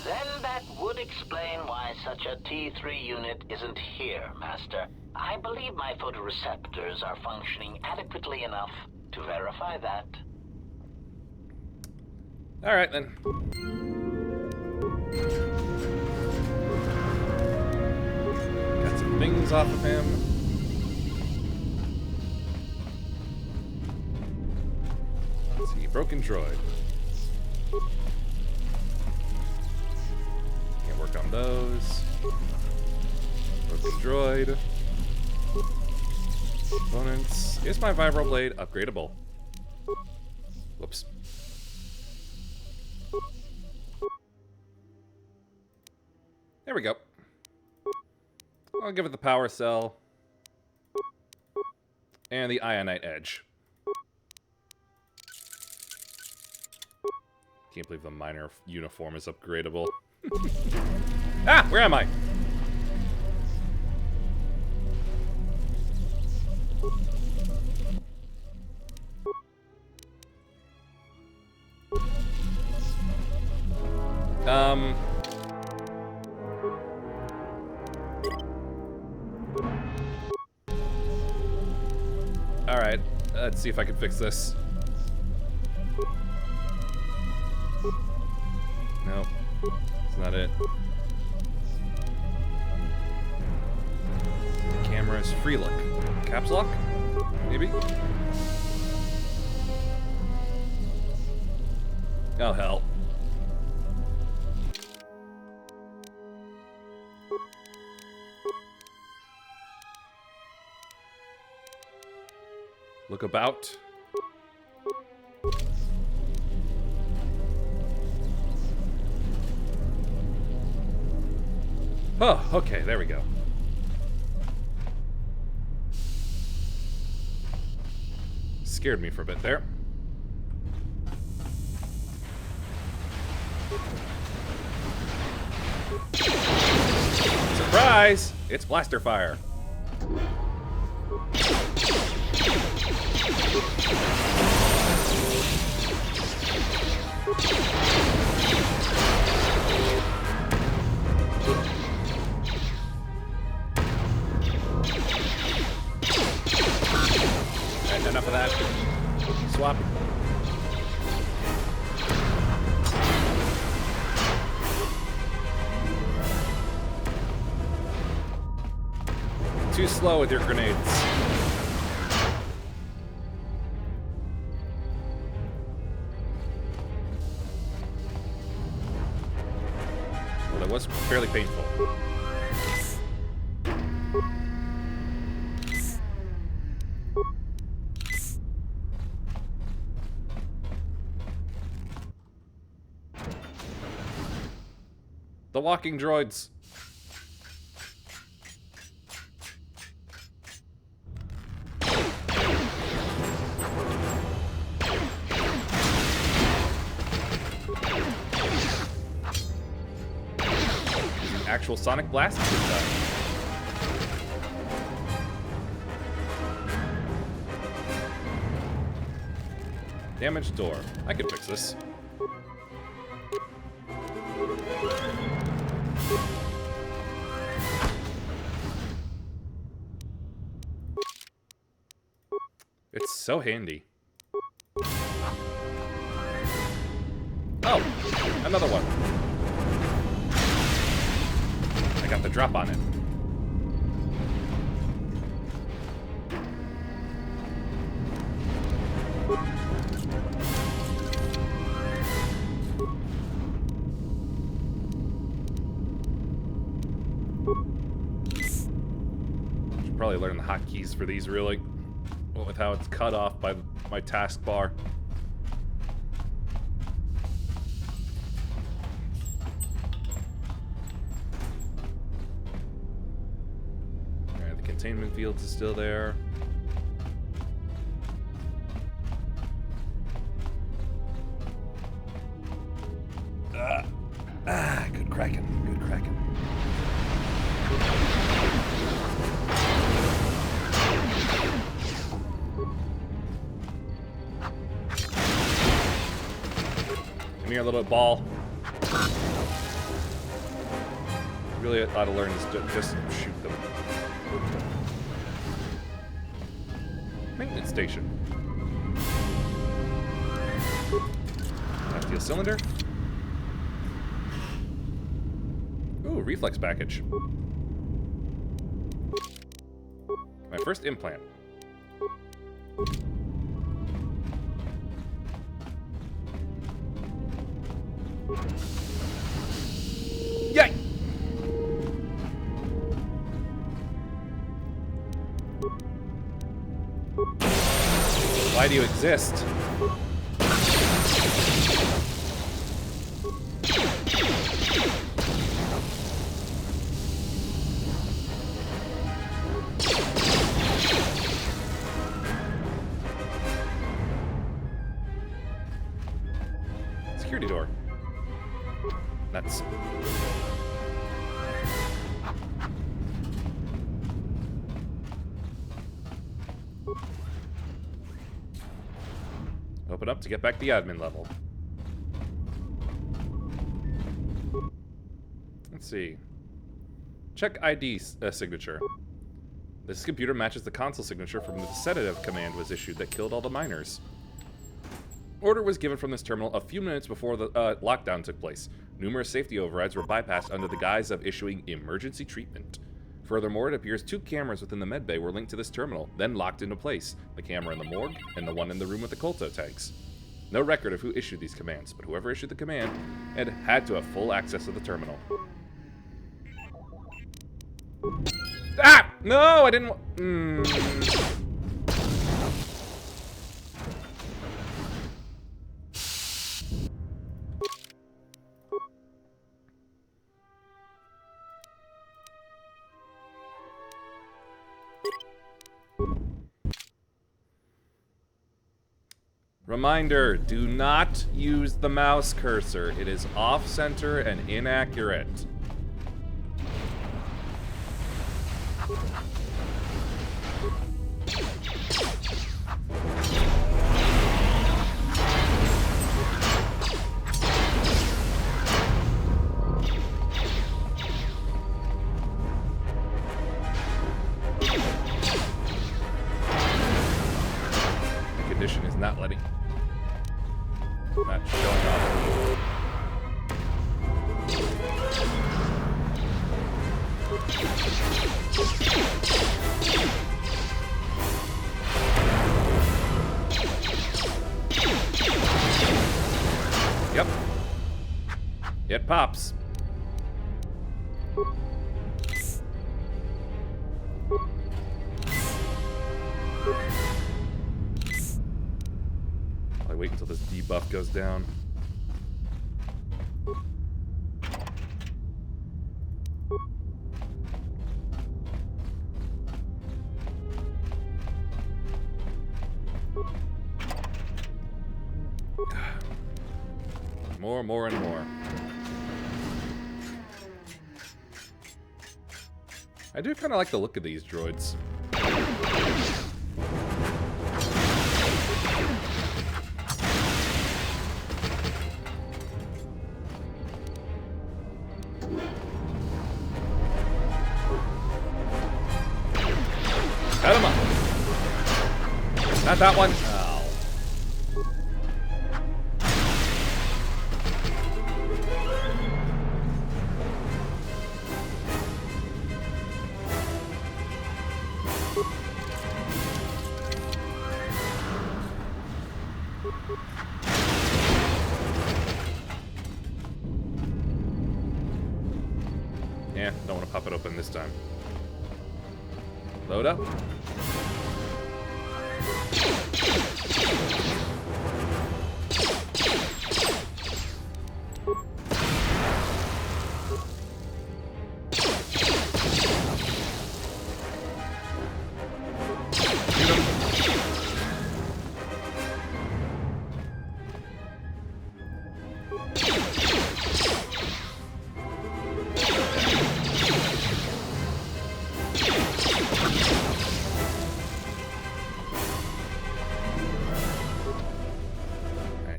Then that would explain why such a T3 unit isn't here, Master. I believe my photoreceptors are functioning adequately enough to verify that. Alright then. Got some things off of him. Let's see, broken droid. Can't work on those. Broken droid. Components. Is my vibroblade upgradable? Whoops. There we go. I'll give it the power cell. And the ionite edge. Can't believe the miner uniform is upgradable. Ah! Where am I? Alright, let's see if I can fix this. Nope, that's not it. The camera is free look. Caps lock? Maybe? Oh, hell. Look about. Oh, okay, there we go. Scared me for a bit there. Surprise! It's blaster fire. And enough of that. Swap. Too slow with your grenades. Well, that was fairly painful. The walking droids. Actual sonic blast this time. Damaged door. I could fix this. It's so handy. Oh, another one. I got the drop on it. Should probably learn the hotkeys for these, really. With how it's cut off by my taskbar. Alright, the containment fields is still there. Good cracking, good cracking. Come here, little ball. Really ought to learn is to just shoot them. Maintenance station. Steel cylinder. Ooh, reflex package. My first implant. Yay! Why do you exist? Security door. Nuts. Open up to get back to the admin level. Let's see. Check ID signature. This computer matches the console signature from the sedative command was issued that killed all the miners. Order was given from this terminal a few minutes before the lockdown took place. Numerous safety overrides were bypassed under the guise of issuing emergency treatment. Furthermore, it appears 2 cameras within the medbay were linked to this terminal, then locked into place. The camera in the morgue, and the one in the room with the KOTOR tanks. No record of who issued these commands, but whoever issued the command had to have full access to the terminal. Ah! No, I didn't Reminder, do not use the mouse cursor. It is off-center and inaccurate. The condition is not letting... Not showing up. Yep. It pops. I'll wait until this debuff goes down. More, and more. I do kind of like the look of these droids. Cut him up. Not that one. Oh. Yeah, don't want to pop it open this time. Load up.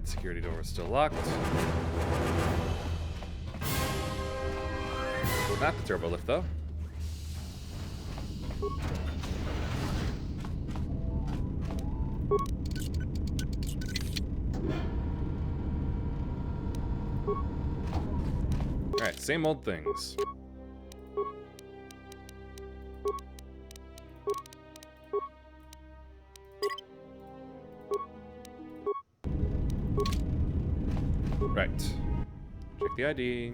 Security door is still locked. Not the turbo lift, though. Alright, same old things. Right. Check the ID.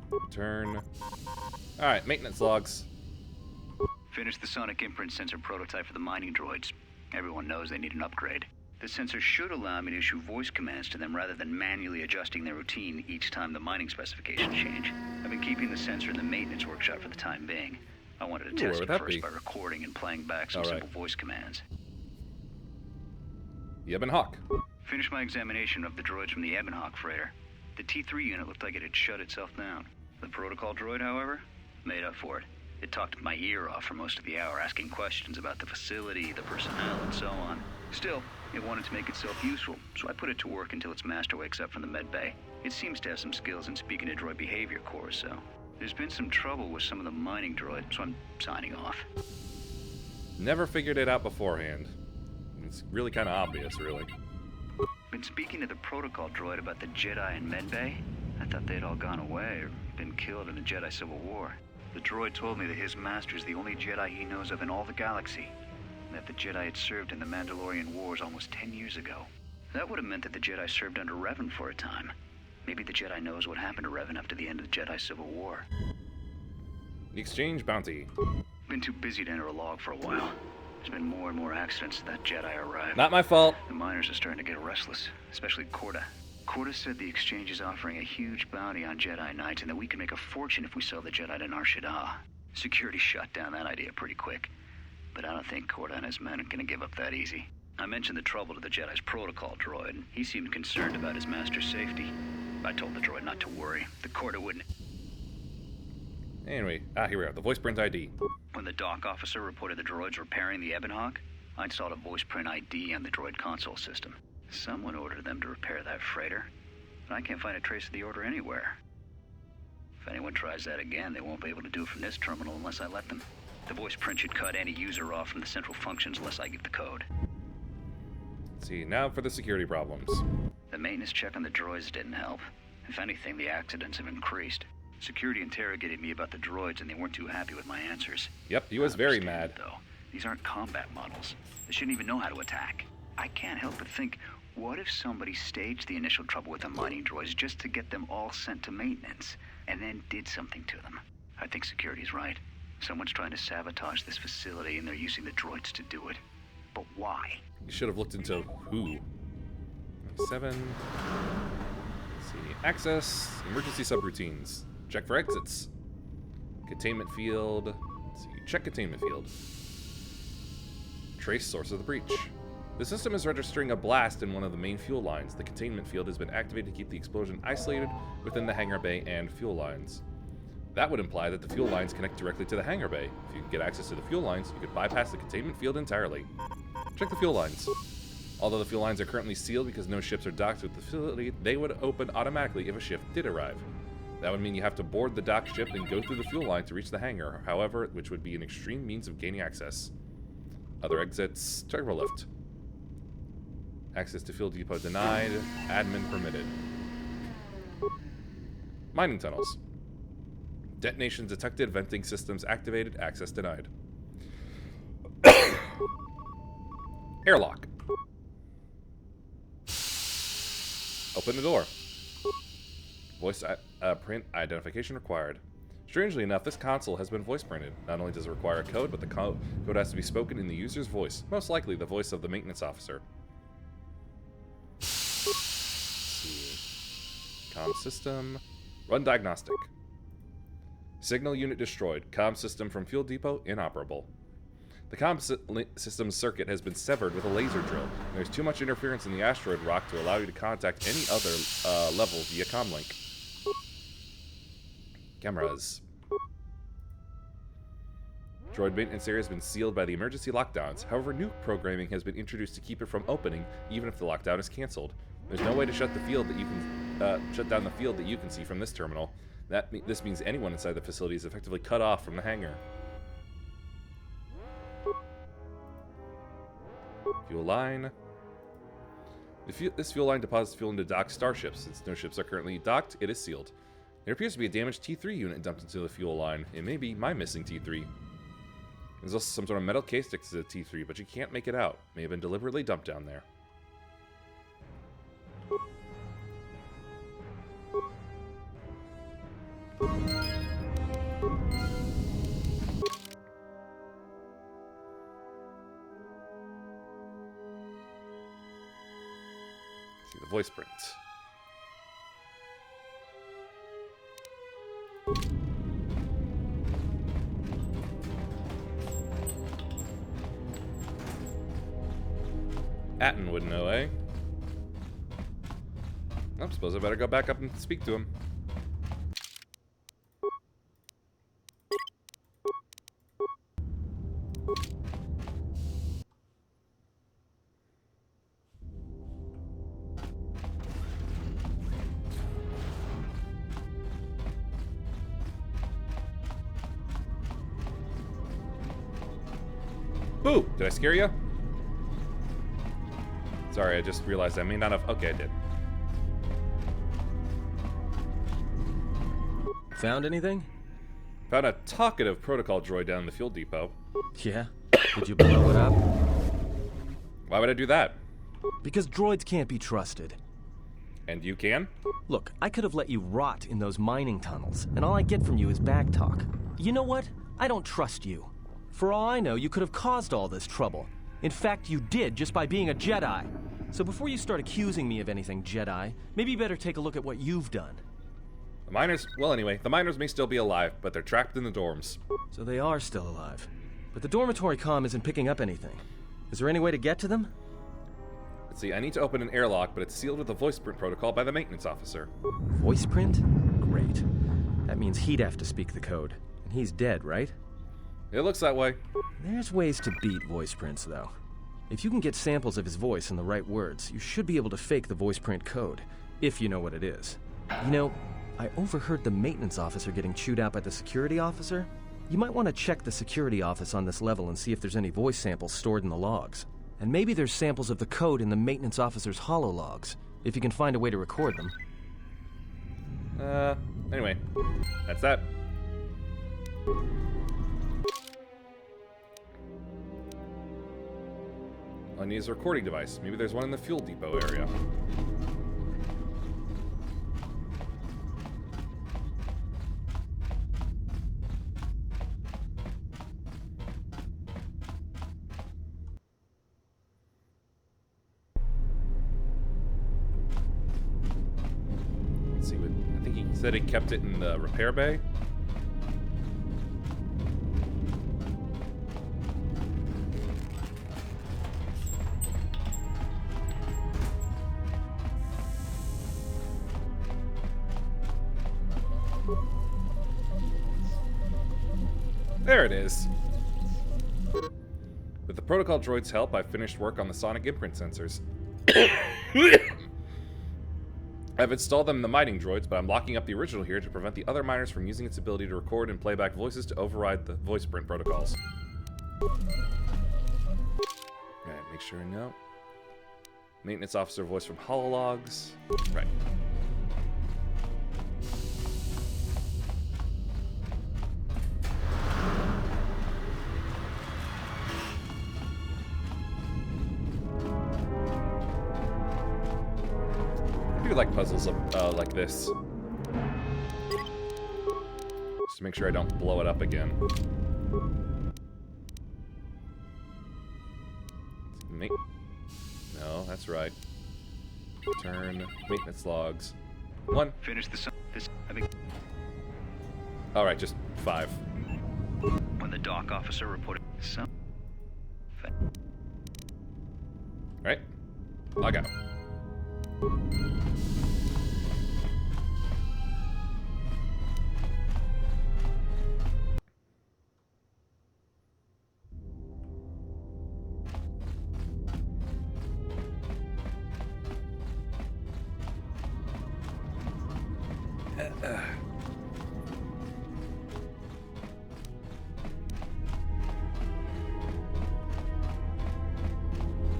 Return. Alright, maintenance logs. Finished the sonic imprint sensor prototype for the mining droids. Everyone knows they need an upgrade. The sensor should allow me to issue voice commands to them rather than manually adjusting their routine each time the mining specifications change. I've been keeping the sensor in the maintenance workshop for the time being. I wanted to test it first by recording and playing back some simple voice commands. Ebon Hawk. Finished my examination of the droids from the Ebon Hawk freighter. The T3 unit looked like it had shut itself down. The protocol droid, however, made up for it. It talked my ear off for most of the hour, asking questions about the facility, the personnel, and so on. Still, it wanted to make itself useful, so I put it to work until its master wakes up from the med bay. It seems to have some skills in speaking to droid behavior cores, so... There's been some trouble with some of the mining droids, so I'm signing off. Never figured it out beforehand. It's really kind of obvious, really. Been speaking to the protocol droid about the Jedi in medbay. I thought they'd all gone away or been killed in the Jedi Civil War. The droid told me that his master's the only Jedi he knows of in all the galaxy, and that the Jedi had served in the Mandalorian Wars almost 10 years ago. That would have meant that the Jedi served under Revan for a time. Maybe the Jedi knows what happened to Revan after the end of the Jedi Civil War. The exchange bounty. Been too busy to enter a log for a while. There's been more and more accidents since that Jedi arrived. Not my fault. The miners are starting to get restless, especially Korta. Korta said the exchange is offering a huge bounty on Jedi Knights and that we can make a fortune if we sell the Jedi to Nar Shaddaa. Security shut down that idea pretty quick. But I don't think Korta and his men are going to give up that easy. I mentioned the trouble to the Jedi's protocol droid, and he seemed concerned about his master's safety. I told the droid not to worry. The Korta wouldn't... Anyway, here we are, the voice print ID. When the dock officer reported the droids repairing the Ebon Hawk, I installed a voice print ID on the droid console system. Someone ordered them to repair that freighter, but I can't find a trace of the order anywhere. If anyone tries that again, they won't be able to do it from this terminal unless I let them. The voice print should cut any user off from the central functions unless I give the code. Let's see, now for the security problems. The maintenance check on the droids didn't help. If anything, the accidents have increased. Security interrogated me about the droids and they weren't too happy with my answers. Yep, he was very mad. Though, these aren't combat models. They shouldn't even know how to attack. I can't help but think, what if somebody staged the initial trouble with the mining droids just to get them all sent to maintenance, and then did something to them? I think security's right. Someone's trying to sabotage this facility and they're using the droids to do it. But why? You should have looked into who. 7. Let's see. Access. Emergency subroutines. Check for exits. Containment field. Let's see. Check containment field. Trace source of the breach. The system is registering a blast in one of the main fuel lines. The containment field has been activated to keep the explosion isolated within the hangar bay and fuel lines. That would imply that the fuel lines connect directly to the hangar bay. If you could get access to the fuel lines, you could bypass the containment field entirely. Check the fuel lines. Although the fuel lines are currently sealed because no ships are docked with the facility, they would open automatically if a ship did arrive. That would mean you have to board the docked ship and go through the fuel line to reach the hangar, however, which would be an extreme means of gaining access. Other exits, turbo lift. Access to fuel depot denied, admin permitted. Mining tunnels. Detonation detected, venting systems activated, access denied. Airlock. Open the door. Voice print identification required. Strangely enough, this console has been voice printed. Not only does it require a code, but the code has to be spoken in the user's voice, most likely the voice of the maintenance officer. Let's see. Comm system. Run diagnostic. Signal unit destroyed. Comm system from fuel depot inoperable. The comm system circuit has been severed with a laser drill. There's too much interference in the asteroid rock to allow you to contact any other level via comlink. Cameras. Droid maintenance area has been sealed by the emergency lockdowns. However, new programming has been introduced to keep it from opening, even if the lockdown is cancelled. There's no way to shut the field that you can shut down the field that you can see from this terminal. This means anyone inside the facility is effectively cut off from the hangar. Fuel line. This fuel line deposits fuel into docked starships. Since no ships are currently docked, it is sealed. There appears to be a damaged T3 unit dumped into the fuel line. It may be my missing T3. There's also some sort of metal case next to the T3, but you can't make it out. May have been deliberately dumped down there. See the voice print. Atten would know, eh? I suppose I better go back up and speak to him. Boo! Did I scare you? Sorry, I just realized I may not have... Okay, I did. Found anything? Found a talkative protocol droid down in the fuel depot. Yeah? Did you blow it up? Why would I do that? Because droids can't be trusted. And you can? Look, I could have let you rot in those mining tunnels, and all I get from you is back talk. You know what? I don't trust you. For all I know, you could have caused all this trouble. In fact, you did, just by being a Jedi. So before you start accusing me of anything, Jedi, maybe you better take a look at what you've done. The miners... Well, anyway, the miners may still be alive, but they're trapped in the dorms. So they are still alive. But the dormitory comm isn't picking up anything. Is there any way to get to them? Let's see, I need to open an airlock, but it's sealed with a voice print protocol by the maintenance officer. Voice print? Great. That means he'd have to speak the code. And he's dead, right? It looks that way. There's ways to beat voice prints, though. If you can get samples of his voice and the right words, you should be able to fake the voice print code, if you know what it is. You know, I overheard the maintenance officer getting chewed out by the security officer. You might want to check the security office on this level and see if there's any voice samples stored in the logs. And maybe there's samples of the code in the maintenance officer's holologs, if you can find a way to record them. Anyway, that's that. All I need is a recording device. Maybe there's one in the fuel depot area. Let's see what... I think he said he kept it in the repair bay. There it is. With the protocol droid's help, I've finished work on the sonic imprint sensors. I've installed them in the mining droids, but I'm locking up the original here to prevent the other miners from using its ability to record and play back voices to override the voice print protocols. Alright, make sure I know. Maintenance officer voice from holologs. Right. I do like puzzles like this. Just to make sure I don't blow it up again. No, that's right. Turn maintenance logs. 1. Finish this. I think. All right, just 5. When the dock officer reported some. All right, log out.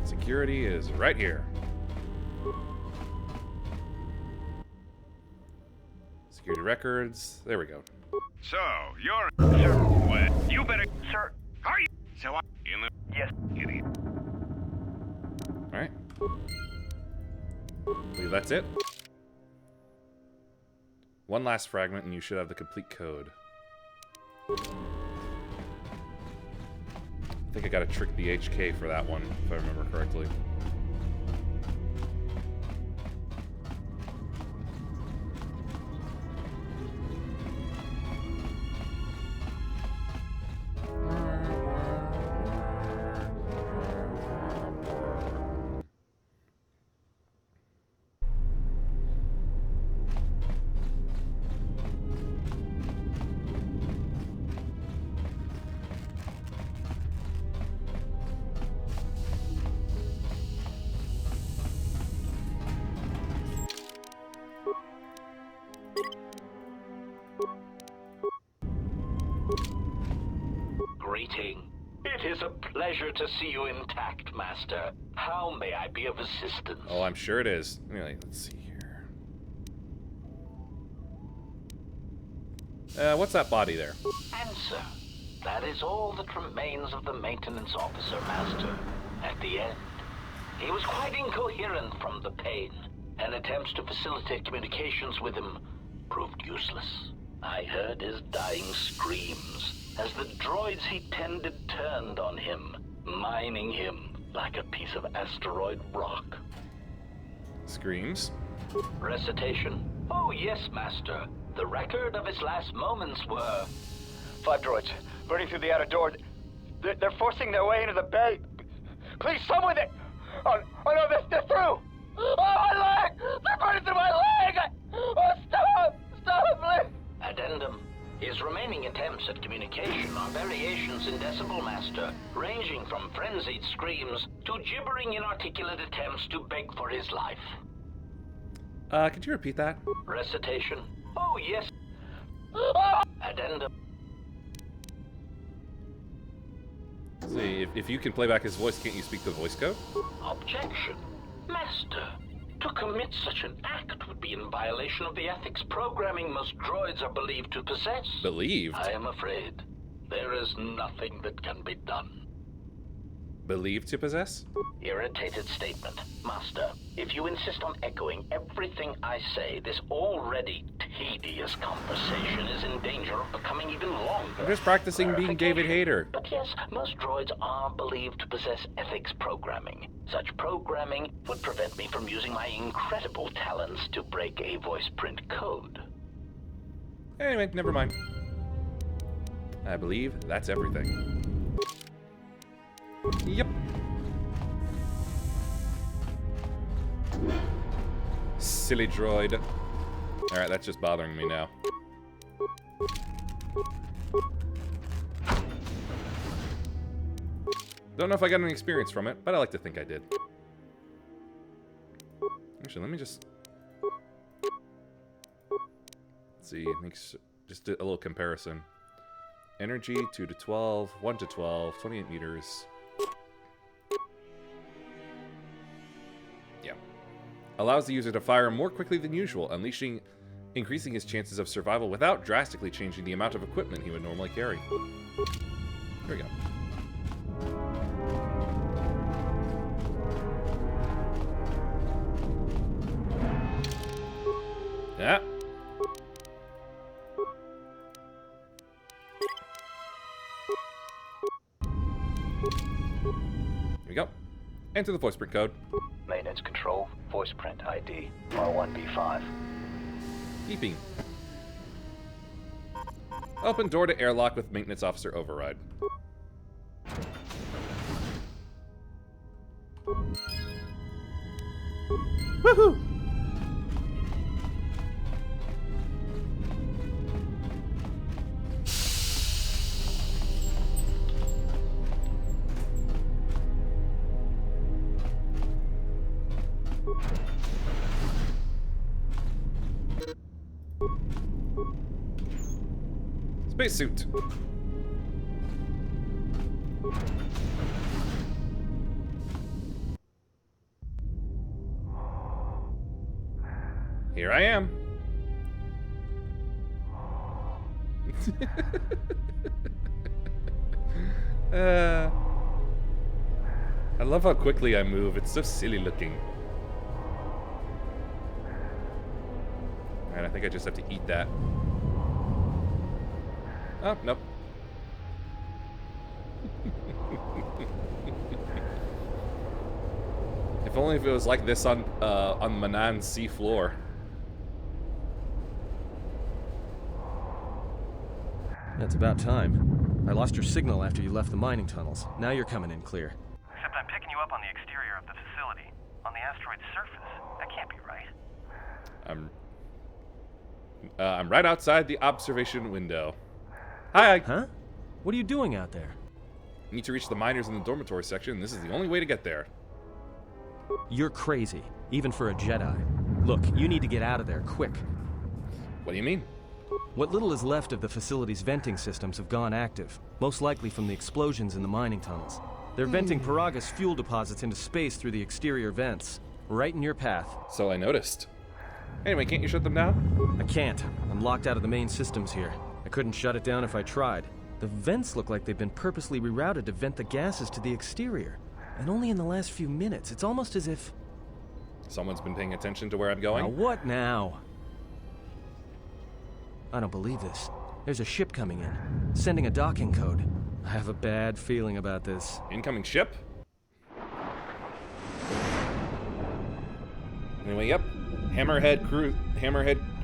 Security is right here. Security records. There we go. So, you're... Sir. What? You better... Sir. How are you? So I... In the... Yes. Idiot. Alright. Believe that's it. One last fragment and you should have the complete code. I think I gotta trick the HK for that one, if I remember correctly. Greeting. It is a pleasure to see you intact, Master. How may I be of assistance? Oh, I'm sure it is. Let's see here. What's that body there? Answer. That is all that remains of the maintenance officer, Master. At the end, he was quite incoherent from the pain, and attempts to facilitate communications with him proved useless. I heard his dying screams as the droids he tended turned on him, mining him like a piece of asteroid rock. Screams? Recitation? Oh yes, Master. The record of his last moments were... 5 droids, burning through the outer door. They're forcing their way into the bay. Please, someone that... Oh no, they're through! Oh, my leg! They're burning through my leg! Oh, stop! Stop, please! Addendum. His remaining attempts at communication are variations in decibel, Master, ranging from frenzied screams to gibbering inarticulate attempts to beg for his life. Could you repeat that? Recitation? Oh, yes. Addendum. See, if you can play back his voice, can't you speak the voice code? Objection. Master, to commit such an act would be in violation of the ethics programming most droids are believed to possess. Believed? I am afraid there is nothing that can be done. Believed to possess? Irritated statement. Master, if you insist on echoing everything I say, this already tedious conversation is in danger of becoming even longer. I'm just practicing being David Hayter. But yes, most droids are believed to possess ethics programming. Such programming would prevent me from using my incredible talents to break a voice print code. Anyway, never mind. I believe that's everything. Yep. Silly droid. Alright, that's just bothering me now. Don't know if I got any experience from it, but I like to think I did. Actually, let me just... Let's see, just a little comparison. Energy, 2 to 12, 1 to 12, 28 meters. Yeah. Allows the user to fire more quickly than usual, increasing his chances of survival without drastically changing the amount of equipment he would normally carry. Here we go. Yeah. Here we go. Enter the voice print code. Maintenance control, voice print ID, R1B5. Beeping. Open door to airlock with maintenance officer override. Woohoo! Spacesuit. Here I am. I love how quickly I move. It's so silly looking. Alright, I think I just have to eat that. Oh, nope. If only if it was like this on Manan's sea floor. That's about time. I lost your signal after you left the mining tunnels. Now you're coming in clear. Except I'm picking you up on the exterior of the facility, on the asteroid's surface. That can't be right. I'm right outside the observation window. Hi. Huh? What are you doing out there? Need to reach the miners in the dormitory section. This is the only way to get there. You're crazy, even for a Jedi. Look, you need to get out of there, quick. What do you mean? What little is left of the facility's venting systems have gone active, most likely from the explosions in the mining tunnels. They're venting Paraga's fuel deposits into space through the exterior vents, right in your path. So I noticed. Anyway, can't you shut them down? I can't. I'm locked out of the main systems here. I couldn't shut it down if I tried. The vents look like they've been purposely rerouted to vent the gases to the exterior. And only in the last few minutes. It's almost as if... Someone's been paying attention to where I'm going? Now what now? I don't believe this. There's a ship coming in, sending a docking code. I have a bad feeling about this. Incoming ship? Anyway, yep. Hammerhead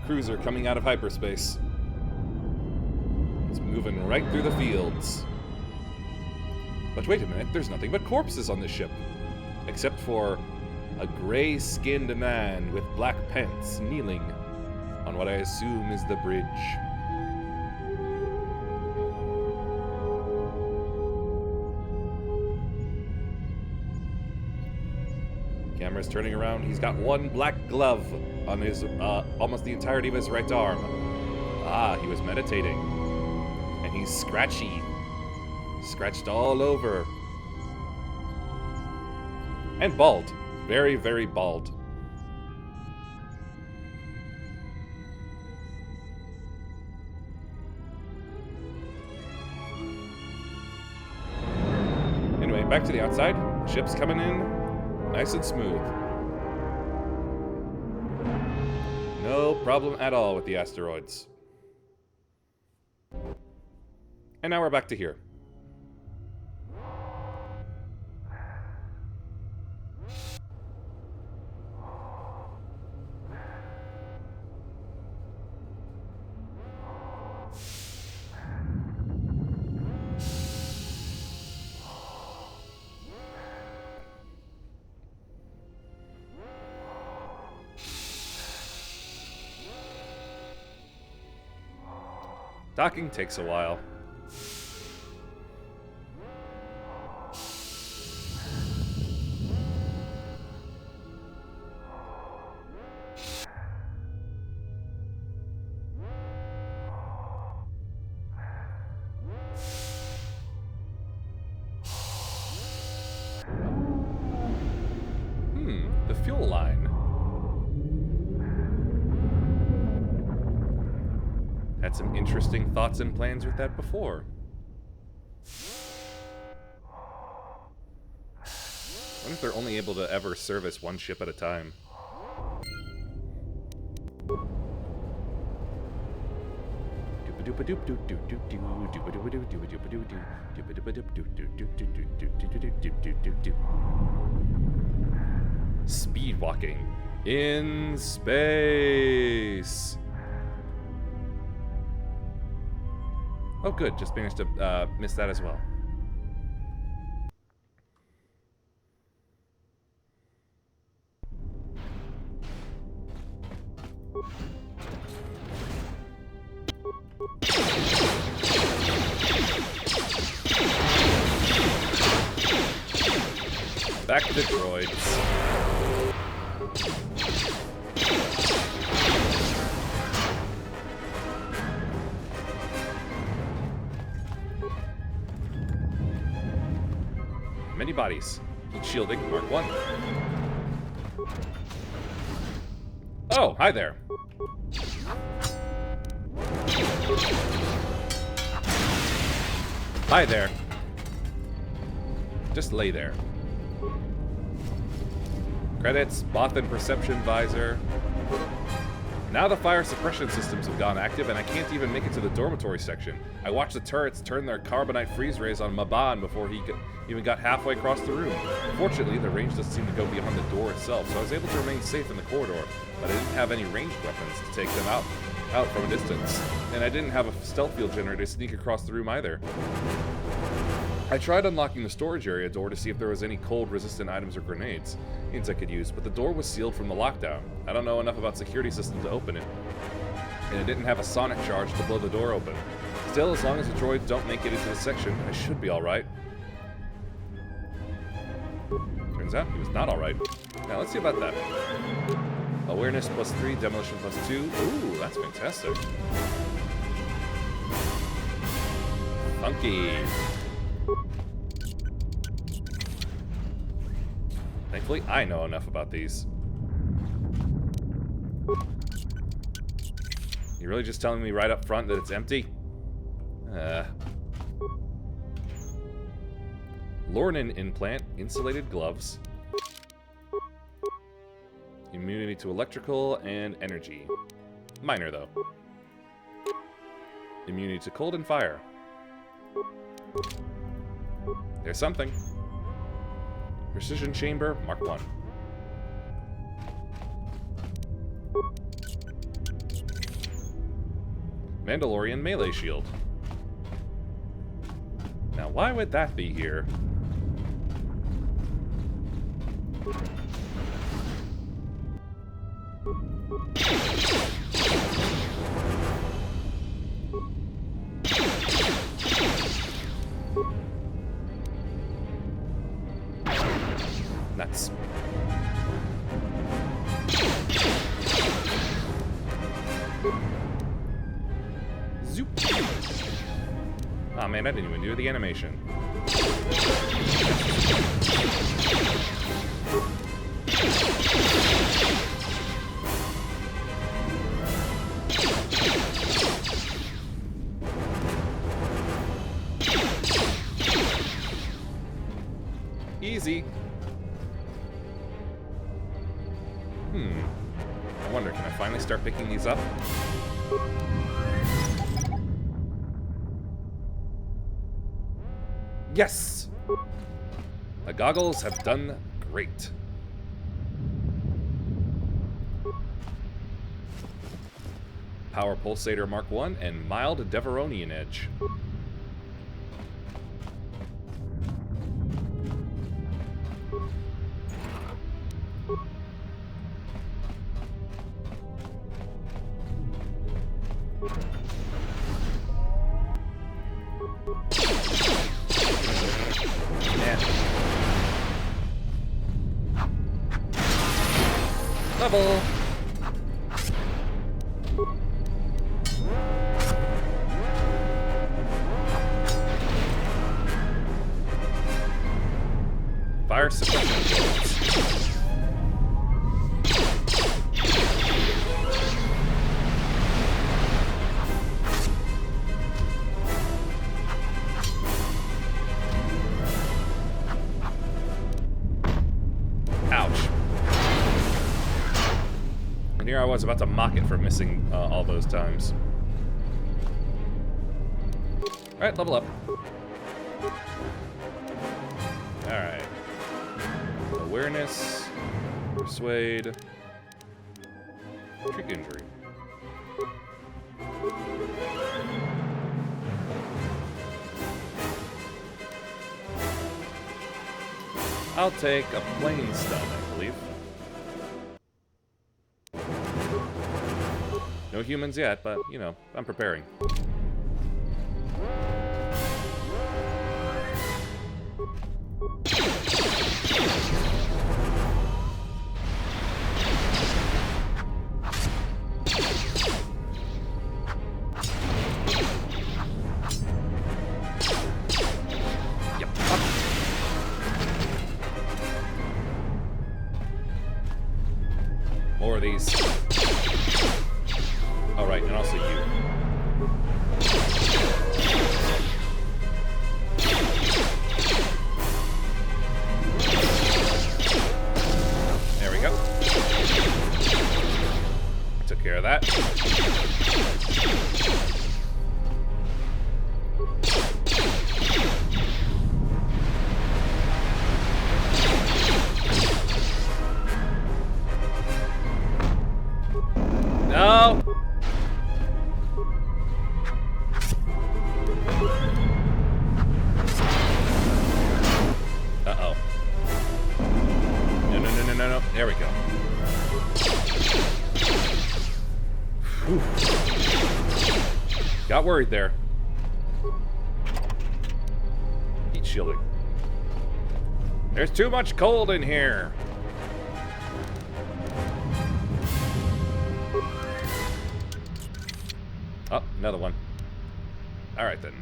cruiser coming out of hyperspace. It's moving right through the fields. But wait a minute, there's nothing but corpses on this ship. Except for a gray-skinned man with black pants kneeling on what I assume is the bridge. Camera's turning around. He's got one black glove on his, almost the entirety of his right arm. Ah, he was meditating. And he's scratchy. Scratched all over. And bald. Very, very bald. Anyway, back to the outside. Ship's coming in. Nice and smooth. No problem at all with the asteroids. And now we're back to here. Docking takes a while. fuel line. Had some interesting thoughts and plans with that before. I wonder if they're only able to ever service one ship at a time. Speed walking in space. Oh, good. Just managed to miss that as well. Back to droids. Many bodies. Heat shielding, Mark 1. Oh, hi there. Hi there. Just lay there. Credits, Bothan Perception Visor. Now the fire suppression systems have gone active and I can't even make it to the dormitory section. I watched the turrets turn their carbonite freeze rays on Maban before he even got halfway across the room. Fortunately, the range doesn't seem to go beyond the door itself, so I was able to remain safe in the corridor, but I didn't have any ranged weapons to take them out from a distance. And I didn't have a stealth field generator to sneak across the room either. I tried unlocking the storage area door to see if there was any cold-resistant items or grenades I could use, but the door was sealed from the lockdown. I don't know enough about security systems to open it, and it didn't have a sonic charge to blow the door open. Still, as long as the droids don't make it into the section, I should be alright. Turns out he was not alright. Now, let's see about that. Awareness +3, demolition +2. Ooh, that's fantastic. Funky. Thankfully, I know enough about these. You're really just telling me right up front that it's empty? Lornan implant, insulated gloves. Immunity to electrical and energy. Minor, though. Immunity to cold and fire. There's something. Precision chamber, Mark 1. Mandalorian melee shield. Now, why would that be here? Nuts. Zoop. Oh man, I didn't even do the animation. Easy. I wonder, can I finally start picking these up? Yes! The goggles have done great. Power Pulsator Mark 1 and Mild Deveronian Edge. Level. Fire suppression. And here I was about to mock it for missing all those times. Alright, level up. Alright. Awareness. Persuade. Trick injury. I'll take a plain stun, I believe. No humans yet, but, you know, I'm preparing. More of these. Oh, right, and also you. There we go. Took care of that. No! Uh-oh. No. There we go. Whew. Got worried there. Heat shielding. There's too much cold in here. Oh, another one. Alright then.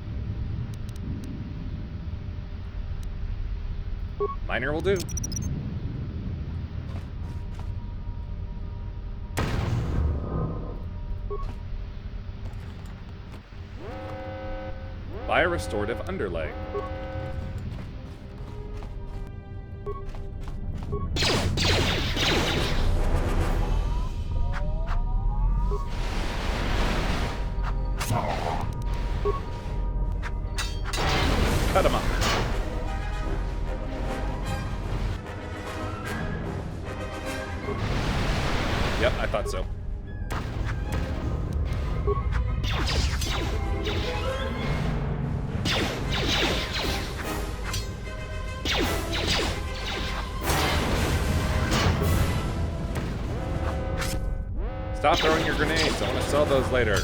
Minor will do. Buy a restorative underlay. Cut him up. Yep, I thought so. Stop throwing your grenades. I want to sell those later.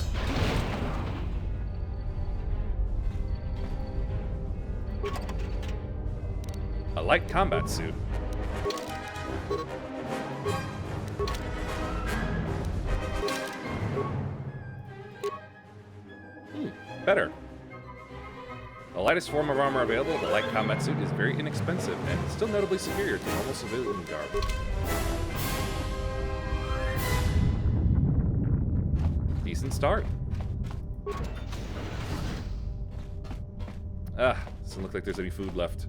A light combat suit. Better. The lightest form of armor available, the light combat suit is very inexpensive and still notably superior to normal civilian garb. Decent start. Doesn't look like there's any food left.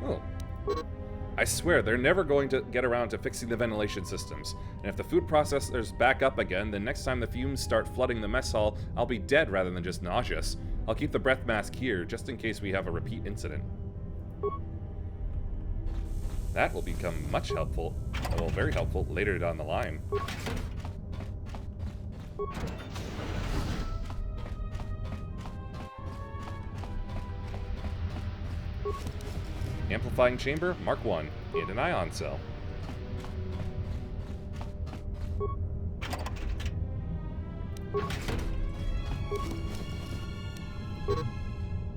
Oh. I swear, they're never going to get around to fixing the ventilation systems. And if the food processors back up again, then next time the fumes start flooding the mess hall, I'll be dead rather than just nauseous. I'll keep the breath mask here, just in case we have a repeat incident. That will become much helpful, well, very helpful later down the line. Amplifying chamber, Mark 1, and an ion cell.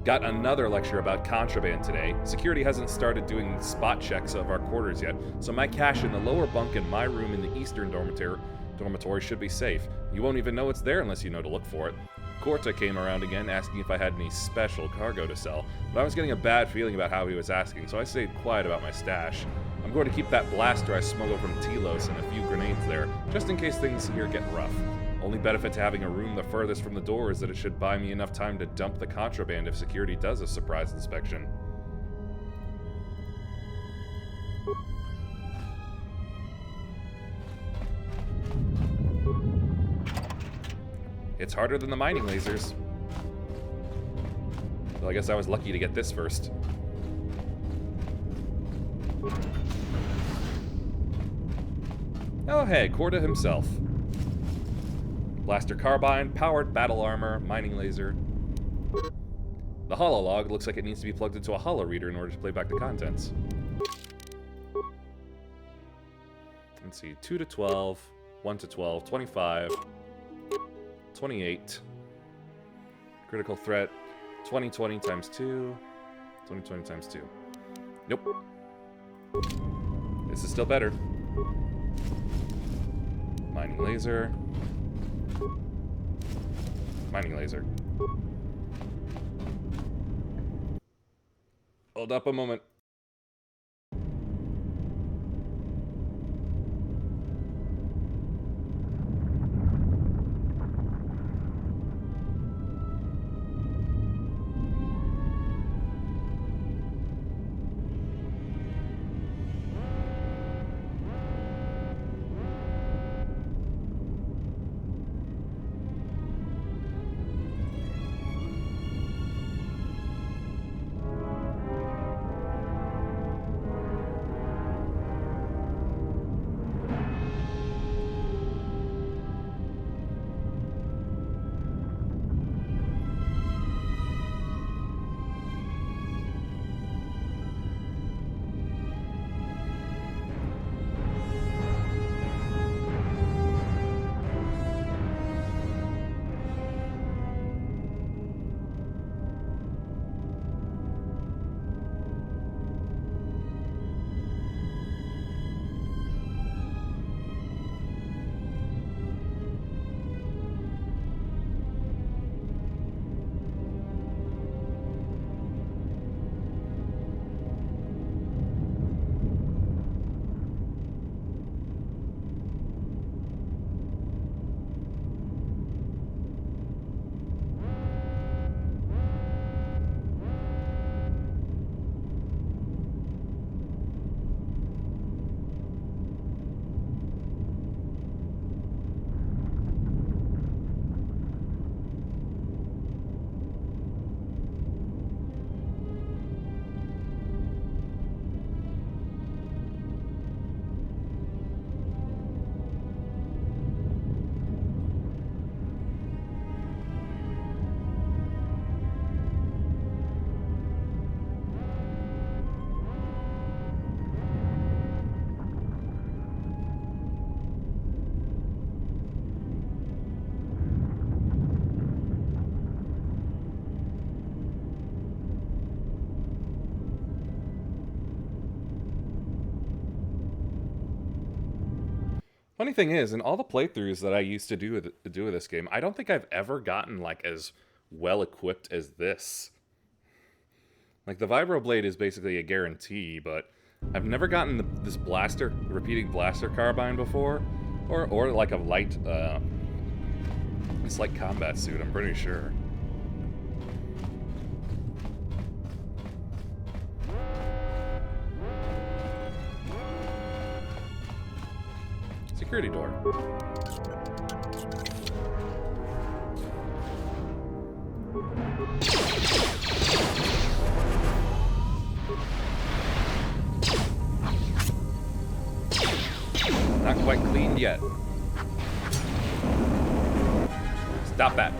Got another lecture about contraband today. Security hasn't started doing spot checks of our quarters yet, so my cache in the lower bunk in my room in the eastern dormitory should be safe. You won't even know it's there unless you know to look for it. Korta came around again, asking if I had any special cargo to sell, but I was getting a bad feeling about how he was asking, so I stayed quiet about my stash. I'm going to keep that blaster I smuggled from Telos and a few grenades there, just in case things here get rough. Only benefit to having a room the furthest from the door is that it should buy me enough time to dump the contraband if security does a surprise inspection. It's harder than the mining lasers. Well, I guess I was lucky to get this first. Oh hey, Korta himself. Blaster carbine, powered battle armor, mining laser. The hololog looks like it needs to be plugged into a holo reader in order to play back the contents. Let's see, 2 to 12, 1 to 12, 25, 28. Critical threat, 2020 times 2, 2020 times 2. Nope. This is still better. Mining laser. Mining laser. Hold up a moment. Funny thing is, in all the playthroughs that I used to do with this game, I don't think I've ever gotten like as well equipped as this. Like the vibroblade is basically a guarantee, but I've never gotten this blaster, repeating blaster carbine before, or like a light, it's like combat suit. I'm pretty sure. Security door. Not quite cleaned yet. Stop that.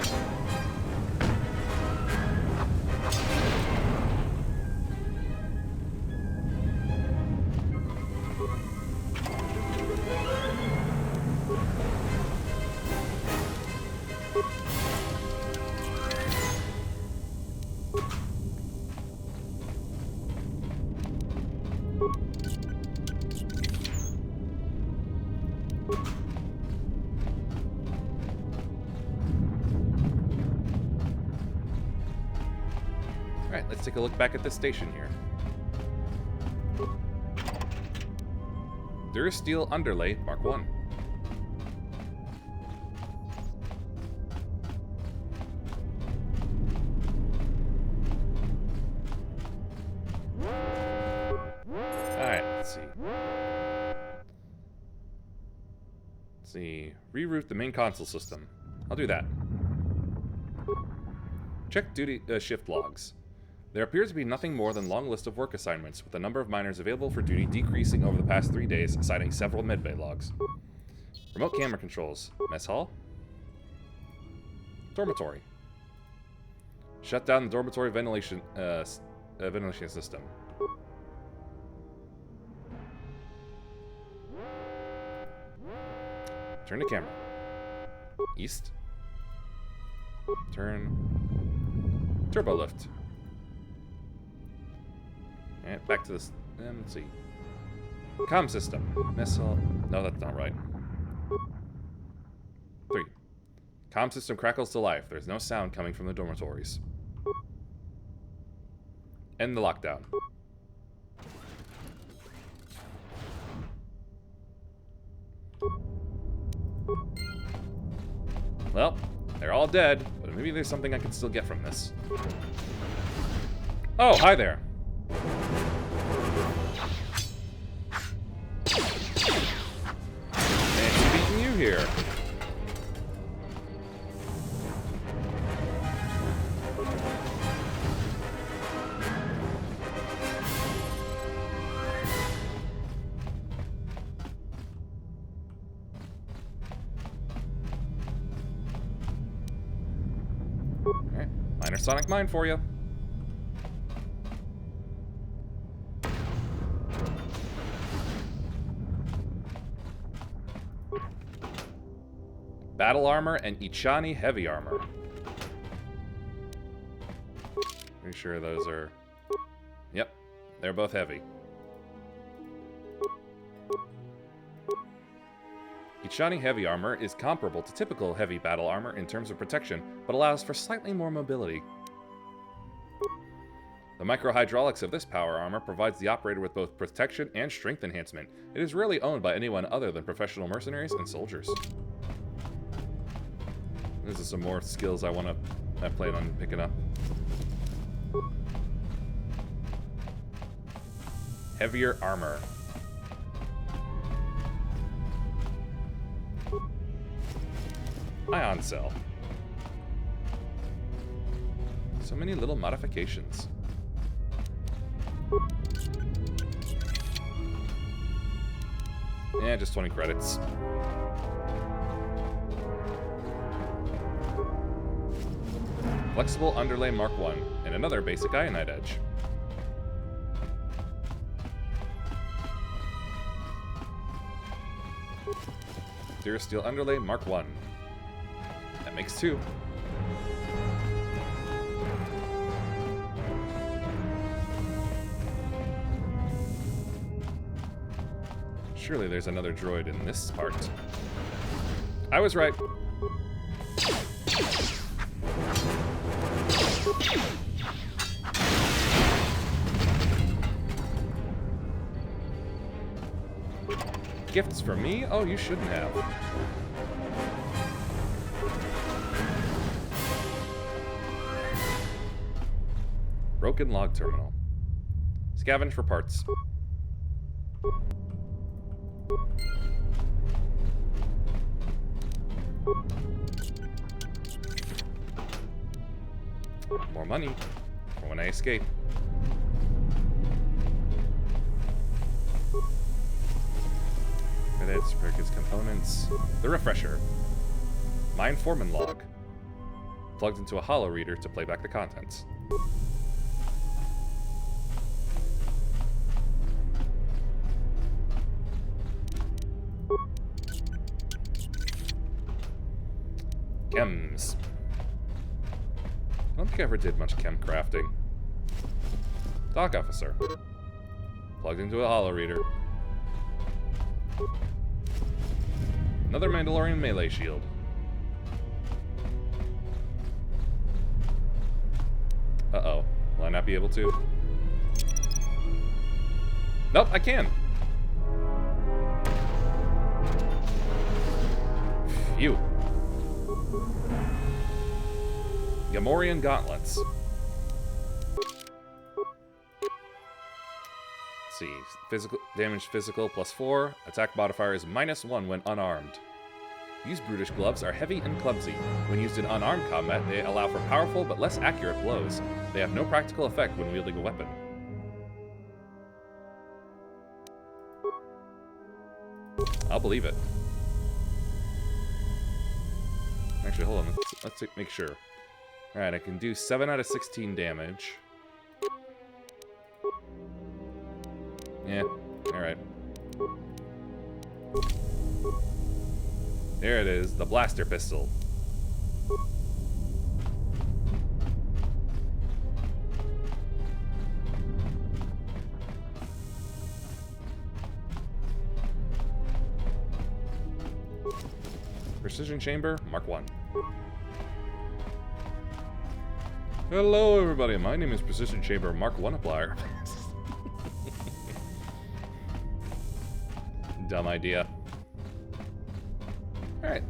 let's take a look back at this station here. Durasteel Underlay Mark 1. Alright, let's see. Let's see. Reroute the main console system. I'll do that. Check duty shift logs. There appears to be nothing more than a long list of work assignments, with the number of miners available for duty decreasing over the past 3 days, citing several medbay logs. Remote camera controls. Mess hall. Dormitory. Shut down the dormitory ventilation system. Turn the camera. East. Turn. Turbo lift. Alright, back to this. Let's see. Comm system. Missile. No, that's not right. 3. Comm system crackles to life. There's no sound coming from the dormitories. End the lockdown. Well, they're all dead, but maybe there's something I can still get from this. Oh, hi there. Fancy meeting you here. Alright, minor sonic mine for you. Battle armor and Ichani heavy armor. Pretty sure those are... Yep, they're both heavy. Ichani heavy armor is comparable to typical heavy battle armor in terms of protection, but allows for slightly more mobility. The microhydraulics of this power armor provides the operator with both protection and strength enhancement. It is rarely owned by anyone other than professional mercenaries and soldiers. This is some more skills I plan on picking up. Heavier armor. Ion cell. So many little modifications. Yeah, just 20 credits. Flexible Underlay Mark 1, and another basic Ionite Edge. Durasteel Underlay Mark 1. That makes 2. Surely there's another droid in this part. I was right. Gifts for me? Oh, you shouldn't have. Broken log terminal. Scavenge for parts. More money for when I escape. Credits, Perkins components. The refresher. Mine foreman log. Plugged into a holo reader to play back the contents. Chems. I don't think I ever did much chem crafting. Dock officer. Plugged into a holo reader. Another Mandalorian melee shield. Uh-oh. Will I not be able to? Nope, I can. Phew. Gamorrean gauntlets. Let's see. Physical damage physical +4. Attack modifier is -1 when unarmed. These brutish gloves are heavy and clumsy. When used in unarmed combat, they allow for powerful but less accurate blows. They have no practical effect when wielding a weapon. I'll believe it. Actually, hold on. Let's make sure. Alright, I can do 7 out of 16 damage. Yeah, alright. There it is, the blaster pistol. Precision chamber, Mark 1. Hello everybody, my name is Precision Chamber Mark 1 Applier. Dumb idea. Alright.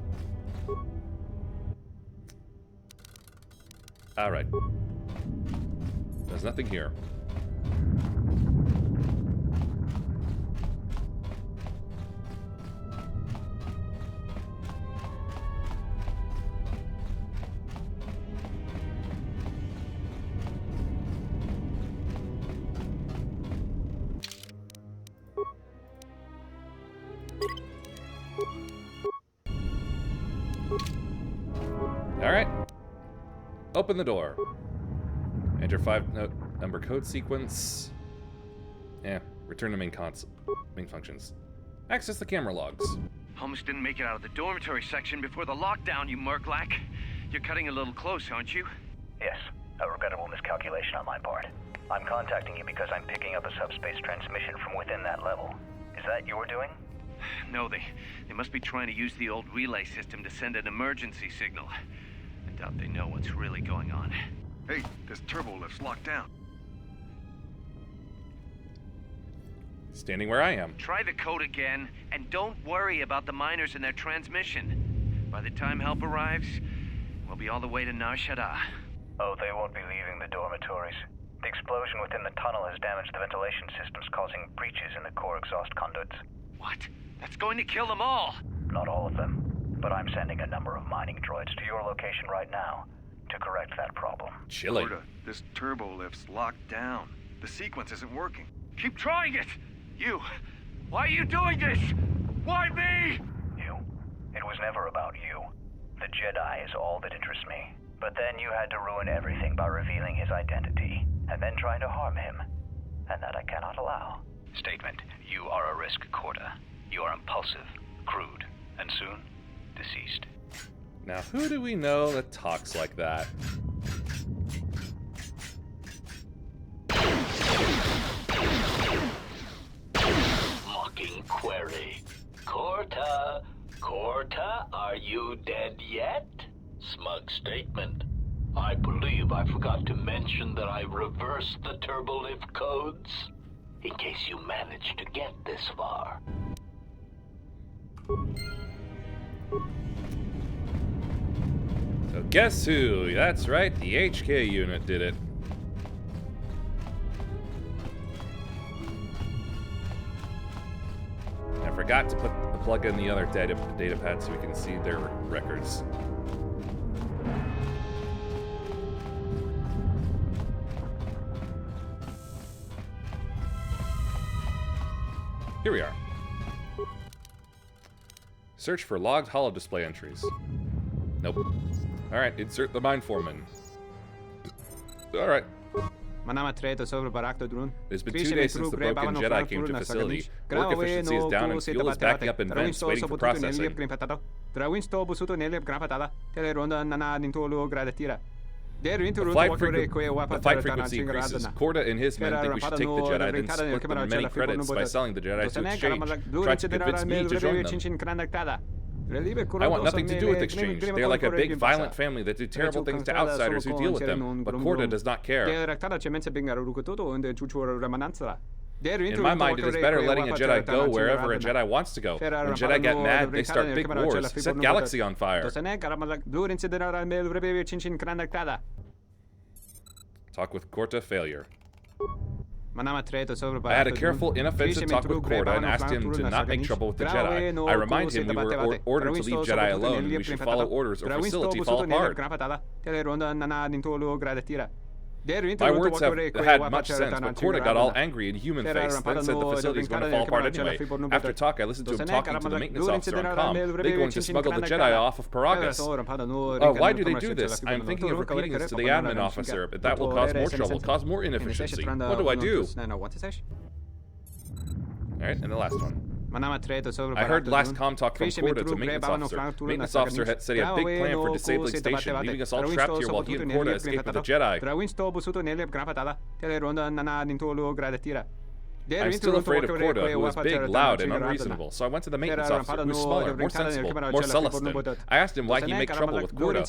Alright. There's nothing here. Alright. Open the door. Enter 5-number code sequence. Return to main functions. Access the camera logs. Almost didn't make it out of the dormitory section before the lockdown, you murklack. You're cutting a little close, aren't you? Yes, a regrettable miscalculation on my part. I'm contacting you because I'm picking up a subspace transmission from within that level. Is that your doing? No, they must be trying to use the old relay system to send an emergency signal. I doubt they know what's really going on. Hey, this turbo lift's locked down. Standing where I am. Try the code again, and don't worry about the miners and their transmission. By the time help arrives, we'll be all the way to Nar Shaddaa. Oh, they won't be leaving the dormitories. The explosion within the tunnel has damaged the ventilation systems, causing breaches in the core exhaust conduits. What? That's going to kill them all! Not all of them, but I'm sending a number of mining droids to your location right now to correct that problem. Chilling. Korta, this turbo lift's locked down. The sequence isn't working. Keep trying it! You! Why are you doing this? Why me? You? It was never about you. The Jedi is all that interests me. But then you had to ruin everything by revealing his identity, and then trying to harm him. And that I cannot allow. Statement. You are a risk, Korta. You are impulsive, crude, and soon, deceased. Now, who do we know that talks like that? Mocking query. Korta, are you dead yet? Smug statement. I believe I forgot to mention that I reversed the turbolift codes. In case you managed to get this far. So guess who? That's right, the HK unit did it. I forgot to plug in the other data pad so we can see their records. Here we are. Search for logged holo display entries. Nope. Alright, insert the mine foreman. Alright. It's been 2 days since the broken Jedi came to facility. Work efficiency is down and fuel is backing up in vents waiting for processing. The fight frequency increases. Korta and his men think we should take the Jedi, then split them many credits by selling the Jedi to exchange. Try to convince me to join them. I want nothing to do with exchange. They are like a big, violent family that do terrible things to outsiders who deal with them, but KOTOR does not care. In my mind, it is better letting a Jedi go wherever a Jedi wants to go. When Jedi get mad, they start big wars, set galaxy on fire. Talk with KOTOR failure. I had a careful, inoffensive talk with KOTOR and asked him to not make trouble with the Jedi. I remind him we were ordered to leave Jedi alone and we should follow orders or facility fall apart. My words have had much sense, but KOTOR got all angry in human face, then said the facility is going to fall apart anyway. After talk, I listened to him talking to the maintenance officer on comm. They're going to smuggle the Jedi off of Paragus. Why do they do this? I'm thinking of repeating this to the admin officer, but that will cause more trouble, cause more inefficiency. What do I do? Alright, and the last one. I heard last comm talk from KOTOR to maintenance officer. Maintenance officer had said he had a big plan for disabling station, leaving us all trapped here while he and KOTOR escaped with the Jedi. I'm still afraid of KOTOR, who was big, loud, and unreasonable, so I went to the maintenance officer, who was smaller, more sensible, more Celestin. I asked him why he made trouble with KOTOR.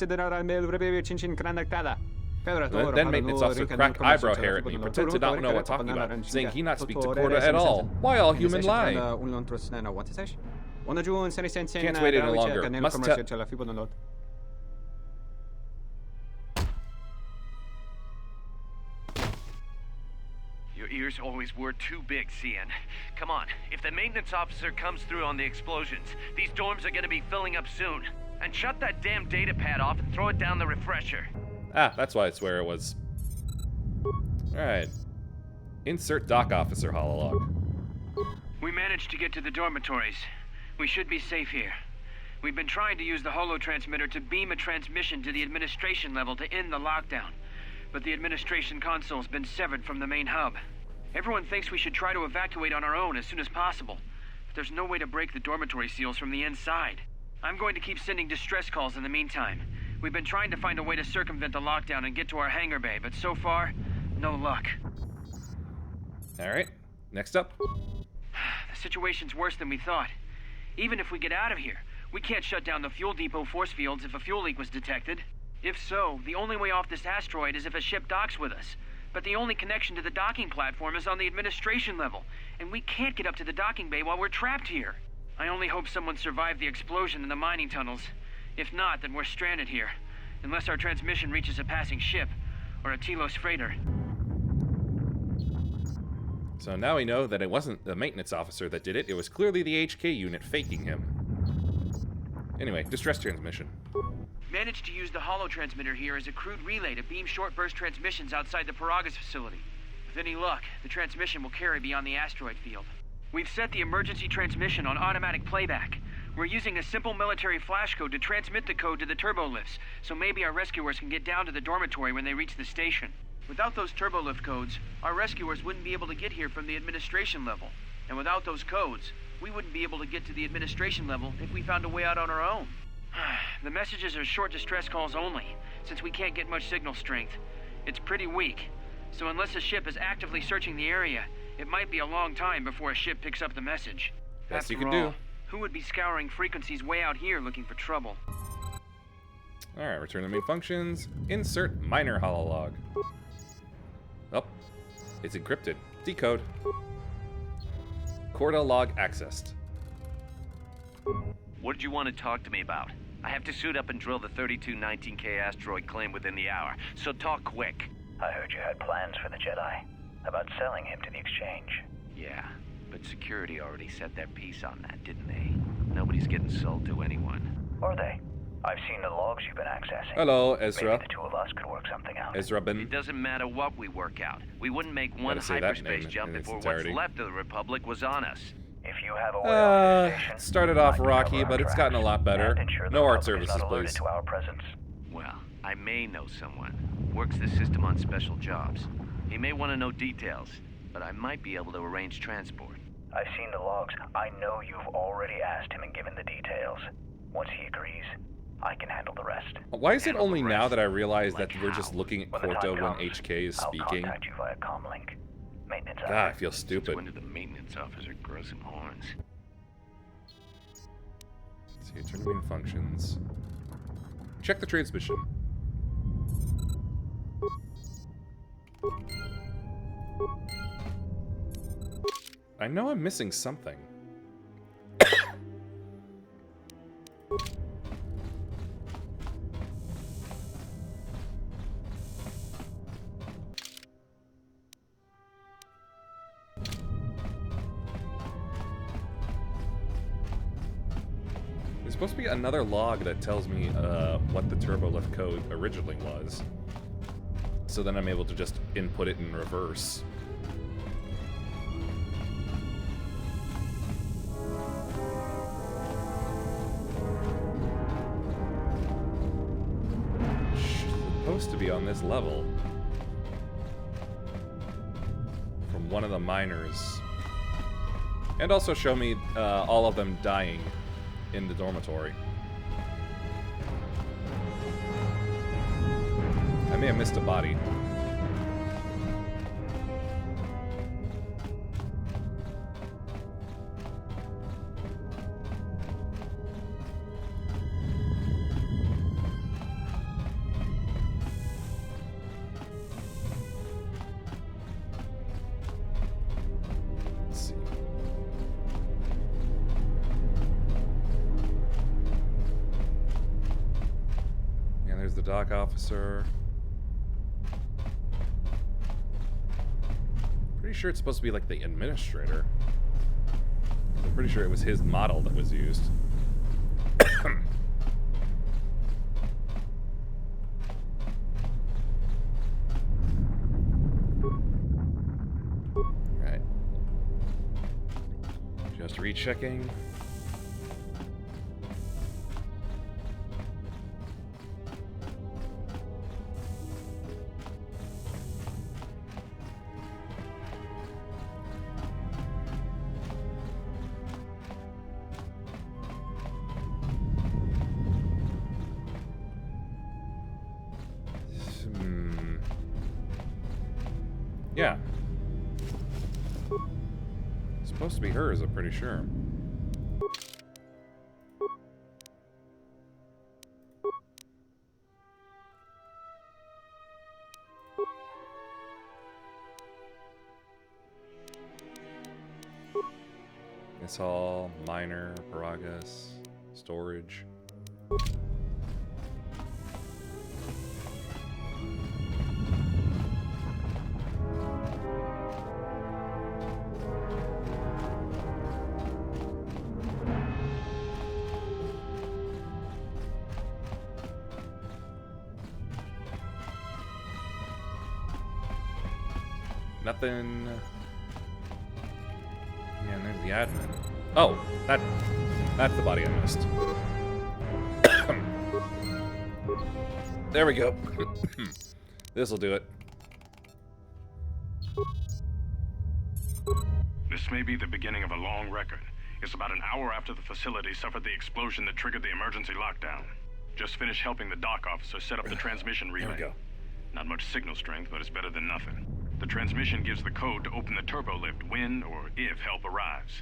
Then maintenance officer cracked eyebrow hair at me, pretended to not know what I'm talking about, saying he not speak to KOTOR at all. Why all human lie? Can't wait any longer. Must tell. Your ears always were too big, CN. Come on, if the maintenance officer comes through on the explosions, these dorms are gonna be filling up soon. And shut that damn data pad off and throw it down the refresher. Ah, that's why it's where it was. Alright. Insert dock officer hololog. We managed to get to the dormitories. We should be safe here. We've been trying to use the holo transmitter to beam a transmission to the administration level to end the lockdown. But the administration console's been severed from the main hub. Everyone thinks we should try to evacuate on our own as soon as possible. But there's no way to break the dormitory seals from the inside. I'm going to keep sending distress calls in the meantime. We've been trying to find a way to circumvent the lockdown and get to our hangar bay, but so far, no luck. Alright, next up. The situation's worse than we thought. Even if we get out of here, we can't shut down the fuel depot force fields if a fuel leak was detected. If so, the only way off this asteroid is if a ship docks with us. But the only connection to the docking platform is on the administration level, and we can't get up to the docking bay while we're trapped here. I only hope someone survived the explosion in the mining tunnels. If not, then we're stranded here, unless our transmission reaches a passing ship, or a Telos freighter. So now we know that it wasn't the maintenance officer that did it, it was clearly the HK unit faking him. Anyway, distress transmission. Managed to use the holo transmitter here as a crude relay to beam short-burst transmissions outside the Paragus facility. With any luck, the transmission will carry beyond the asteroid field. We've set the emergency transmission on automatic playback. We're using a simple military flash code to transmit the code to the turbolift's, so maybe our rescuers can get down to the dormitory when they reach the station. Without those turbolift codes, our rescuers wouldn't be able to get here from the administration level. And without those codes, we wouldn't be able to get to the administration level if we found a way out on our own. The messages are short distress calls only, since we can't get much signal strength. It's pretty weak, so unless a ship is actively searching the area, it might be a long time before a ship picks up the message. Best you can do. Who would be scouring frequencies way out here looking for trouble? Alright, return to main functions. Insert minor hololog. Oh, it's encrypted. Decode. KOTOR log accessed. What did you want to talk to me about? I have to suit up and drill the 3219K asteroid claim within the hour, so talk quick. I heard you had plans for the Jedi. About selling him to the exchange. Yeah, but security already set their piece on that, didn't they? Nobody's getting sold to anyone. Or they? I've seen the logs you've been accessing. Hello, Ezra. Maybe the two of us could work something out. Ezra Ben. It doesn't matter what we work out. We wouldn't make one hyperspace jump before what's left of the Republic was on us. If you have a way off the station, started off rocky, but it's gotten a lot better. No art services, please. To our presence. Well, I may know someone. Works the system on special jobs. He may want to know details, but I might be able to arrange transport. I've seen the logs. I know you've already asked him and given the details. Once he agrees, I can handle the rest. Why is it only now that I realize that we're just looking at KOTOR when HK is speaking? I'll contact you via comlink. Maintenance. God, I feel stupid. When did the maintenance officer grow some horns? See, turn main functions. Check the transmission. I know I'm missing something. There's supposed to be another log that tells me what the turbolift code originally was. So then I'm able to just input it in reverse. Supposed to be on this level. From one of the miners. And also show me all of them dying in the dormitory. I may have missed a body. The dock officer. Pretty sure it's supposed to be like the administrator. I'm pretty sure it was his model that was used. Right. Just rechecking. Yeah. It's supposed to be hers, I'm pretty sure. It's all minor, Paragas, storage. Nothing. Yeah, and there's the admin. Oh, that's the body I missed. There we go. This'll do it. This may be the beginning of a long record. It's about an hour after the facility suffered the explosion that triggered the emergency lockdown. Just finished helping the dock officer set up the transmission relay. There we go. Not much signal strength, but it's better than nothing. The transmission gives the code to open the turbo lift when or if help arrives.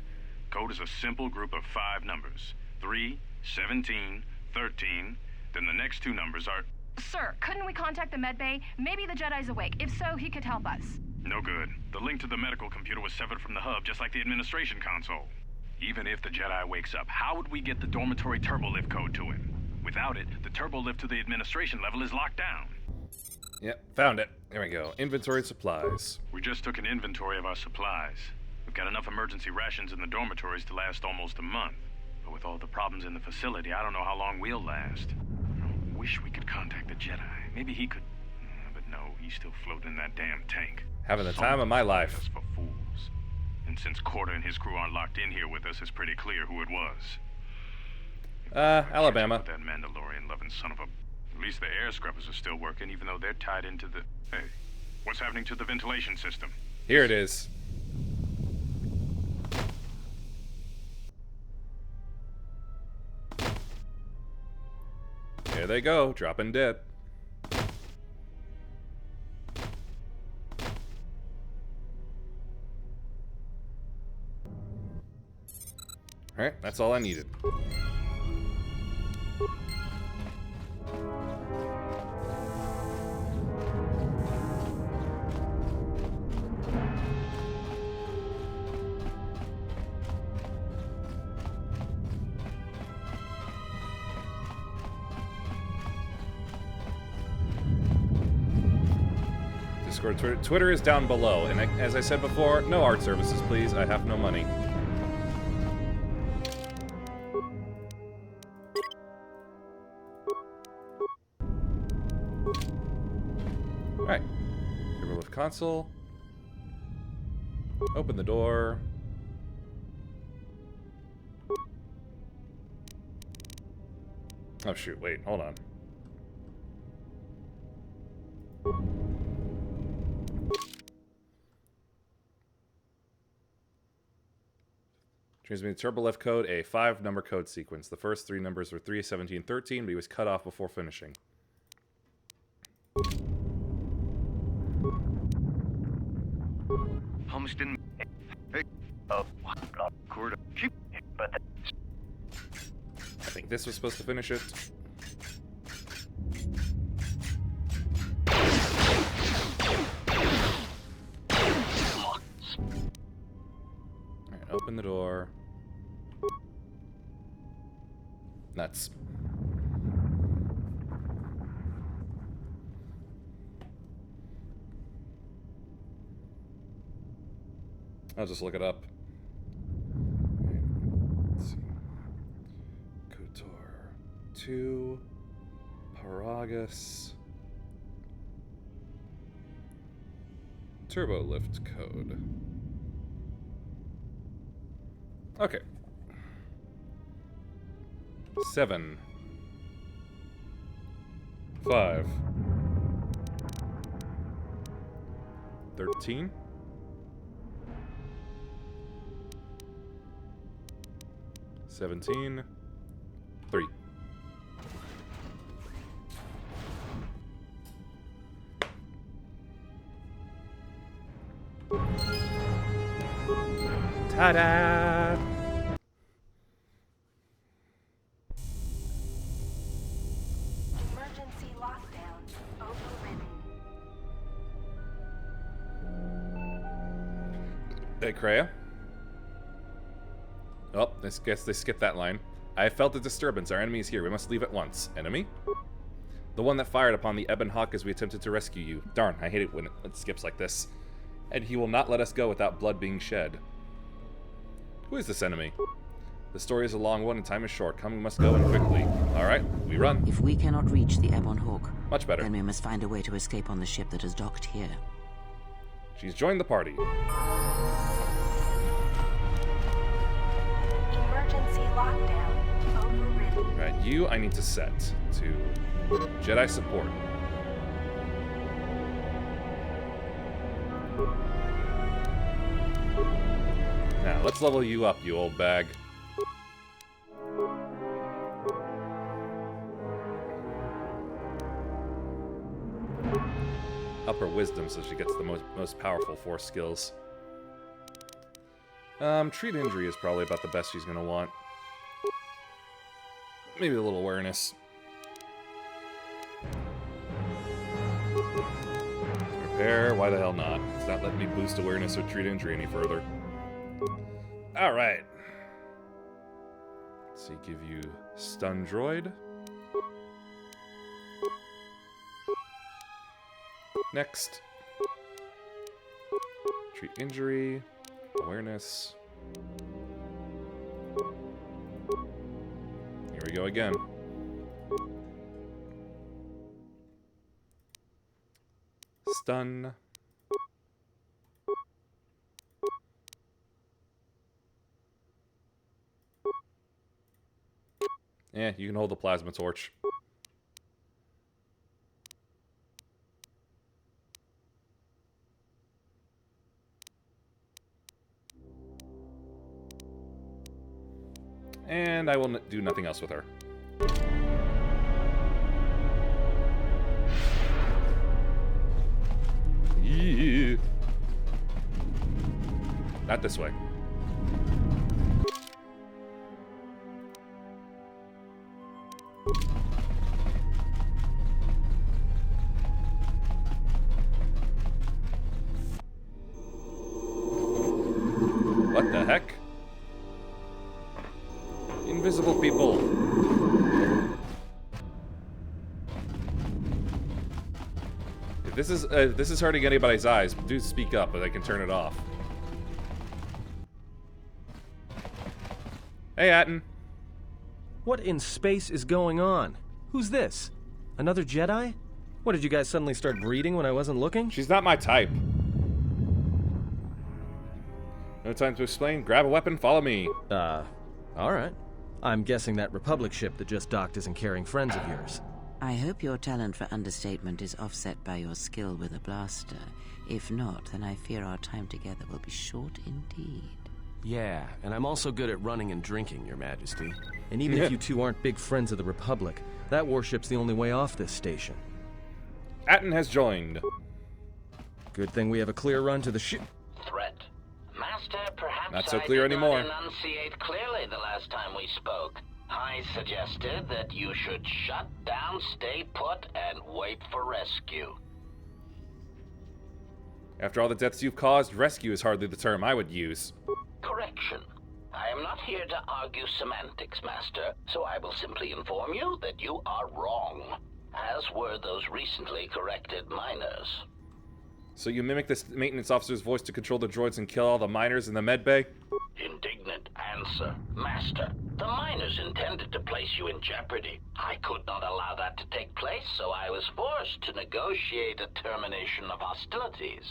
Code is a simple group of 5 numbers. 3, 17, 13, then the next 2 numbers are... Sir, couldn't we contact the medbay? Maybe the Jedi's awake. If so, he could help us. No good. The link to the medical computer was severed from the hub, just like the administration console. Even if the Jedi wakes up, how would we get the dormitory turbo lift code to him? Without it, the turbo lift to the administration level is locked down. Yep, found it. There we go. Inventory supplies. We just took an inventory of our supplies. We've got enough emergency rations in the dormitories to last almost a month. But with all the problems in the facility, I don't know how long we'll last. I wish we could contact the Jedi. Maybe he could... But no, he's still floating in that damn tank. Having the time of my life. Us for fools. And since KOTOR and his crew aren't locked in here with us, it's pretty clear who it was. Alabama. That Mandalorian-loving son of a... At least the air scrubbers are still working, even though they're tied into the... Hey, what's happening to the ventilation system? Here it is. There they go, dropping dead. Alright, that's all I needed. Discord, Twitter. Twitter is down below. And as I said before, no art services, please. I have no money. Alright. Turbolift console. Open the door. Oh shoot, wait, hold on. Transmitting Turbolift code, a 5-number code sequence. The first 3 numbers were 3, 17, 13, but he was cut off before finishing. Homestead. Hey. I think this was supposed to finish it. Alright, open the door. Nuts. I'll just look it up. Let's see. KOTOR 2 Paragus Turbolift code. Okay. 7 5 13 17 3. Ta-da! Emergency lockdown overridden. Hey, Kreia. Oh, I guess they skipped that line. I felt a disturbance. Our enemy is here. We must leave at once. Enemy? The one that fired upon the Ebon Hawk as we attempted to rescue you. Darn, I hate it when it skips like this. And he will not let us go without blood being shed. Who is this enemy? The story is a long one and time is short. Come, we must go and quickly. Alright, we run. If we cannot reach the Ebon Hawk, much better. Then we must find a way to escape on the ship that is docked here. She's joined the party. Emergency lockdown overridden. Right, you I need to set to Jedi support. Now, let's level you up, you old bag. Up her wisdom so she gets the most powerful Force skills. Treat injury is probably about the best she's gonna want. Maybe a little awareness. Repair, why the hell not? It's not letting me boost awareness or treat injury any further. Alright. Let's see, give you stun droid. Next. Treat injury. Awareness. Here we go again. Stun. Yeah, you can hold the plasma torch. And I will do nothing else with her. Yeah. Not this way. What the heck? Invisible people. this is hurting anybody's eyes. Do speak up, but I can turn it off. Hey, Atten. What in space is going on? Who's this? Another Jedi? What, did you guys suddenly start breeding when I wasn't looking? She's not my type. No time to explain. Grab a weapon, follow me. Alright. I'm guessing that Republic ship that just docked isn't carrying friends of yours. I hope your talent for understatement is offset by your skill with a blaster. If not, then I fear our time together will be short indeed. Yeah, and I'm also good at running and drinking, Your Majesty. And even if you two aren't big friends of the Republic, that warship's the only way off this station. Atten has joined. Good thing we have a clear run to the ship. Threat. Master, perhaps not so I clear did anymore. not enunciate clearly the last time we spoke. I suggested that you should shut down, stay put, and wait for rescue. After all the deaths you've caused, rescue is hardly the term I would use. Correction. I am not here to argue semantics, Master, so I will simply inform you that you are wrong, as were those recently corrected miners. So you mimic this maintenance officer's voice to control the droids and kill all the miners in the medbay? Indignant answer. Master, the miners intended to place you in jeopardy. I could not allow that to take place, so I was forced to negotiate a termination of hostilities.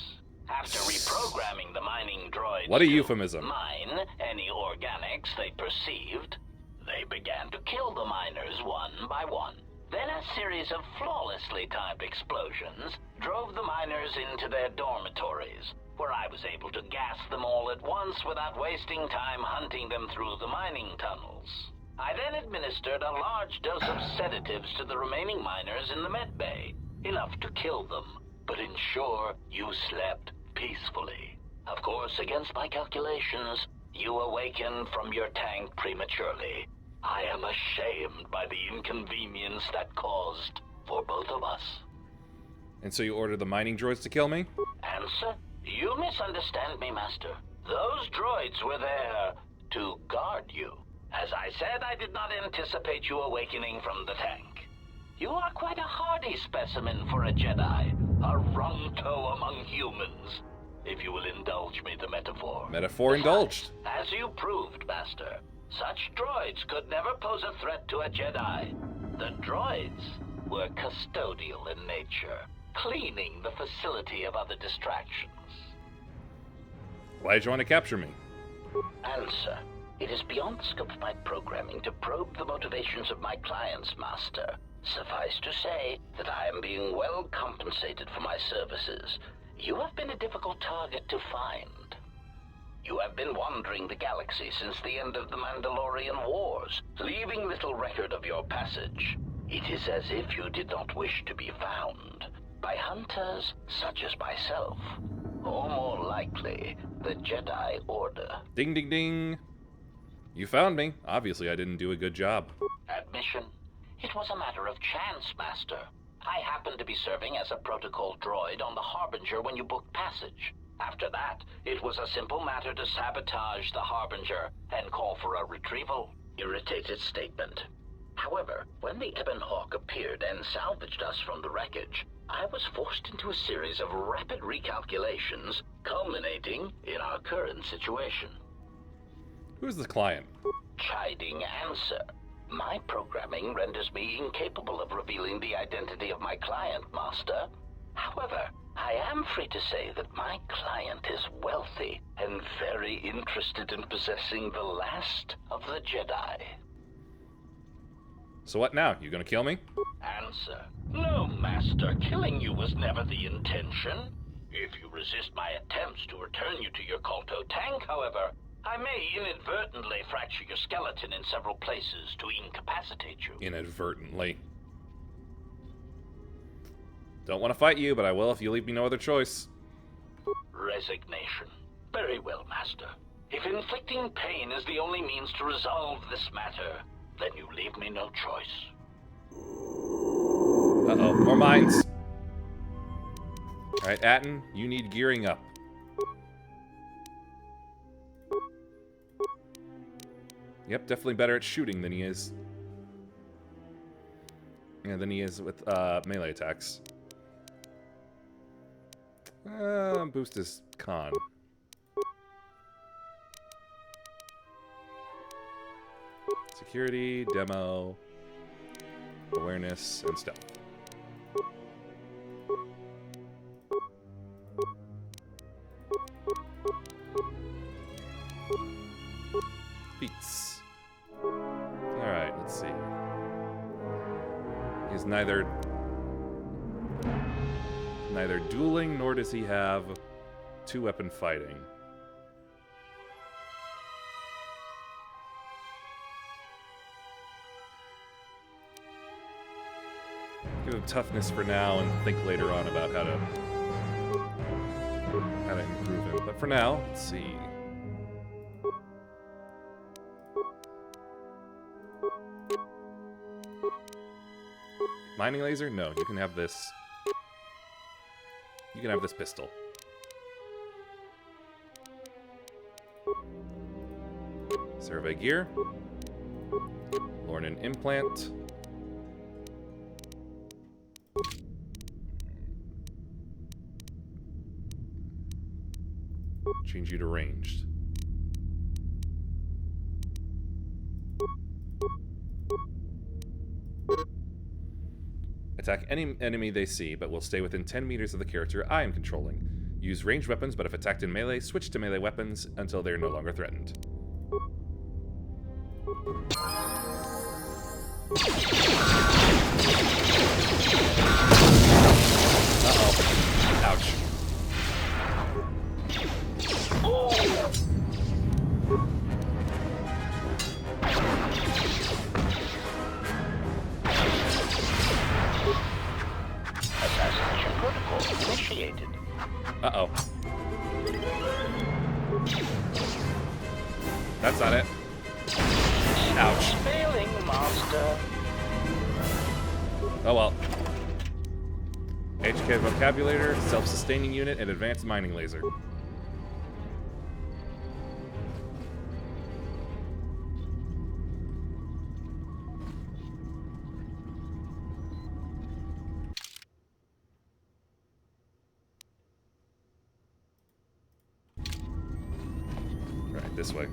After reprogramming the mining droids what a euphemism. to mine any organics they perceived, they began to kill the miners one by one. Then a series of flawlessly timed explosions drove the miners into their dormitories, where I was able to gas them all at once without wasting time hunting them through the mining tunnels. I then administered a large dose of sedatives to the remaining miners in the medbay, enough to kill them, but ensure you slept peacefully. Of course, against my calculations, you awakened from your tank prematurely. I am ashamed by the inconvenience that caused for both of us. And so you ordered the mining droids to kill me? Answer? You misunderstand me, Master. Those droids were there to guard you. As I said, I did not anticipate you awakening from the tank. You are quite a hardy specimen for a Jedi, a rung-toe among humans, if you will indulge me the metaphor. Metaphor indulged. As you proved, Master, such droids could never pose a threat to a Jedi. The droids were custodial in nature, cleaning the facility of other distractions. Why did you want to capture me? Answer. It is beyond the scope of my programming to probe the motivations of my clients, Master. Suffice to say that I am being well compensated for my services. You have been a difficult target to find. You have been wandering the galaxy since the end of the Mandalorian Wars, leaving little record of your passage. It is as if you did not wish to be found by hunters such as myself, or more likely, the Jedi Order. Ding, ding, ding. You found me. Obviously, I didn't do a good job. Admission? It was a matter of chance, Master. I happened to be serving as a protocol droid on the Harbinger when you booked passage. After that, it was a simple matter to sabotage the Harbinger and call for a retrieval. Irritated statement. However, when the Ebon Hawk appeared and salvaged us from the wreckage, I was forced into a series of rapid recalculations, culminating in our current situation. Who's the client? Chiding answer. My programming renders me incapable of revealing the identity of my client, Master. However, I am free to say that my client is wealthy and very interested in possessing the last of the Jedi. So what now? You gonna kill me? Answer. No, Master. Killing you was never the intention. If you resist my attempts to return you to your KOTOR tank, however, I may inadvertently fracture your skeleton in several places to incapacitate you. Inadvertently. Don't want to fight you, but I will if you leave me no other choice. Resignation. Very well, Master. If inflicting pain is the only means to resolve this matter, then you leave me no choice. Uh-oh, more mines. Alright, Atten, you need gearing up. Yep, definitely better at shooting than he is. Yeah, than he is with melee attacks. Boost his con. Security, demo, awareness, and stealth. Beats. Alright, let's see. He's neither dueling nor does he have two-weapon fighting. Give him toughness for now and think later on about how to improve him. But for now, let's see. Mining laser? No, you can have this. You can have this pistol. Survey gear. Lornan implant. Change you to ranged. Attack any enemy they see, but will stay within 10 meters of the character I am controlling. Use ranged weapons, but if attacked in melee, switch to melee weapons until they are no longer threatened. Uh-oh. Ouch. Assassination protocol initiated. Uh-oh. That's not it. Ouch. Flailing, master. Oh well. HK vocabulator, self-sustaining unit, and advanced mining laser. Right, this way.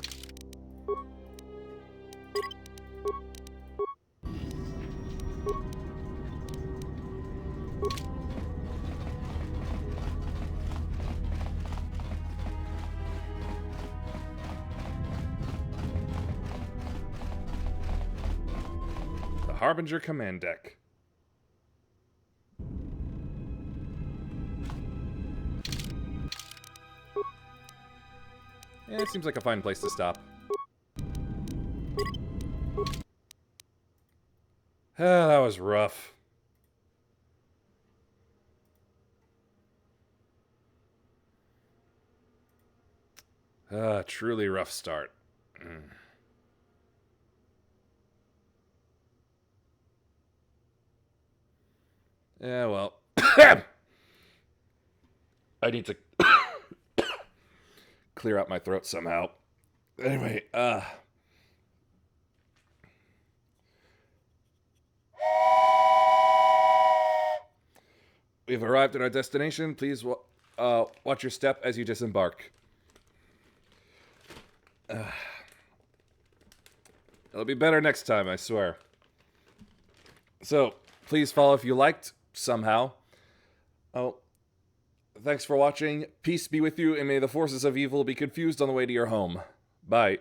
Harbinger command deck. Yeah, it seems like a fine place to stop. That was rough. Truly rough start. Yeah, well. I need to clear out my throat somehow. Anyway, we've arrived at our destination. Please watch your step as you disembark. It'll be better next time, I swear. So, please follow if you liked, somehow. Oh, thanks for watching. Peace be with you, and may the forces of evil be confused on the way to your home. Bye.